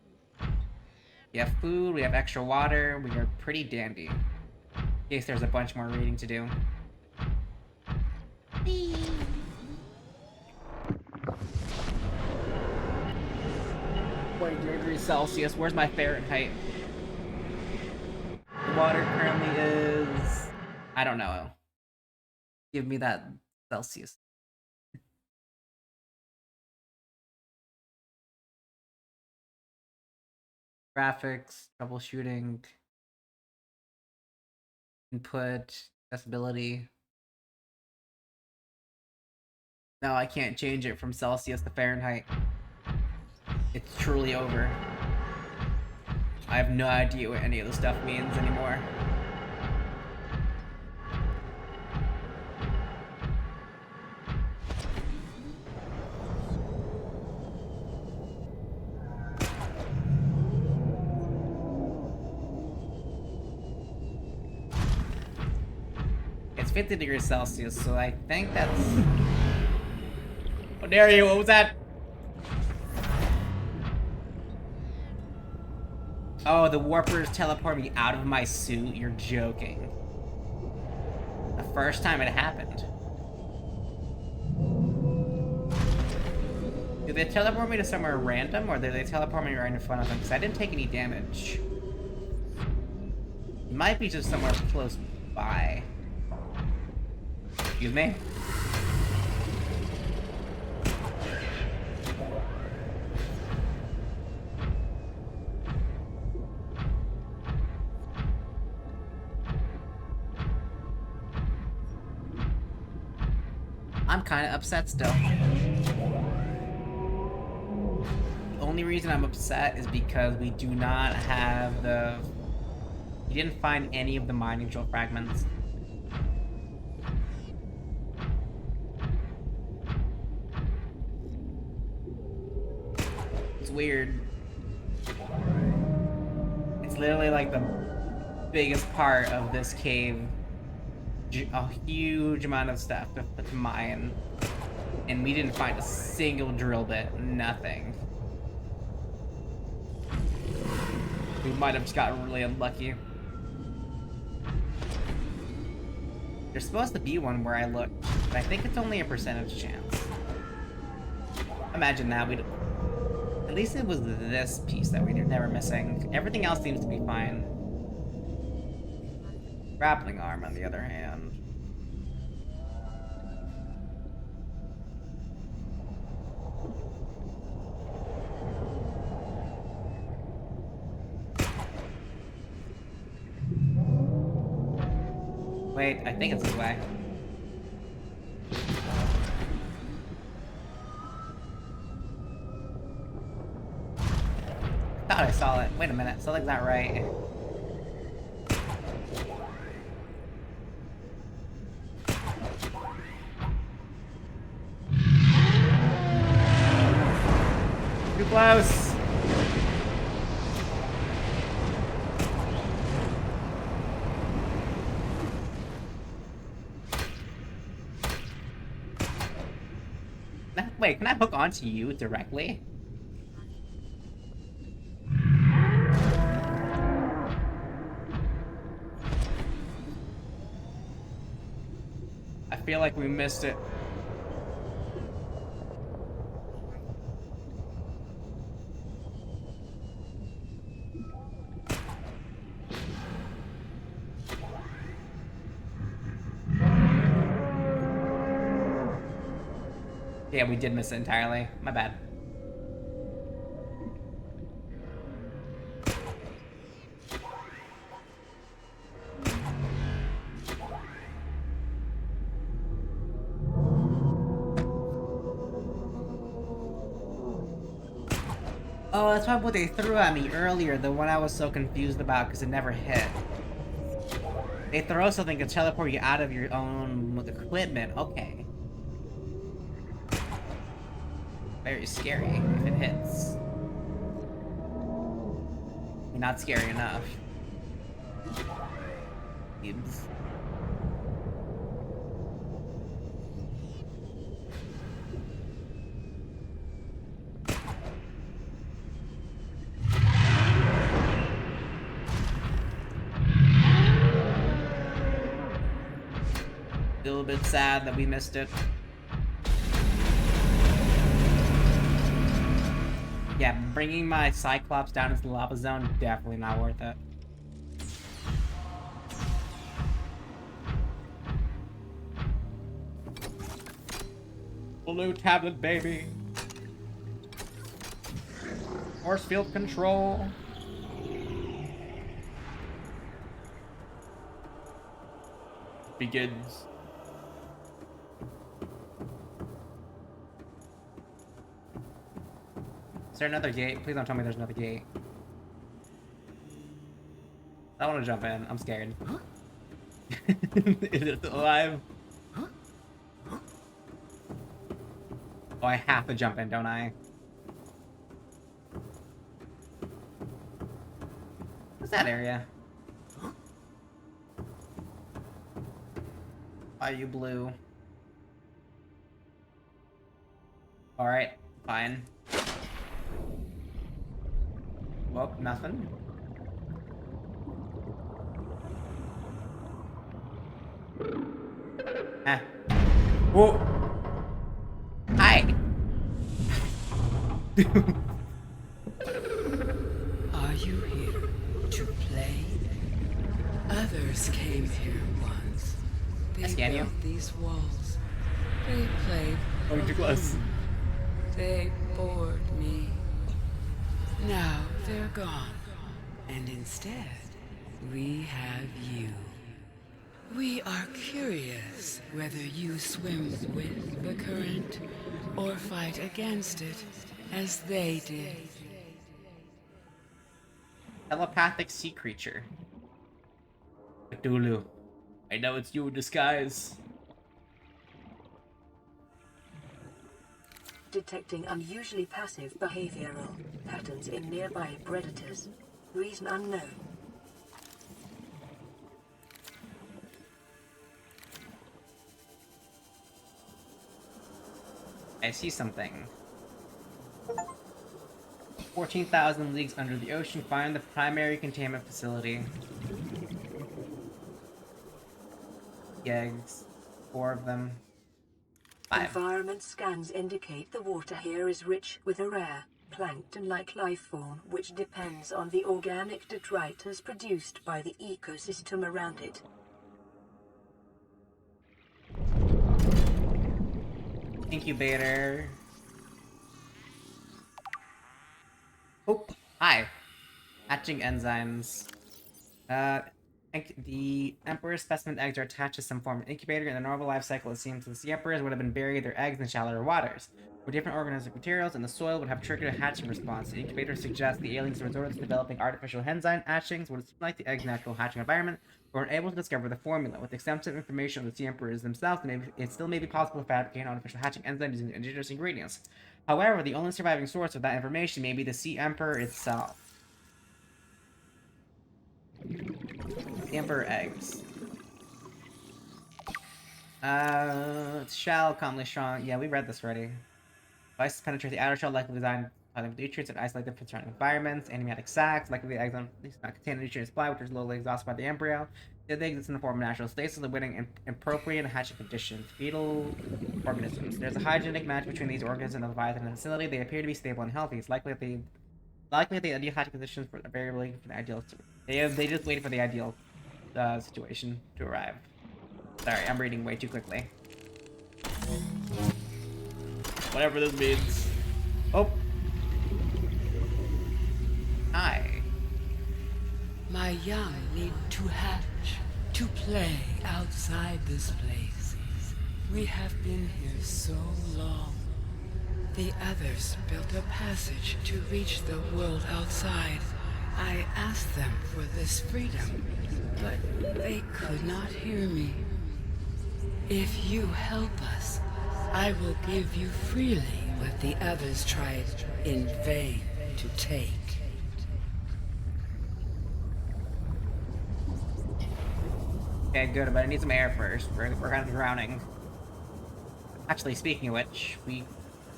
We have food, we have extra water, we are pretty dandy. In case there's a bunch more reading to do. 42 degrees Celsius. Where's my Fahrenheit? The water currently is... I don't know. Give me that Celsius. Graphics, troubleshooting, input, accessibility. No, I can't change it from Celsius to Fahrenheit. It's truly over. I have no idea what any of this stuff means anymore. It's 50 degrees Celsius, so I think that's... How dare you? What was that? Oh, the warpers teleport me out of my suit? You're joking. The first time it happened. Did they teleport me to somewhere random, or did they teleport me right in front of them? Because I didn't take any damage. It might be just somewhere close by. Excuse me? I'm kind of upset still. The only reason I'm upset is because we do not have the... We didn't find any of the mining drill fragments. It's weird. It's literally like the biggest part of this cave. A huge amount of stuff to mine, and we didn't find a single drill bit. Nothing. We might have just gotten really unlucky. There's supposed to be one where I looked, but I think it's only a percentage chance. Imagine that. At least it was this piece that we were never missing. Everything else seems to be fine. Grappling arm, on the other hand. Wait, I think it's this way. I thought I saw it. Wait a minute, something's not right. Too close. Wait, can I hook onto you directly? I feel like we missed it. Yeah, we did miss it entirely. My bad. Oh, that's what they threw at me earlier, the one I was so confused about because it never hit. They throw something to teleport you out of your own equipment. Okay. Very scary if it hits. Not scary enough. Cubes. A little bit sad that we missed it. Yeah, bringing my Cyclops down into the lava zone, definitely not worth it. Blue tablet, baby. Force field control. Begins. Is there another gate? Please don't tell me there's another gate. I don't want to jump in. I'm scared. Is it still alive? Oh, I have to jump in, don't I? What's that area? Why are you blue? Alright, fine. Well, nothing. Ah. Whoa! Hi! Are you here to play? Others came here once. They I scan you. built these walls. They played. Oh, you're too close. They bored me. Now they're gone. And instead, we have you. We are curious whether you swim with the current or fight against it as they did. Telepathic sea creature. Cthulhu. I know it's you in disguise. Detecting unusually passive behavioral patterns in nearby predators. Reason unknown. I see something. 14,000 leagues under the ocean, find the primary containment facility. Eggs. 4 of them. 5. Environment scans indicate the water here is rich with a rare, plankton-like life form which depends on the organic detritus produced by the ecosystem around it. Incubator. Oh, hi. Hatching enzymes. The Emperor's specimen eggs are attached to some form of incubator. In the normal life cycle, it seems that the Emperors would have been buried their eggs in shallower waters, where different organic materials in the soil would have triggered a hatching response. The incubator suggests the aliens resorted to developing artificial enzyme hatchings would seem like the egg's natural hatching environment, but were unable to discover the formula. With extensive information on the sea emperors themselves, it still may be possible to fabricate an artificial hatching enzyme using indigenous ingredients. However, the only surviving source of that information may be the sea emperor itself. The emperor eggs. Shell, commonly strong. Yeah, we read this already. Devices penetrate the outer shell, likely designed by the nutrients and isolate them from surrounding environments. Amniotic sacs, likely the eggs do not contain a nutrient supply, which is slowly exhausted by the embryo. They exist in the form of natural stasis, limiting appropriate hatching conditions. Fetal organisms. There's a hygienic match between these organisms and the Leviathan in the facility. They appear to be stable and healthy. It's likely that the ideal hatching conditions for variably for the ideal. They just waited for the ideal situation to arrive. Sorry, I'm reading way too quickly. Whatever this means. Oh. Hi. My young need to hatch, to play outside this place. We have been here so long. The others built a passage to reach the world outside. I asked them for this freedom, but they could not hear me. If you help us, I will give you freely what the others tried in vain to take. Okay, good, but I need some air first. We're kind of drowning. Actually, speaking of which,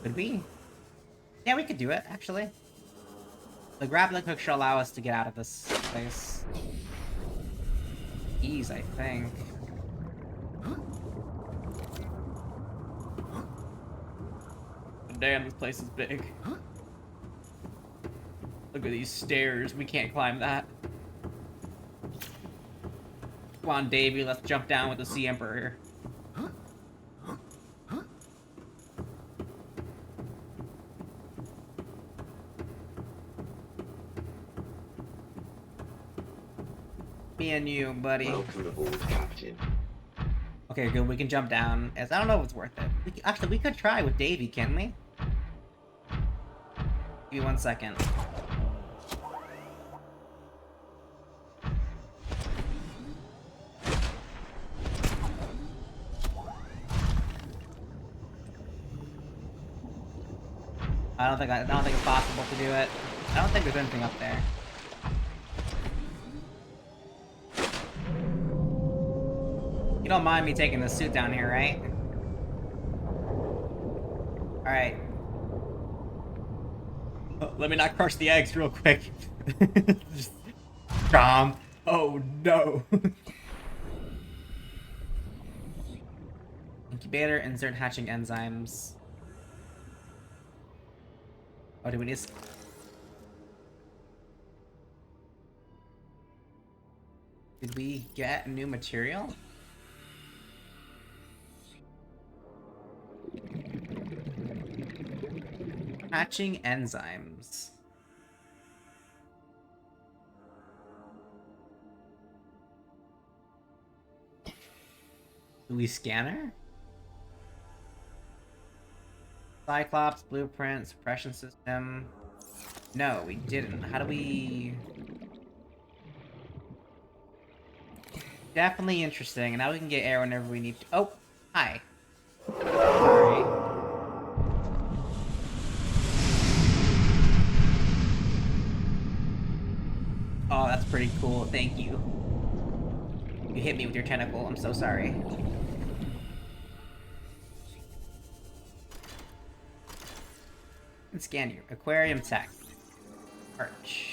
could we? Yeah, we could do it, actually. The grappling hook should allow us to get out of this place. Ease, I think. Damn, this place is big. Look at these stairs. We can't climb that. Come on, Davey. Let's jump down with the Sea Emperor. Me and you, buddy. Welcome aboard, Captain. Okay, good. We can jump down. As I don't know if it's worth it. Actually, we could try with Davey, can we? Give me 1 second. I don't think it's possible to do it. I don't think there's anything up there. You don't mind me taking the suit down here, right? Alright. Oh, let me not crush the eggs real quick. Just... Chomp. Oh no. Incubator, insert hatching enzymes. Oh, do we need... Did we get new material? Hatching enzymes. Do we scan her? Cyclops, blueprint, suppression system. No, we didn't. How do we... Definitely interesting. And now we can get air whenever we need to. Oh, hi. Sorry. Oh, that's pretty cool. Thank you. You hit me with your tentacle. I'm so sorry. And scan you. Aquarium tech. Arch.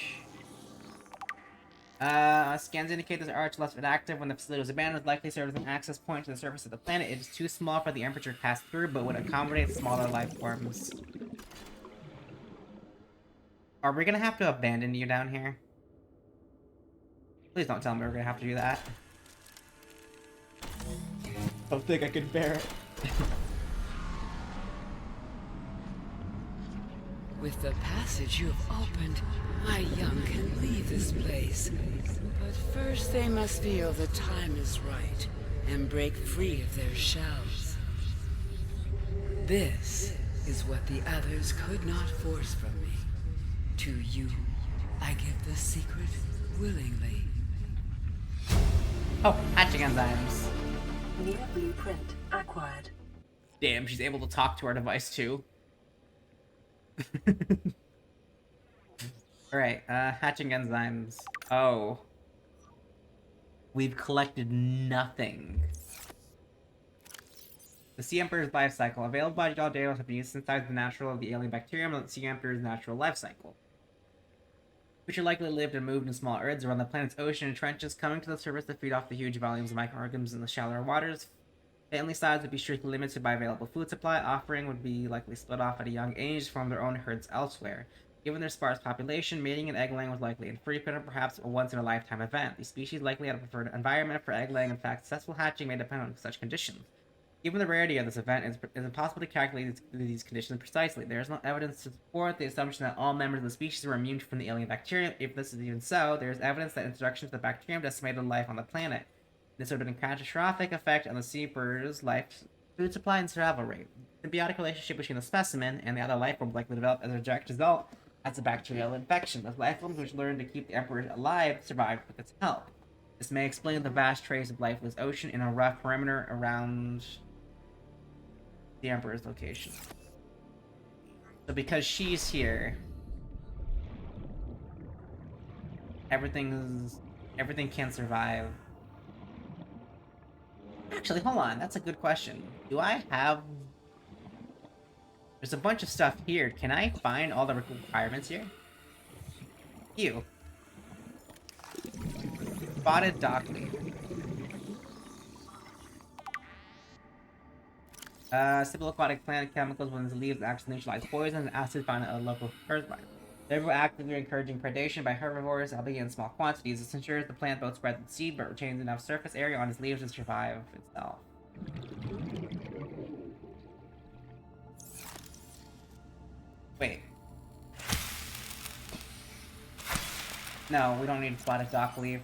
Scans indicate this arch left inactive when the facility was abandoned. Likely serves as an access point to the surface of the planet. It is too small for the Emperor to pass through, but would accommodate smaller life forms. Are we gonna have to abandon you down here? Please don't tell me we're gonna have to do that. Don't think I can bear it. With the passage you have opened, my young can leave this place. But first they must feel the time is right and break free of their shells. This is what the others could not force from me. To you, I give the secret willingly. Oh, hatching enzymes. New blueprint acquired. Damn, she's able to talk to our device too. Alright, hatching enzymes. Oh. We've collected nothing. The Sea Emperor's life cycle. Available biological data have been used inside the natural of the alien bacterium and the Sea Emperor's natural life cycle. Which are likely lived and moved in small earths around the planet's ocean and trenches, coming to the surface to feed off the huge volumes of microorganisms in the shallower waters. Family size would be strictly limited by available food supply. Offering would be likely split off at a young age to form their own herds elsewhere. Given their sparse population, mating and egg laying was likely infrequent and perhaps a once-in-a-lifetime event. These species likely had a preferred environment for egg laying. In fact, successful hatching may depend on such conditions. Given the rarity of this event, it is impossible to calculate these conditions precisely. There is no evidence to support the assumption that all members of the species were immune from the alien bacterium. If this is even so, there is evidence that introduction to the bacterium decimated life on the planet. This would have been a catastrophic effect on the Sea Emperor's life Food supply and survival rate. The symbiotic relationship between the specimen and the other life forms likely develop as a direct result as a bacterial infection. Those life forms which learn to keep the Emperor alive survived with its help. This may explain the vast trace of lifeless ocean in a rough perimeter around the Emperor's location. So because she's here, everything can survive. Actually, hold on. That's a good question. Do I have... There's a bunch of stuff here. Can I find all the requirements here? You. Spotted dockleaf. Simple aquatic plant chemicals when the leaves actually neutralize poison and acid found at a local earth mine. Therefore, actively encouraging predation by herbivores, albeit in small quantities. This ensures the plant both spreads its seed but retains enough surface area on its leaves to survive itself. Wait. No, we don't need spotted dockleaf.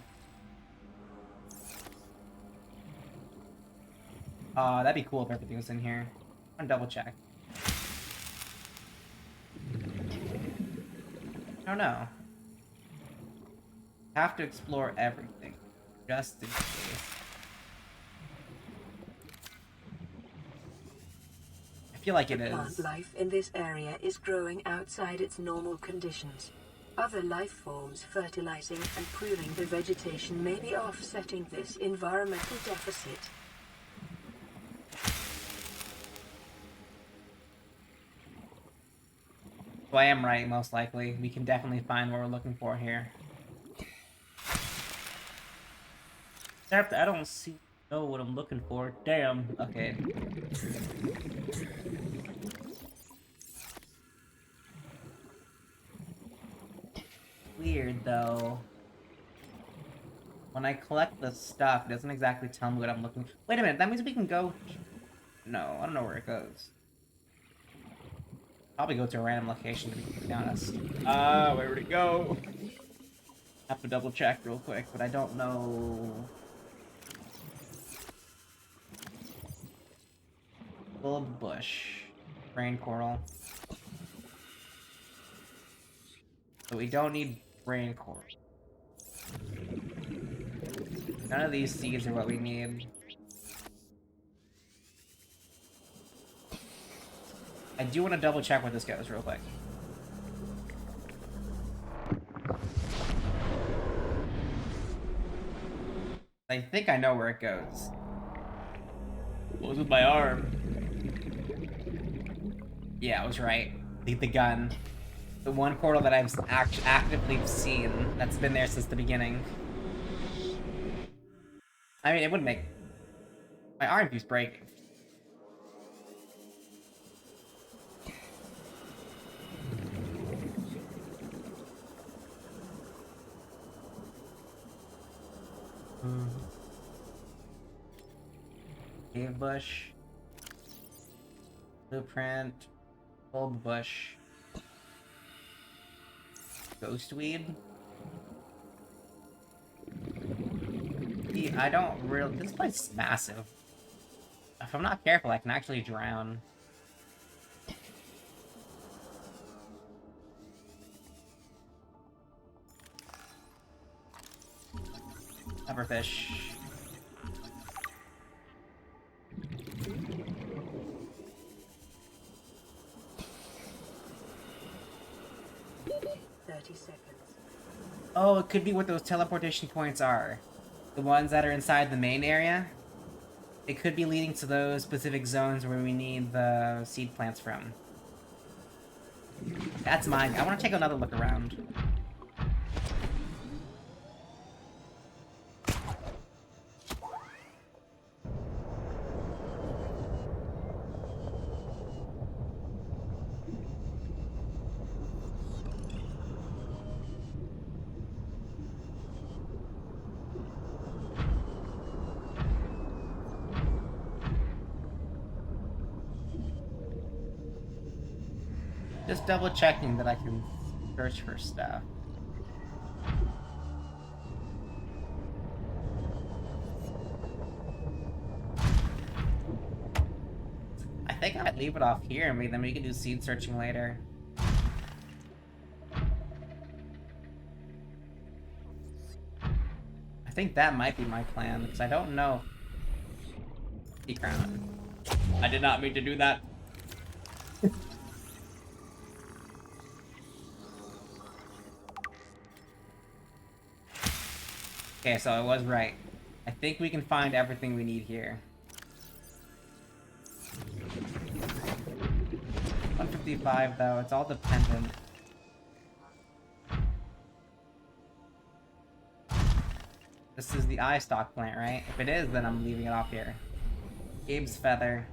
That'd be cool if everything was in here. I'm gonna double check. I don't know. Have to explore everything, just in case. I feel like it is. Plant life in this area is growing outside its normal conditions. Other life forms fertilizing and pruning the vegetation may be offsetting this environmental deficit. So I am right, most likely. We can definitely find what we're looking for here. Except I don't know what I'm looking for. Damn. Okay. Weird, though. When I collect the stuff, it doesn't exactly tell me what I'm looking for. Wait a minute, that means we can go... No, I don't know where it goes. Probably go to a random location, to be honest. Where would it go? Have to double check real quick, but I don't know... Bulb bush. Brain coral. So we don't need brain coral. None of these seeds are what we need. I do want to double check where this goes real quick. I think I know where it goes. What was with my arm? Yeah, I was right. The gun. The one portal that I've actively seen that's been there since the beginning. I mean, it wouldn't make... My arm keeps breaking. Cave bush. Blueprint. Bulb bush. Ghostweed. See, I don't really... This place is massive. If I'm not careful, I can actually drown. Pepperfish. Oh, it could be what those teleportation points are. The ones that are inside the main area. It could be leading to those specific zones where we need the seed plants from. That's mine. I want to take another look around. Just double checking that I can search for stuff. think I'd leave it off here, and then we can do seed searching later. I think that might be my plan, because I don't know. Crown. I did not mean to do that. Okay, so I was right. I think we can find everything we need here. 155 though, it's all dependent. This is the eye stalk plant, right? If it is, then I'm leaving it off here. Gabe's feather.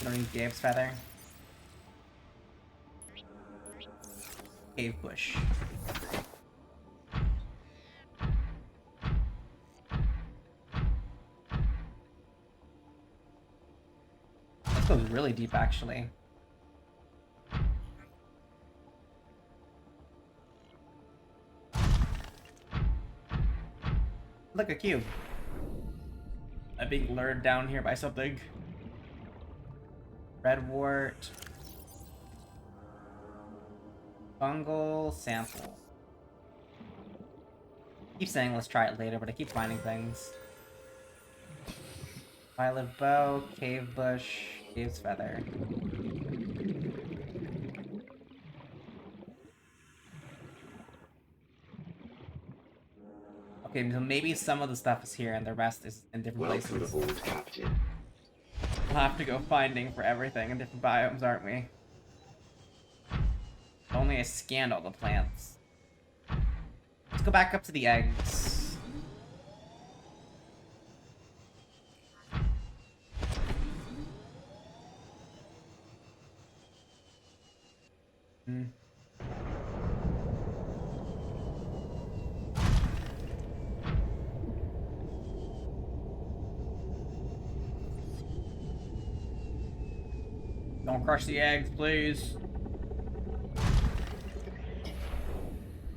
We don't need Gabe's feather. Cave bush. This goes really deep, actually. Look, a cube. I'm being lured down here by something. Redwort. Fungal sample. I keep saying let's try it later, but I keep finding things. Violet bow, cave bush, cave's feather. Okay, so maybe some of the stuff is here and the rest is in different places. Welcome aboard, Captain. We'll have to go finding for everything in different biomes, aren't we? Only I scanned all the plants. Let's go back up to the eggs. Hmm. Don't crush the eggs, please.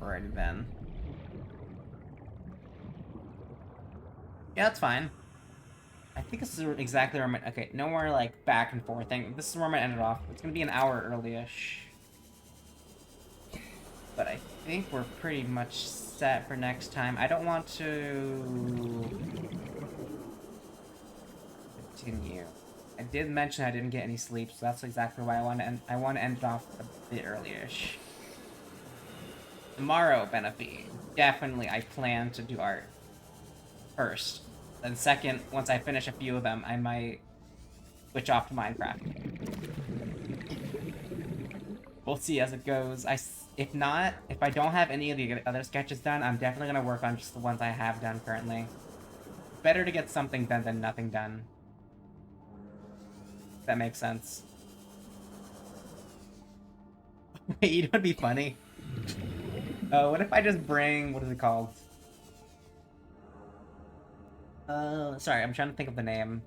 Alrighty then. Yeah, that's fine. I think this is exactly where I'm at. Okay, no more like back and forth thing. This is where I'm gonna end it off. It's gonna be an hour early-ish. But I think we're pretty much set for next time. I don't want to continue. I did mention I didn't get any sleep, so that's exactly why I want to end it off a bit early-ish. Tomorrow, Benefi. Definitely I plan to do art. First. Then second, once I finish a few of them, I might switch off to Minecraft. We'll see as it goes. If not, if I don't have any of the other sketches done, I'm definitely going to work on just the ones I have done currently. Better to get something done than nothing done. If that makes sense. Wait, you know what'd be funny? What if I just bring... what is it called? Sorry, I'm trying to think of the name.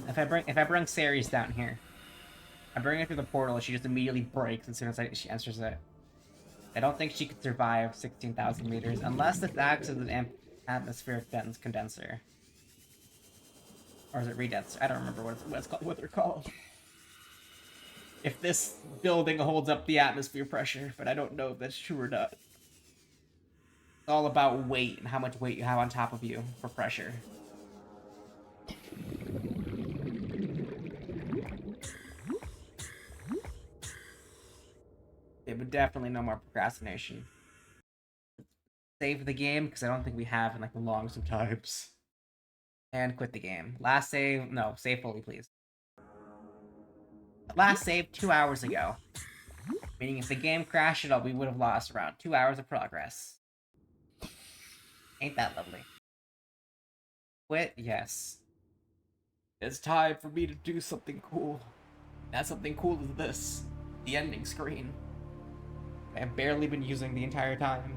If I bring Ceres down here, I bring her through the portal, she just immediately breaks as soon as she enters it. I don't think she could survive 16,000 meters unless it acts as an atmospheric condenser. Or is it redenser? I don't remember what they're called. If this building holds up the atmosphere pressure, but I don't know if that's true or not. It's all about weight and how much weight you have on top of you for pressure. It would definitely no more procrastination. Save the game, because I don't think we have in like the longest of times. And quit the game. Last save, no, save fully, please. Last save 2 hours ago. Meaning if the game crashed at all, we would have lost around 2 hours of progress. Ain't that lovely? Quit? Yes. It's time for me to do something cool. That something cool is this. The ending screen. I've barely been using the entire time.